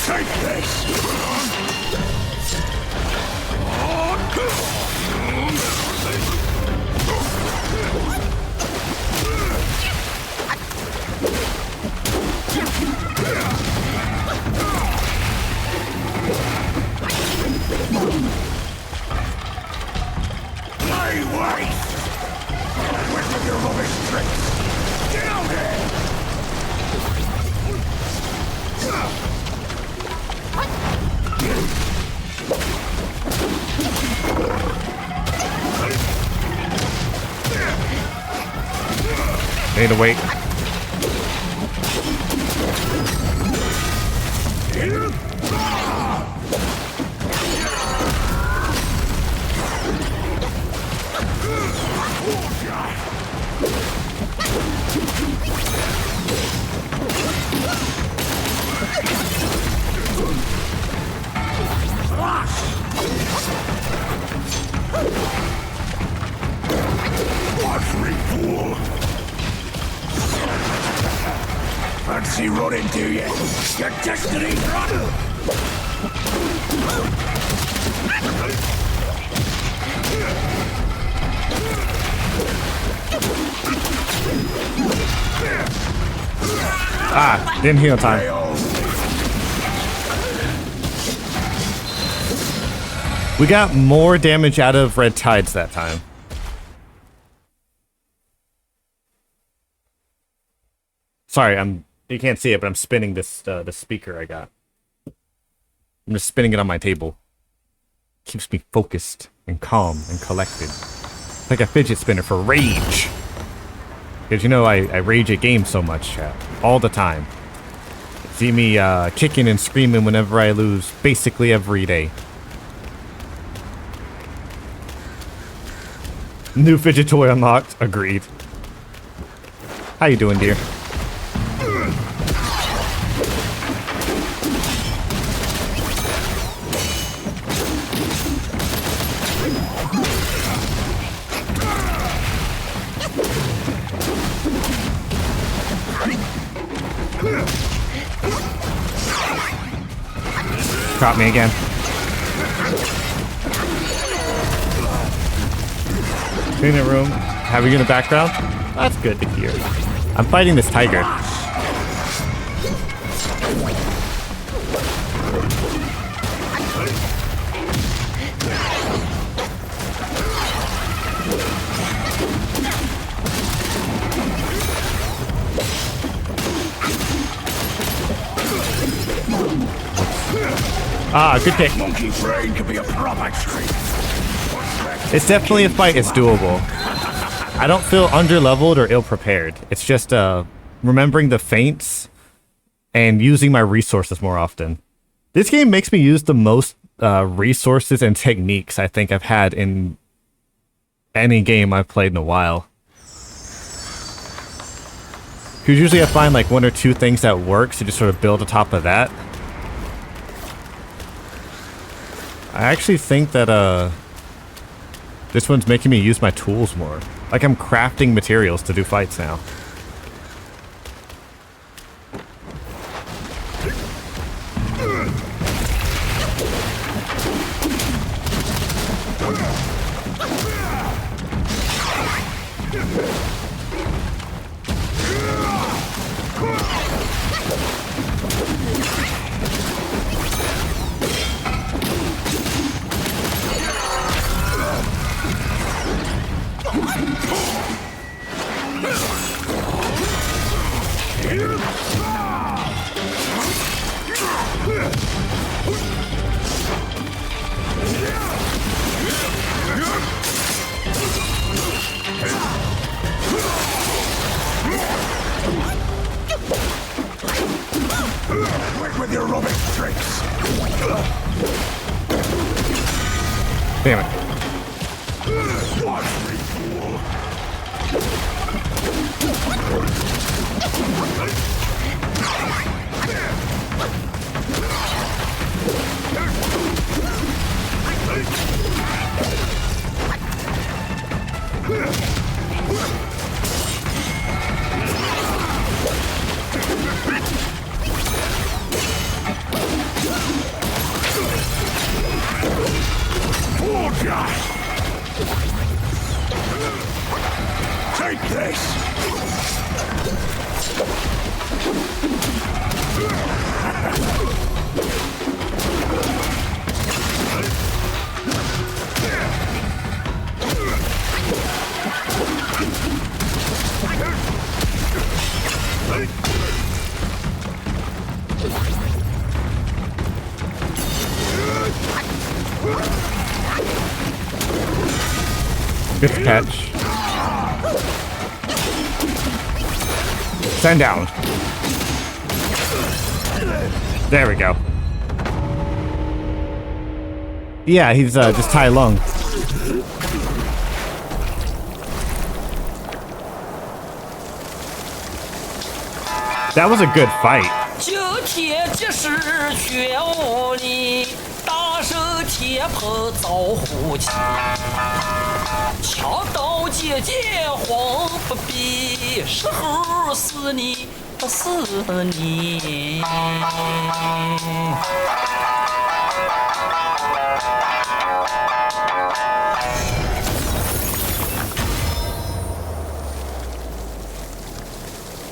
Take this! Lay waste! Where's with your rubbish tricks? Down there! Need to wait. Watch me, fool! fancy running, do you? Your destiny's rotten! Ah, didn't heal in time. We got more damage out of red tides that time. Sorry, you can't see it, but I'm spinning this the speaker I got. I'm just spinning it on my table. Keeps me focused and calm and collected. It's like a fidget spinner for rage. Because you know I rage at games so much, all the time. See me kicking and screaming whenever I lose, basically every day. New fidget toy unlocked. Agreed. How you doing, dear? Caught me again. Cleaning room. Having in the background? That's good to hear. I'm fighting this tiger. Ah, good pick. Monkey brain could be a proper treat. It's definitely a fight. It's doable. I don't feel underleveled or ill-prepared. It's just remembering the feints and using my resources more often. This game makes me use the most resources and techniques I think I've had in any game I've played in a while. Because usually I find like one or two things that work, so just sort of build on top of that. I actually think that this one's making me use my tools more. Like I'm crafting materials to do fights now. With your rubbish tricks. Damn it. Watch me, fool. Take this! Good catch. Stand down. There we go. Yeah, he's just Tai Lung. That was a good fight. 九铁即是绝无力，大手铁炮造虎旗，敲刀节节慌不比，时候是你思念。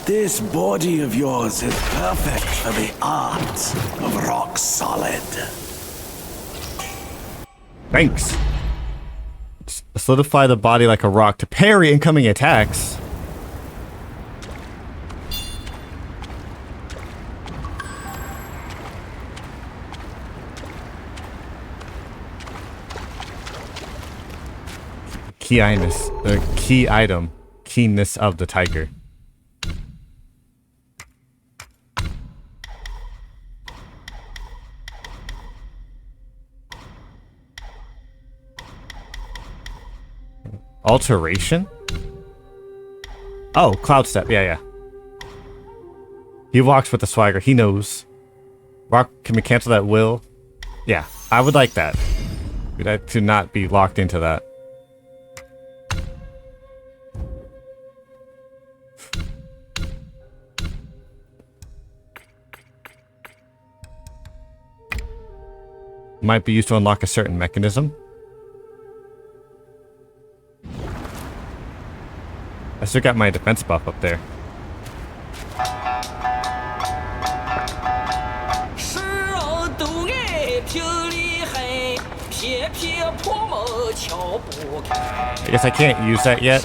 This body of yours is perfect for the art of rock solid. Thanks. Solidify the body like a rock to parry incoming attacks. Key item, keenness of the tiger. Alteration? Oh, Cloud Step. Yeah. He walks with the swagger. He knows. Rock, can we cancel that will? Yeah, I would like that. We'd like to not be locked into that. Might be used to unlock a certain mechanism. I still got my defense buff up there. I guess I can't use that yet.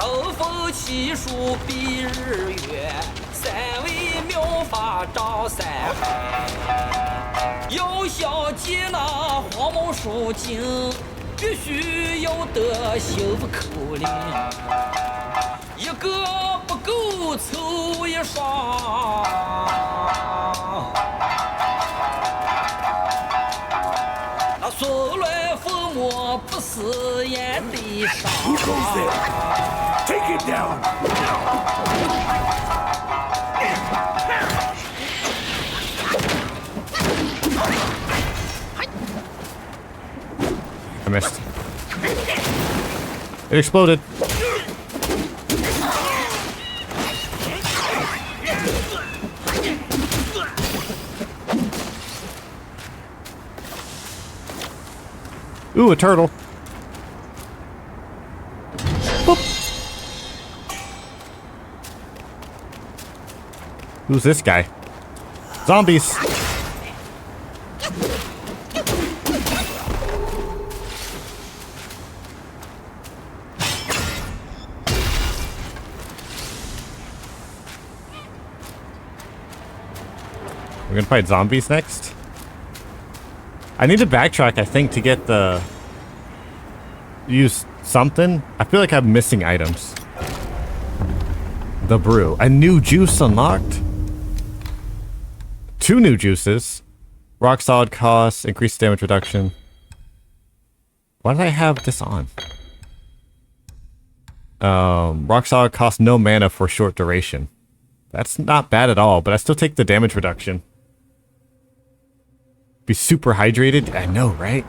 Who goes there? Take it down! I missed. It exploded. Ooh, a turtle. Boop. Who's this guy? Zombies. We're gonna fight zombies next. I need to backtrack, I think, to get the... use something. I feel like I'm missing items. The brew. A new juice unlocked? 2 new juices. Rock solid cost, increased damage reduction. Why did I have this on? Rock solid costs no mana for short duration. That's not bad at all, but I still take the damage reduction. Be super hydrated? I know, right?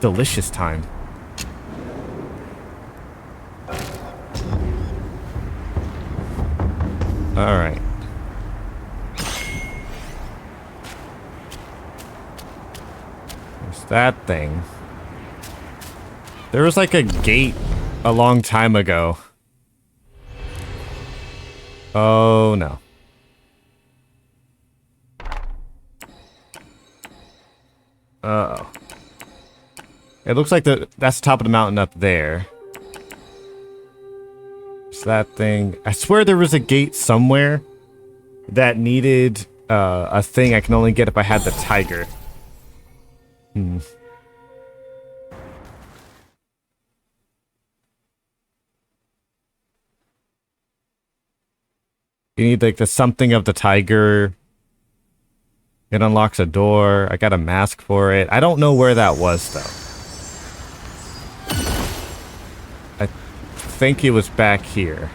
Delicious time. Alright. There's that thing. There was like a gate a long time ago. Oh no. Uh-oh. It looks like that's the top of the mountain up there. It's that thing. I swear there was a gate somewhere that needed a thing I can only get if I had the tiger. You need like the something of the tiger. It unlocks a door. I got a mask for it. I don't know where that was, though. I think it was back here.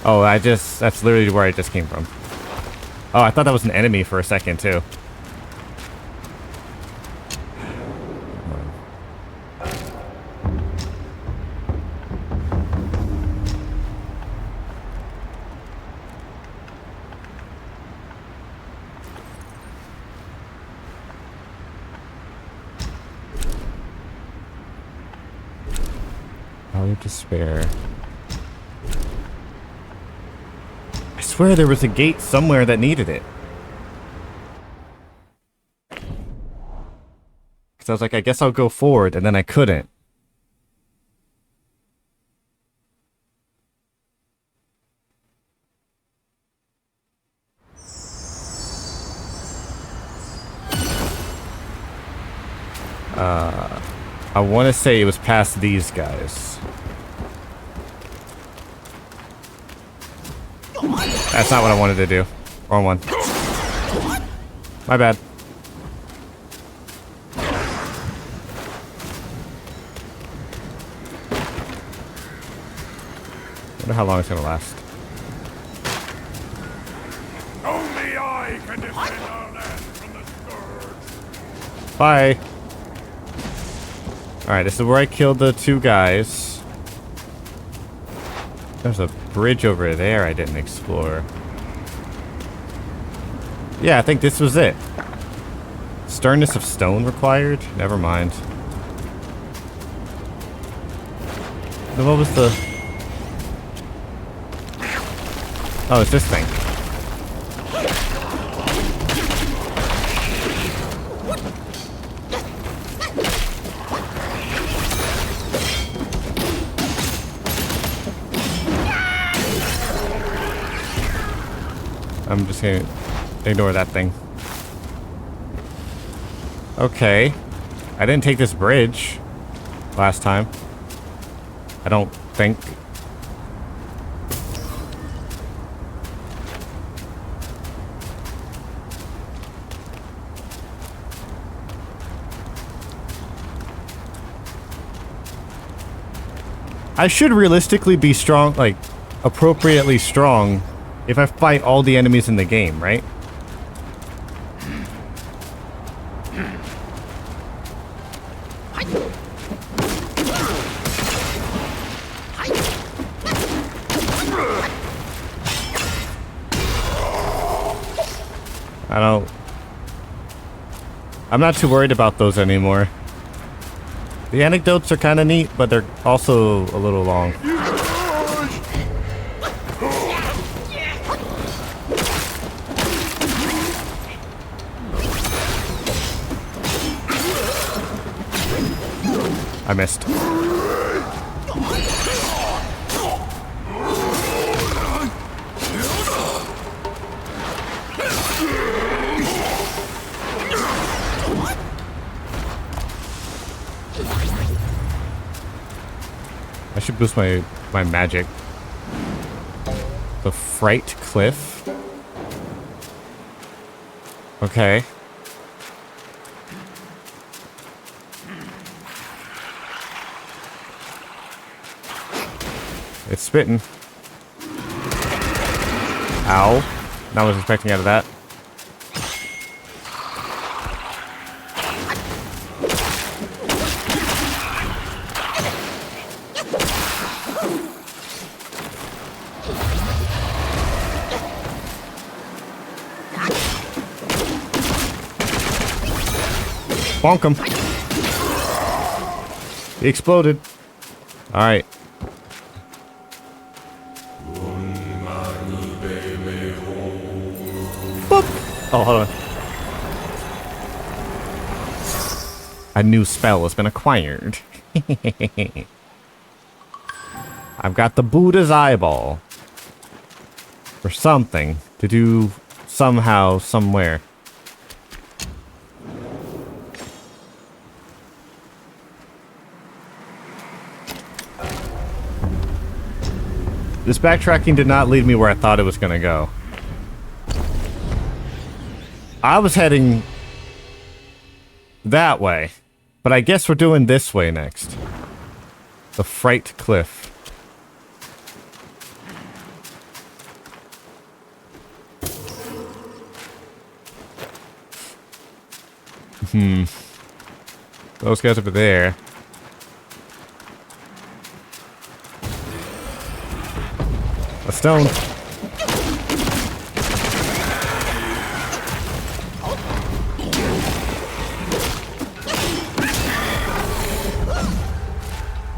Oh, that's literally where I just came from. Oh, I thought that was an enemy for a second, too. Valley of Despair. I swear there was a gate somewhere that needed it. Because I was like, I guess I'll go forward, and then I couldn't. I want to say it was past these guys. That's not what I wanted to do. Wrong one. My bad. Wonder how long it's gonna last. Only I can defend our land from the scourge. Bye. Alright, this is where I killed the two guys. There's a bridge over there I didn't explore. Yeah, I think this was it. Sternness of stone required? Never mind. Then what was the... Oh, it's this thing. I'm just gonna ignore that thing. Okay. I didn't take this bridge last time. I don't think. I should realistically be strong, like, appropriately strong if I fight all the enemies in the game, right? I'm not too worried about those anymore. The anecdotes are kind of neat, but they're also a little long. I missed. I should boost my magic. The Fright Cliff. Okay. It's spitting. Ow. Not what I was expecting out of that. Bonk him. He exploded. Alright. Boop. Oh, hold on. A new spell has been acquired. I've got the Buddha's eyeball. Or something. To do somehow, somewhere. This backtracking did not lead me where I thought it was going to go. I was heading that way, but I guess we're doing this way next. The Fright Cliff. Those guys over there. A stone.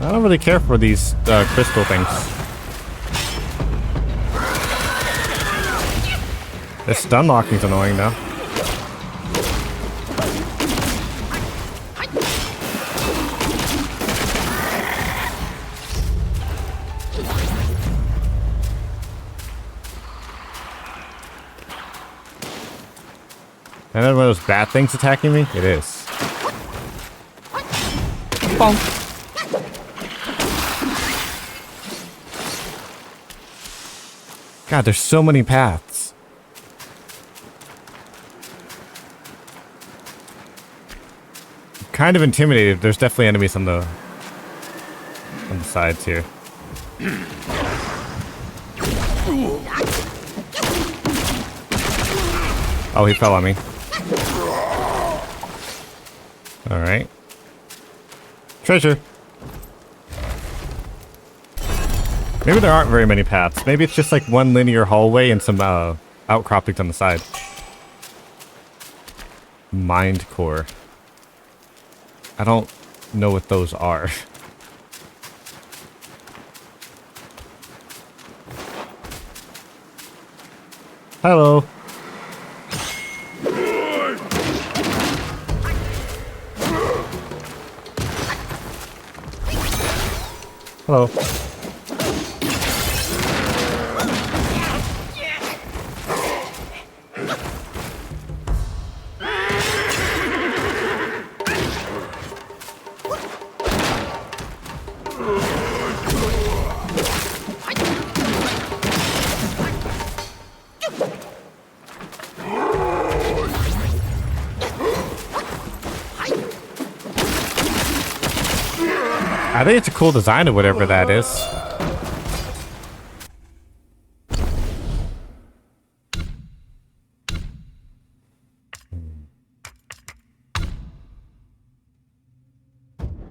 I don't really care for these crystal things. This stun locking's annoying though. And then one of those bat things attacking me? It is. Bonk. God, there's so many paths. I'm kind of intimidated. There's definitely enemies on the sides here. Oh, he fell on me. Alright. Treasure. Maybe there aren't very many paths. Maybe it's just like one linear hallway and some outcroppings on the side. Mind core. I don't know what those are. Hello. Hello. I think it's a cool design of whatever that is.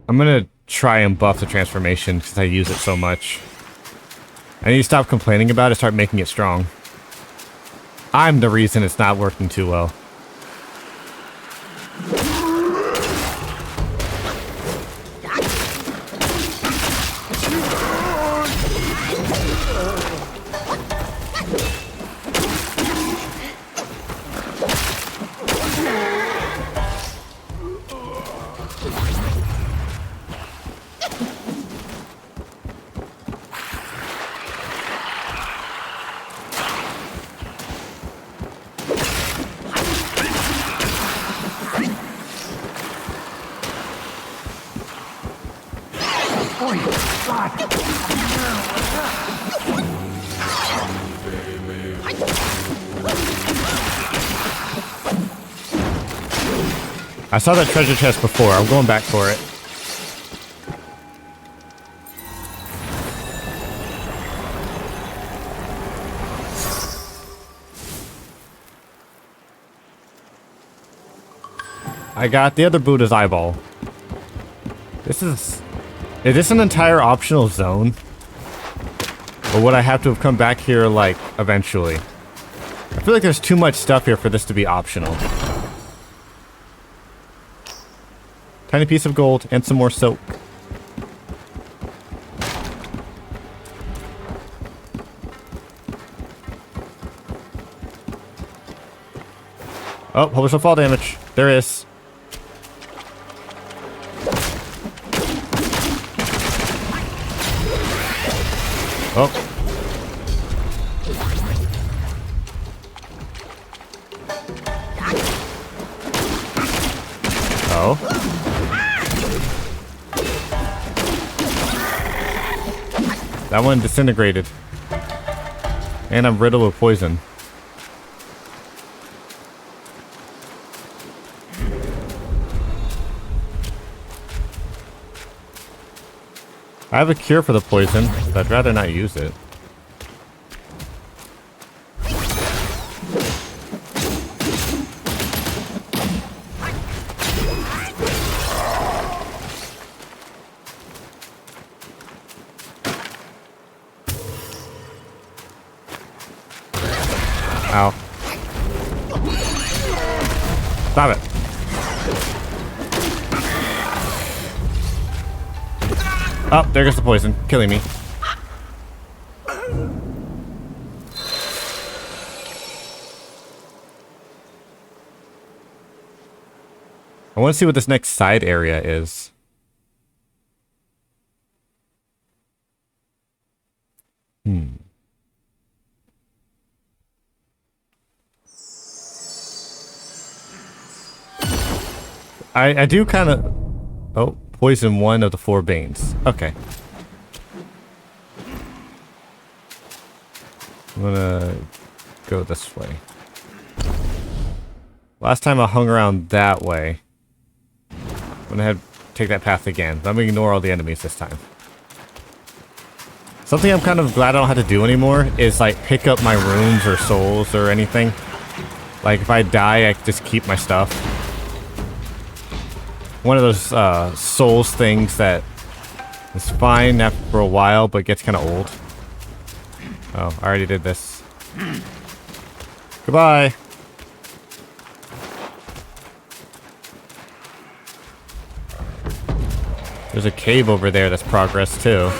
I'm gonna try and buff the transformation because I use it so much. I need to stop complaining about it, start making it strong. I'm the reason it's not working too well. I saw that treasure chest before. I'm going back for it. I got the other Buddha's eyeball. Is this an entire optional zone? Or would I have to have come back here, like, eventually? I feel like there's too much stuff here for this to be optional. Tiny piece of gold and some more soap. Oh, hope there's no fall damage. There is. Oh. Oh. That one disintegrated. And I'm riddled with poison. I have a cure for the poison, but I'd rather not use it. Ow. Stop it. Oh, there goes the poison, killing me. I want to see what this next side area is. I do kind of... Oh, poison one of the 4 Banes. Okay. I'm gonna go this way. Last time I hung around that way. I'm gonna have take that path again. Let me ignore all the enemies this time. Something I'm kind of glad I don't have to do anymore is like pick up my runes or souls or anything. Like if I die, I just keep my stuff. One of those souls things that is fine after a while, but gets kind of old. Oh, I already did this. Goodbye. There's a cave over there that's progress too.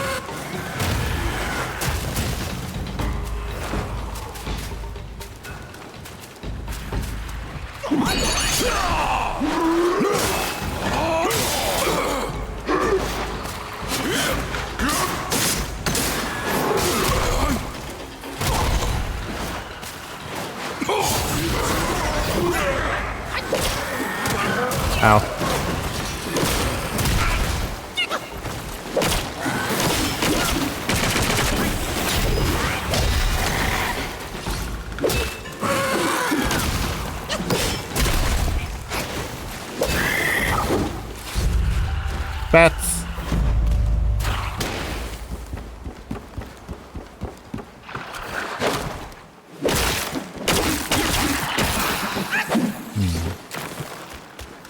Ow. Bats.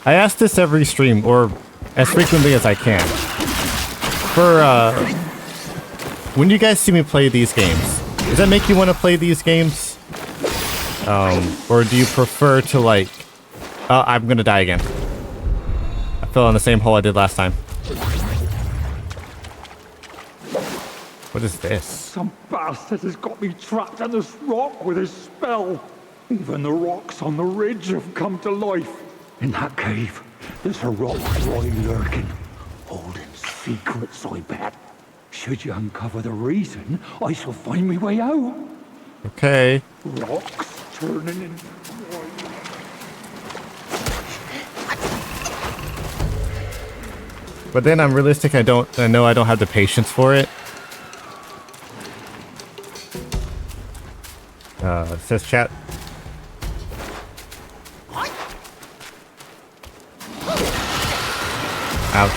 I ask this every stream, or as frequently as I can. For, when you guys see me play these games, does that make you want to play these games? Or do you prefer to, like... I'm gonna die again. I fell in the same hole I did last time. What is this? Some bastard has got me trapped on this rock with his spell. Even the rocks on the ridge have come to life. In that cave, there's a rock boy lurking, holding secrets, I bet. Should you uncover the reason, I shall find my way out. Okay. Rocks turning into But then I'm realistic, I know I don't have the patience for it. It says chat. Ouch.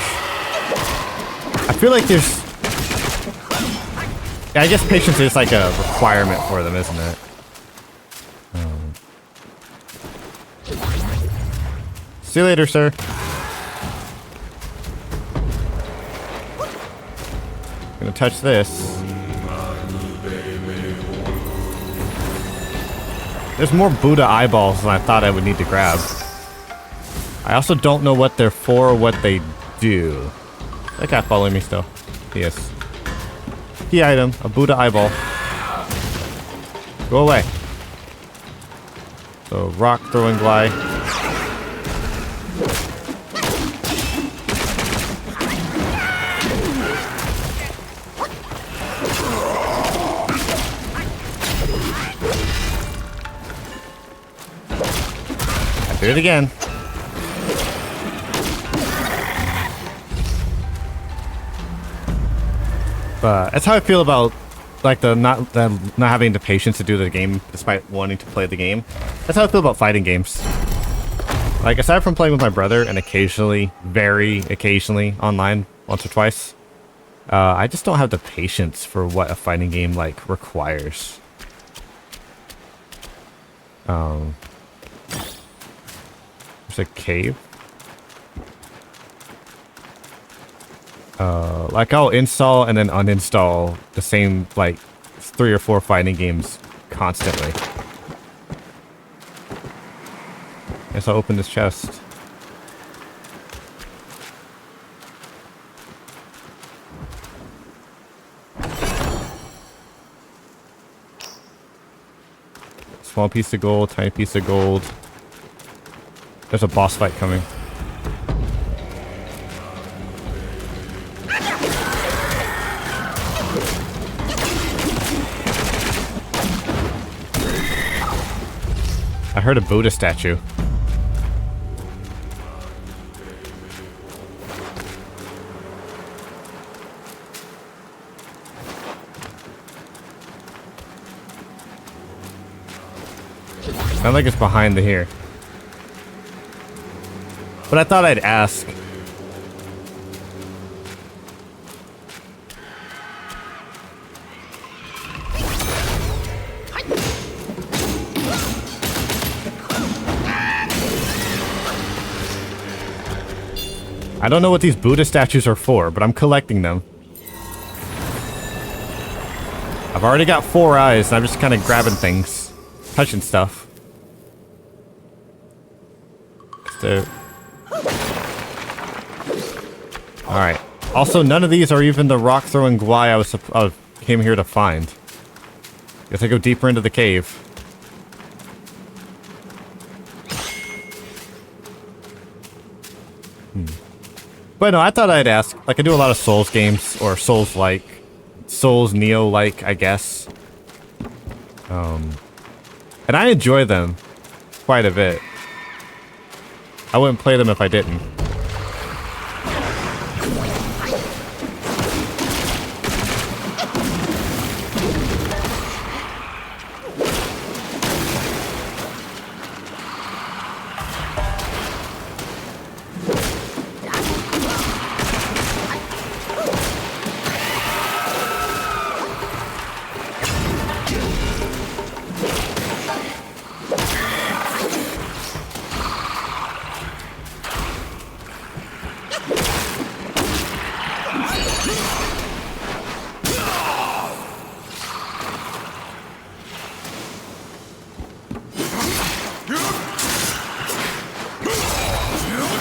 I feel like there's... Yeah, I guess patience is like a requirement for them, isn't it? See you later, sir. Gonna touch this. There's more Buddha eyeballs than I thought I would need to grab. I also don't know what they're for or what they do. That guy following me still. He is. Key item, a Buddha eyeball. Go away. So, rock throwing glide. I do it again. But that's how I feel about like the not having the patience to do the game despite wanting to play the game. That's how I feel about fighting games. Like aside from playing with my brother and occasionally, very occasionally online once or twice, I just don't have the patience for what a fighting game like requires. There's a cave. Like I'll install and then uninstall the same like 3 or 4 fighting games constantly. Guess I'll open this chest. Small piece of gold, tiny piece of gold. There's a boss fight coming. I heard a Buddha statue. Sounds like it's behind the here. But I thought I'd ask. I don't know what these Buddha statues are for, but I'm collecting them. I've already got 4 eyes, and I'm just kind of grabbing things. Touching stuff. Alright. Also, none of these are even the rock throwing Gwai I came here to find. Guess I go deeper into the cave. But no, I thought I'd ask. Like, I do a lot of Souls games, or Souls-like. Souls Neo-like, I guess. And I enjoy them quite a bit. I wouldn't play them if I didn't.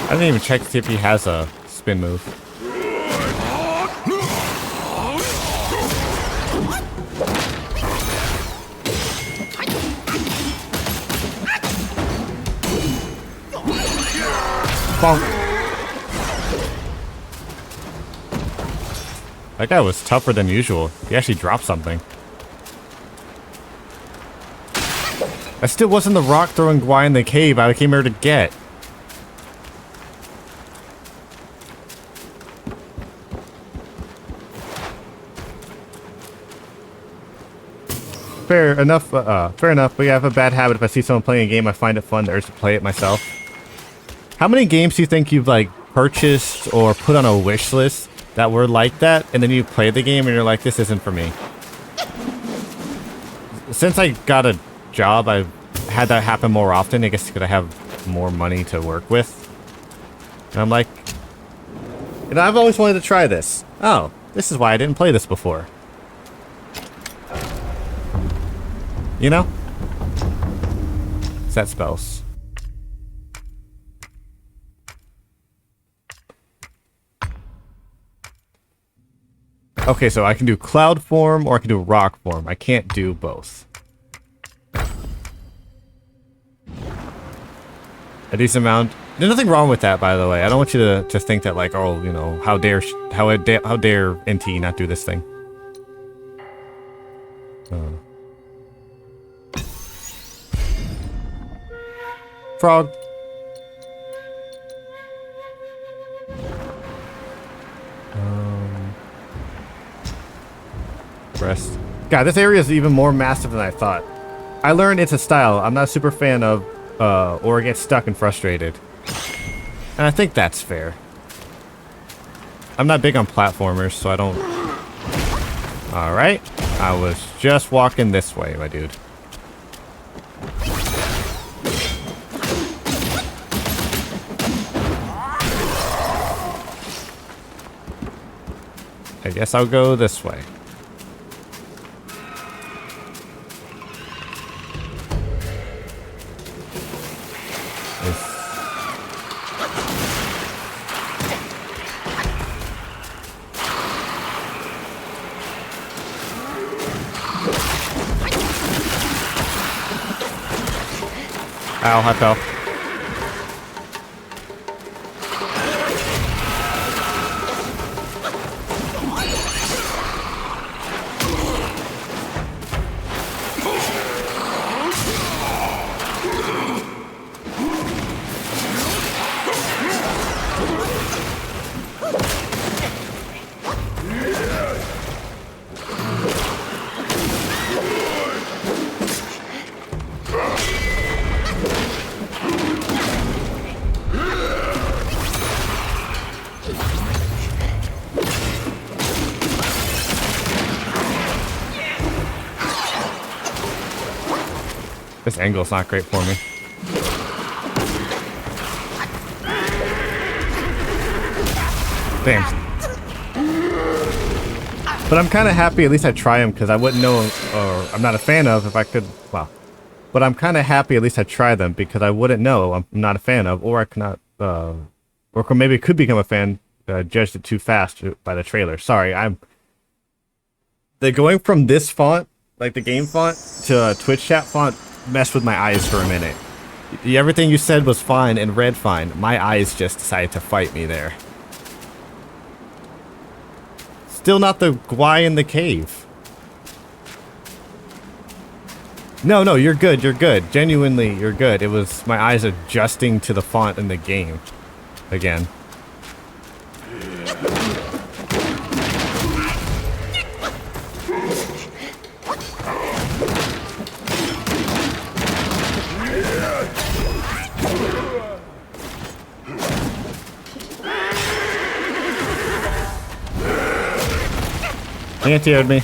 I didn't even check to see if he has a spin move. Bonk. That guy was tougher than usual. He actually dropped something. That still wasn't the rock throwing Gwai in the cave I came here to get. Fair enough, but yeah, I have a bad habit. If I see someone playing a game, I find it fun, the urge to play it myself. How many games do you think you've, like, purchased or put on a wish list that were like that, and then you play the game and you're like, this isn't for me? Since I got a job, I've had that happen more often, I guess because I have more money to work with. And I'm like, and I've always wanted to try this. Oh, this is why I didn't play this before. You know? Set spells. Okay, so I can do cloud form or I can do rock form. I can't do both. A decent amount. There's nothing wrong with that, by the way. I don't want you to think that, like, oh, you know, how dare NT not do this thing. Frog. Rest. God, this area is even more massive than I thought. I learned it's a style I'm not a super fan of, or get stuck and frustrated. And I think that's fair. I'm not big on platformers, so I don't... Alright. I was just walking this way, my dude. I guess I'll go this way. Ow, I fell. This angle's not great for me. Damn. But I'm kind of happy at least I try them because I wouldn't know, or I'm not a fan of if I could, well. But I'm kind of happy at least I try them because I wouldn't know I'm not a fan of, or I cannot, or maybe could become a fan, judged it too fast by the trailer. Sorry, they're going from this font, like the game font, to Twitch chat font messed with my eyes for a minute. Everything you said was fine and read fine. My eyes just decided to fight me there. Still not the Gwai in the cave. No, you're good, you're good. Genuinely, you're good. It was my eyes adjusting to the font in the game. Again. Anti-aired me.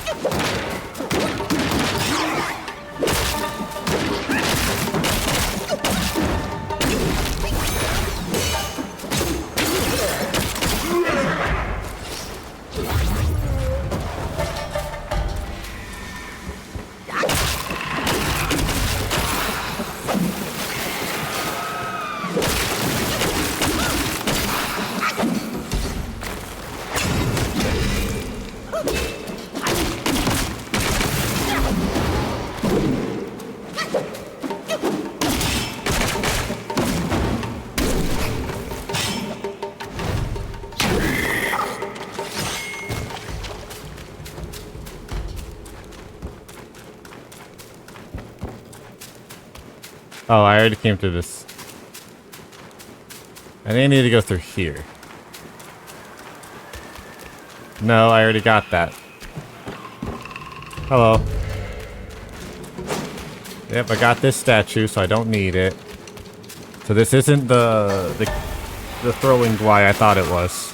Oh, I already came through this. I didn't need to go through here. No, I already got that. Hello. Yep, I got this statue, so I don't need it. So this isn't the throwing Gwai I thought it was.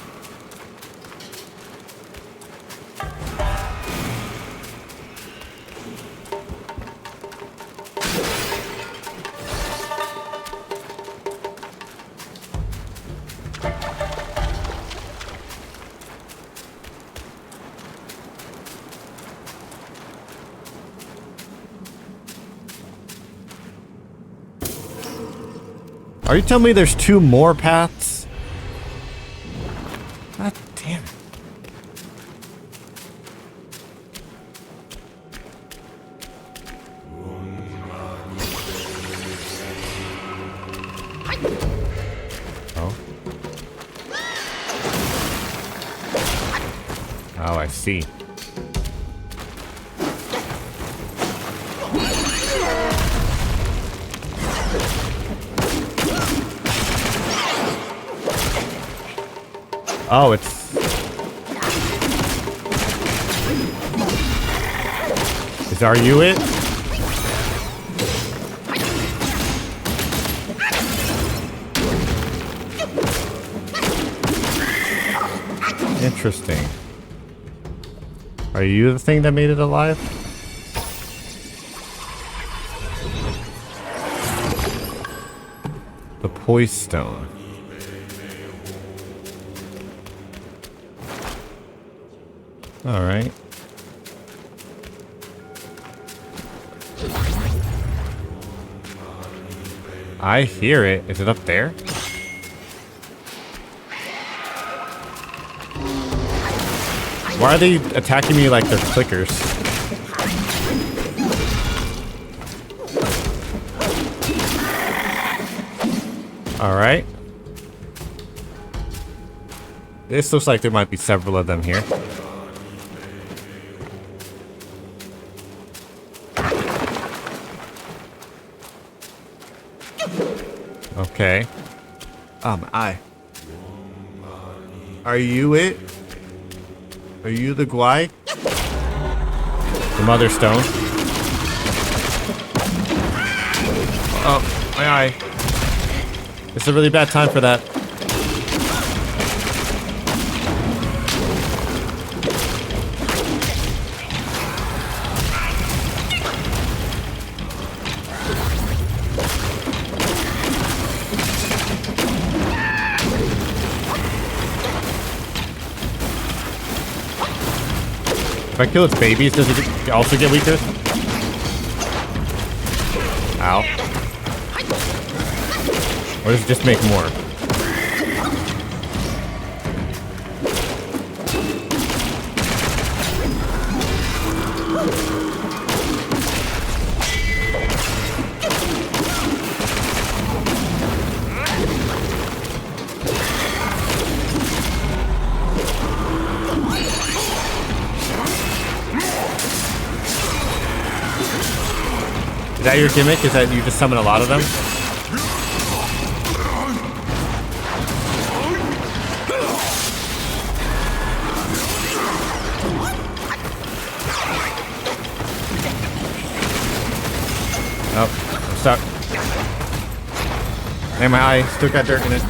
Are you telling me there's 2 more paths? God damn it. Oh. Oh, I see. Oh, it's... Are you it? Interesting. Are you the thing that made it alive? The poise stone. All right. I hear it. Is it up there? Why are they attacking me like they're clickers? Alright. This looks like there might be several of them here. Okay. My eye. Are you it? Are you the Gwai? The Mother Stone. Oh, my eye. It's a really bad time for that. If I kill its babies, does it also get weaker? Ow. Or does it just make more? Is that your gimmick? Is that you just summon a lot of them? Oh, I'm stuck. And my eye still got dirt in it.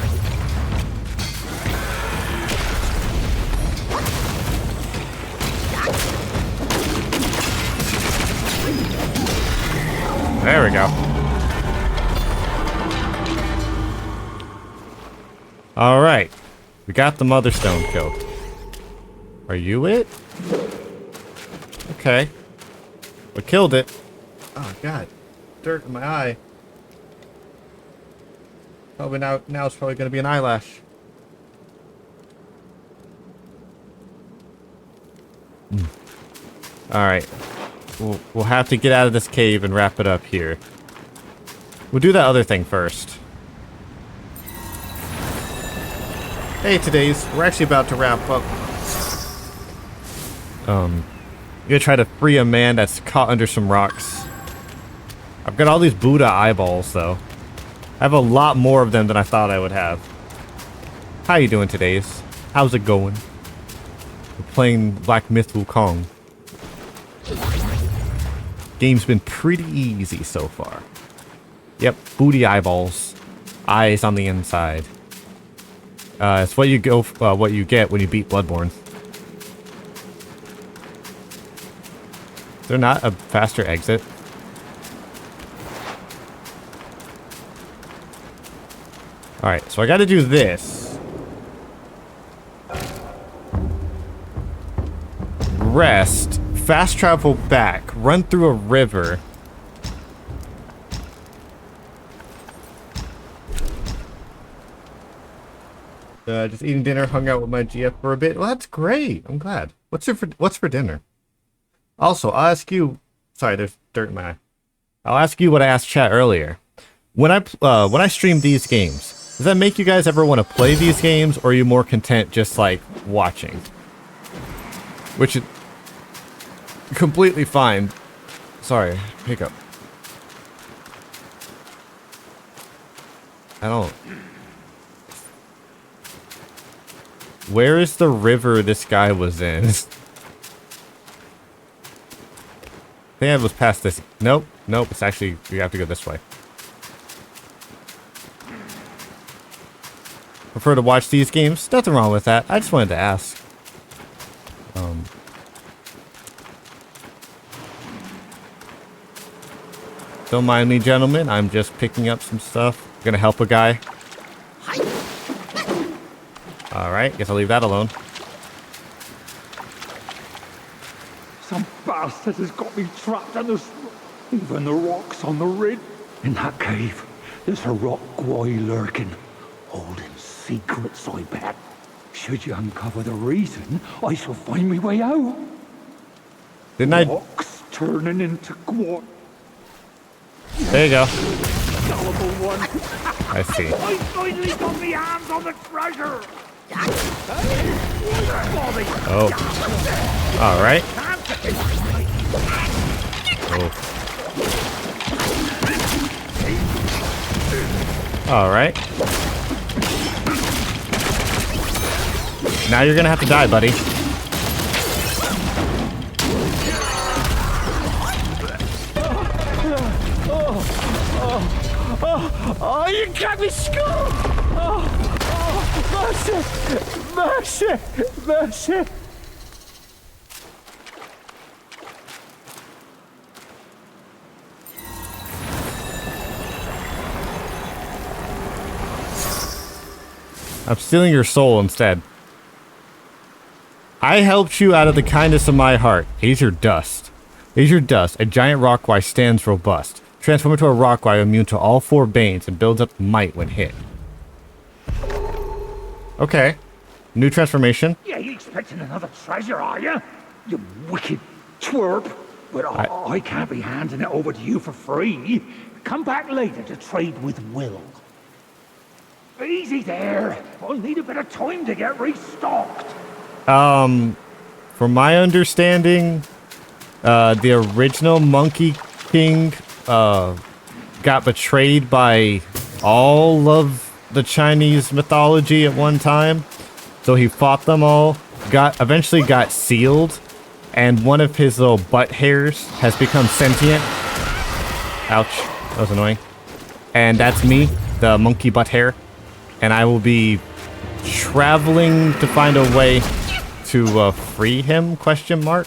There we go. All right. We got the Mother Stone killed. Are you it? Okay. We killed it. Oh, God. Dirt in my eye. Probably now it's probably going to be an eyelash. All right. We'll have to get out of this cave and wrap it up here. We'll do that other thing first. Hey, we're actually about to wrap up. I'm gonna try to free a man that's caught under some rocks. I've got all these Buddha eyeballs, though. I have a lot more of them than I thought I would have. How you doing, Today's? How's it going? We're playing Black Myth Wukong. Game's been pretty easy so far. Yep, booty eyeballs, eyes on the inside. It's what you what you get when you beat Bloodborne. Is there not a faster exit? All right, so I got to do this. Rest. Fast travel back, run through a river. Just eating dinner, hung out with my GF for a bit. Well, that's great. I'm glad. What's for dinner? Also, I'll ask you. Sorry, there's dirt in my eye. I'll ask you what I asked chat earlier. When I stream these games, does that make you guys ever want to play these games, or are you more content just like watching? Which is completely fine. Sorry, hiccup. I don't. Where is the river this guy was in? I think I was past this. Nope, nope. It's actually, we have to go this way. Prefer to watch these games? Nothing wrong with that. I just wanted to ask. Don't mind me, gentlemen. I'm just picking up some stuff. Gonna help a guy. Alright, guess I'll leave that alone. Some bastard has got me trapped in this. Even the rocks on the ridge. In that cave, there's a rock Gwai lurking, holding secrets, I bet. Should you uncover the reason, I shall find my way out. Didn't I? Rocks turning into Gwai. There you go. gullible one. I see. I finally got my hands on the treasure. Oh. All right. Oh. All right. Now you're gonna have to die, buddy. Oh, you got me skull! Mercy! Mercy! I'm stealing your soul instead. I helped you out of the kindness of my heart. Here's your dust. Here's your dust. A giant rockwise stands robust. Transform into a rockwise immune to all 4 banes and builds up might when hit. Okay. New transformation. Yeah, you expecting another treasure, are you? You wicked twerp. But I can't be handing it over to you for free. Come back later to trade with Will. Easy there. I'll need a bit of time to get restocked. From my understanding, the original Monkey King got betrayed by all of the Chinese mythology at one time. So he fought them all, eventually got sealed, and one of his little butt hairs has become sentient. Ouch, that was annoying. And that's me, the monkey butt hair. And I will be traveling to find a way to free him, question mark?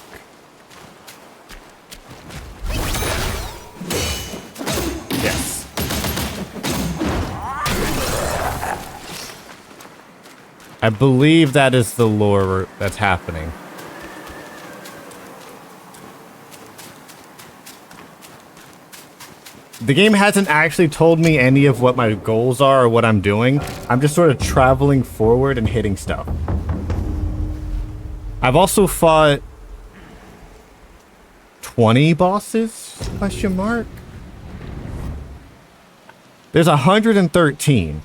Yes. I believe that is the lore that's happening. The game hasn't actually told me any of what my goals are or what I'm doing. I'm just sort of traveling forward and hitting stuff. I've also fought 20 bosses, question mark? There's 113.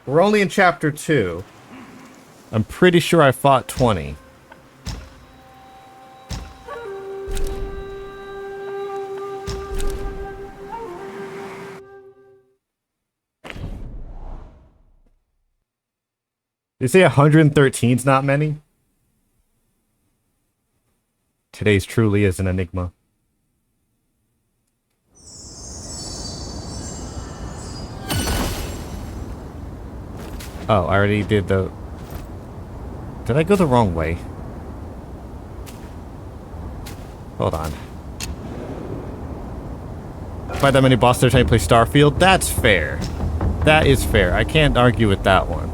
We're only in chapter 2. I'm pretty sure I fought 20. You say 113's not many? Today's truly is an enigma. Oh, I already did the... Did I go the wrong way? Hold on. Fight that many bosses every time you play Starfield? That's fair. That is fair. I can't argue with that one.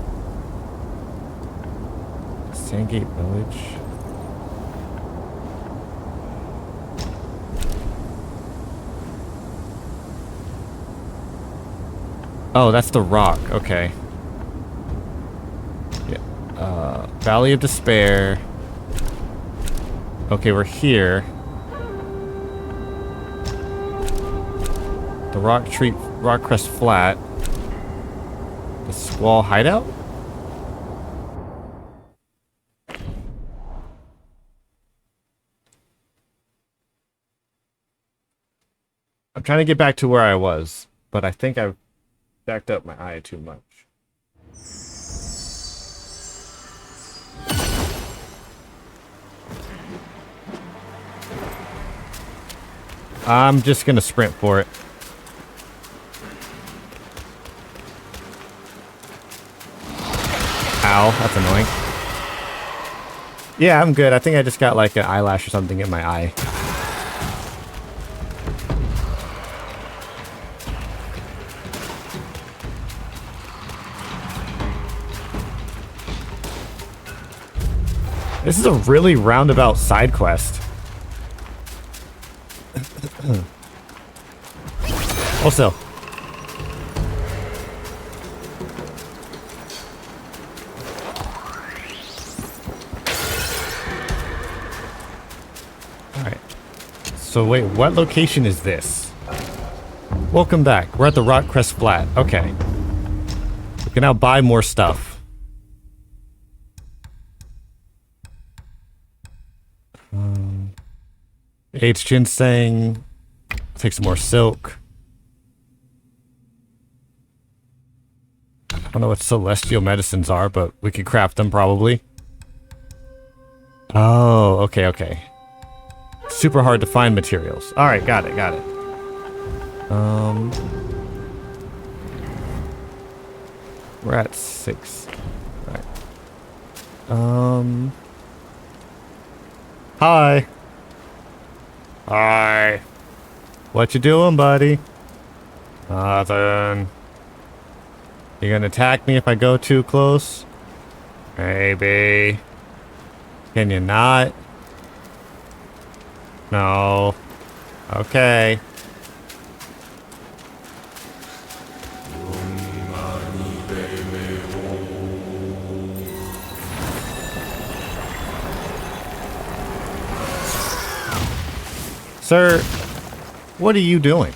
Sandgate Village. Oh, that's the rock. Okay. Yeah. Valley of Despair. Okay, we're here. The Rock Crest Flat. The Squall Hideout? I'm trying to get back to where I was, but I think I've backed up my eye too much. I'm just gonna sprint for it. Ow, that's annoying. Yeah, I'm good. I think I just got like an eyelash or something in my eye. This is a really roundabout side quest. Also. Alright. So wait, what location is this? Welcome back. We're at the Rock Crest Flat. Okay. We can now buy more stuff. Aged ginseng. Take some more silk. I don't know what celestial medicines are, but we could craft them probably. Oh, okay, okay. Super hard to find materials. Alright, got it, got it. We're at 6. Alright. Hi. Hi. What you doing, buddy? Nothing. You gonna attack me if I go too close? Maybe. Can you not? No. Okay. Sir, what are you doing?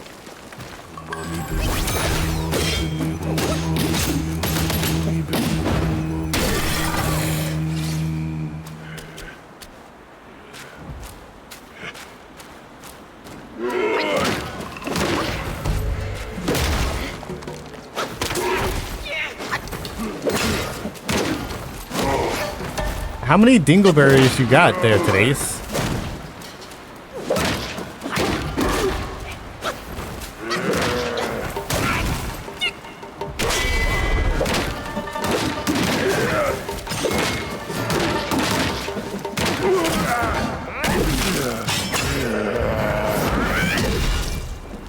How many dingleberries you got there, Therese?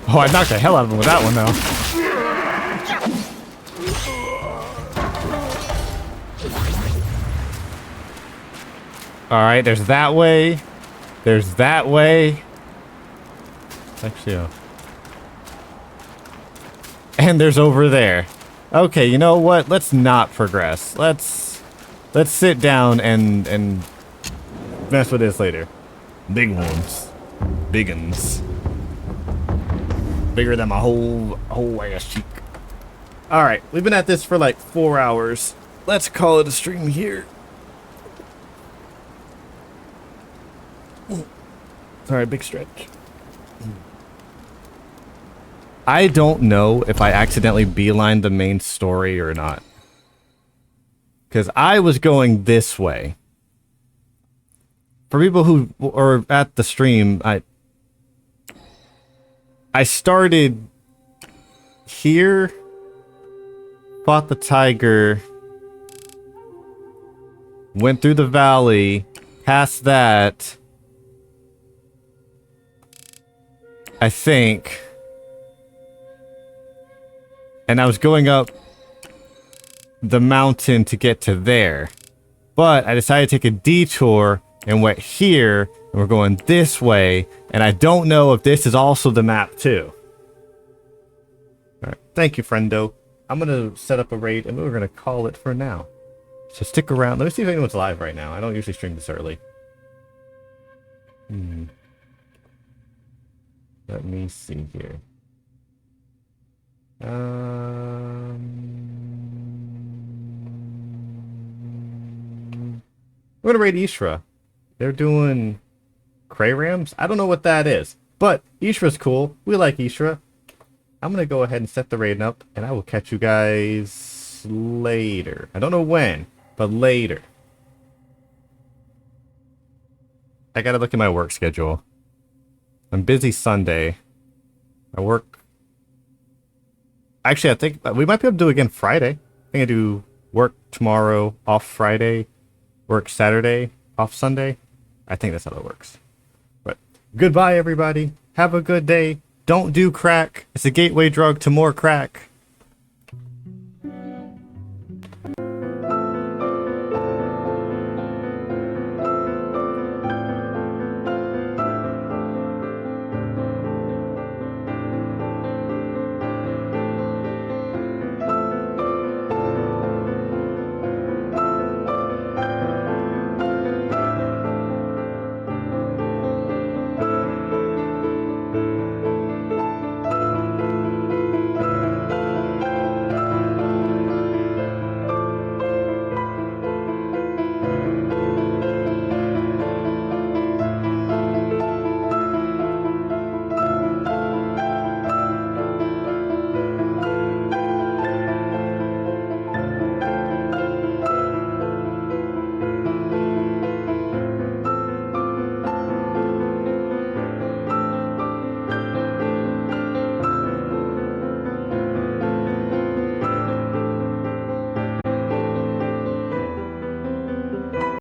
Oh, I knocked the hell out of him with that one, though. Alright, there's that way. There's that way. Actually, and there's over there. Okay, you know what? Let's not progress. Let's sit down and mess with this later. Big ones. Big uns. Bigger than my whole ass cheek. Alright, we've been at this for like 4 hours. Let's call it a stream here. Sorry, big stretch. I don't know if I accidentally beelined the main story or not. Because I was going this way. For people who are at the stream, I started here, fought the tiger, went through the valley, past that, I think, and I was going up the mountain to get to there, but I decided to take a detour and went here, and we're going this way, and I don't know if this is also the map too. Alright, thank you, friendo. I'm gonna set up a raid, and we're gonna call it for now. So stick around. Let me see if anyone's live right now. I don't usually stream this early. Let me see here. I'm gonna raid Ishra. They're doing Krayrams? I don't know what that is. But Ishra's cool. We like Ishra. I'm gonna go ahead and set the raid up, and I will catch you guys later. I don't know when, but later. I gotta look at my work schedule. I'm busy Sunday. I work... Actually, I think we might be able to do it again Friday. I think I do work tomorrow, off Friday, work Saturday, off Sunday. I think that's how it works. But goodbye, everybody. Have a good day. Don't do crack. It's a gateway drug to more crack.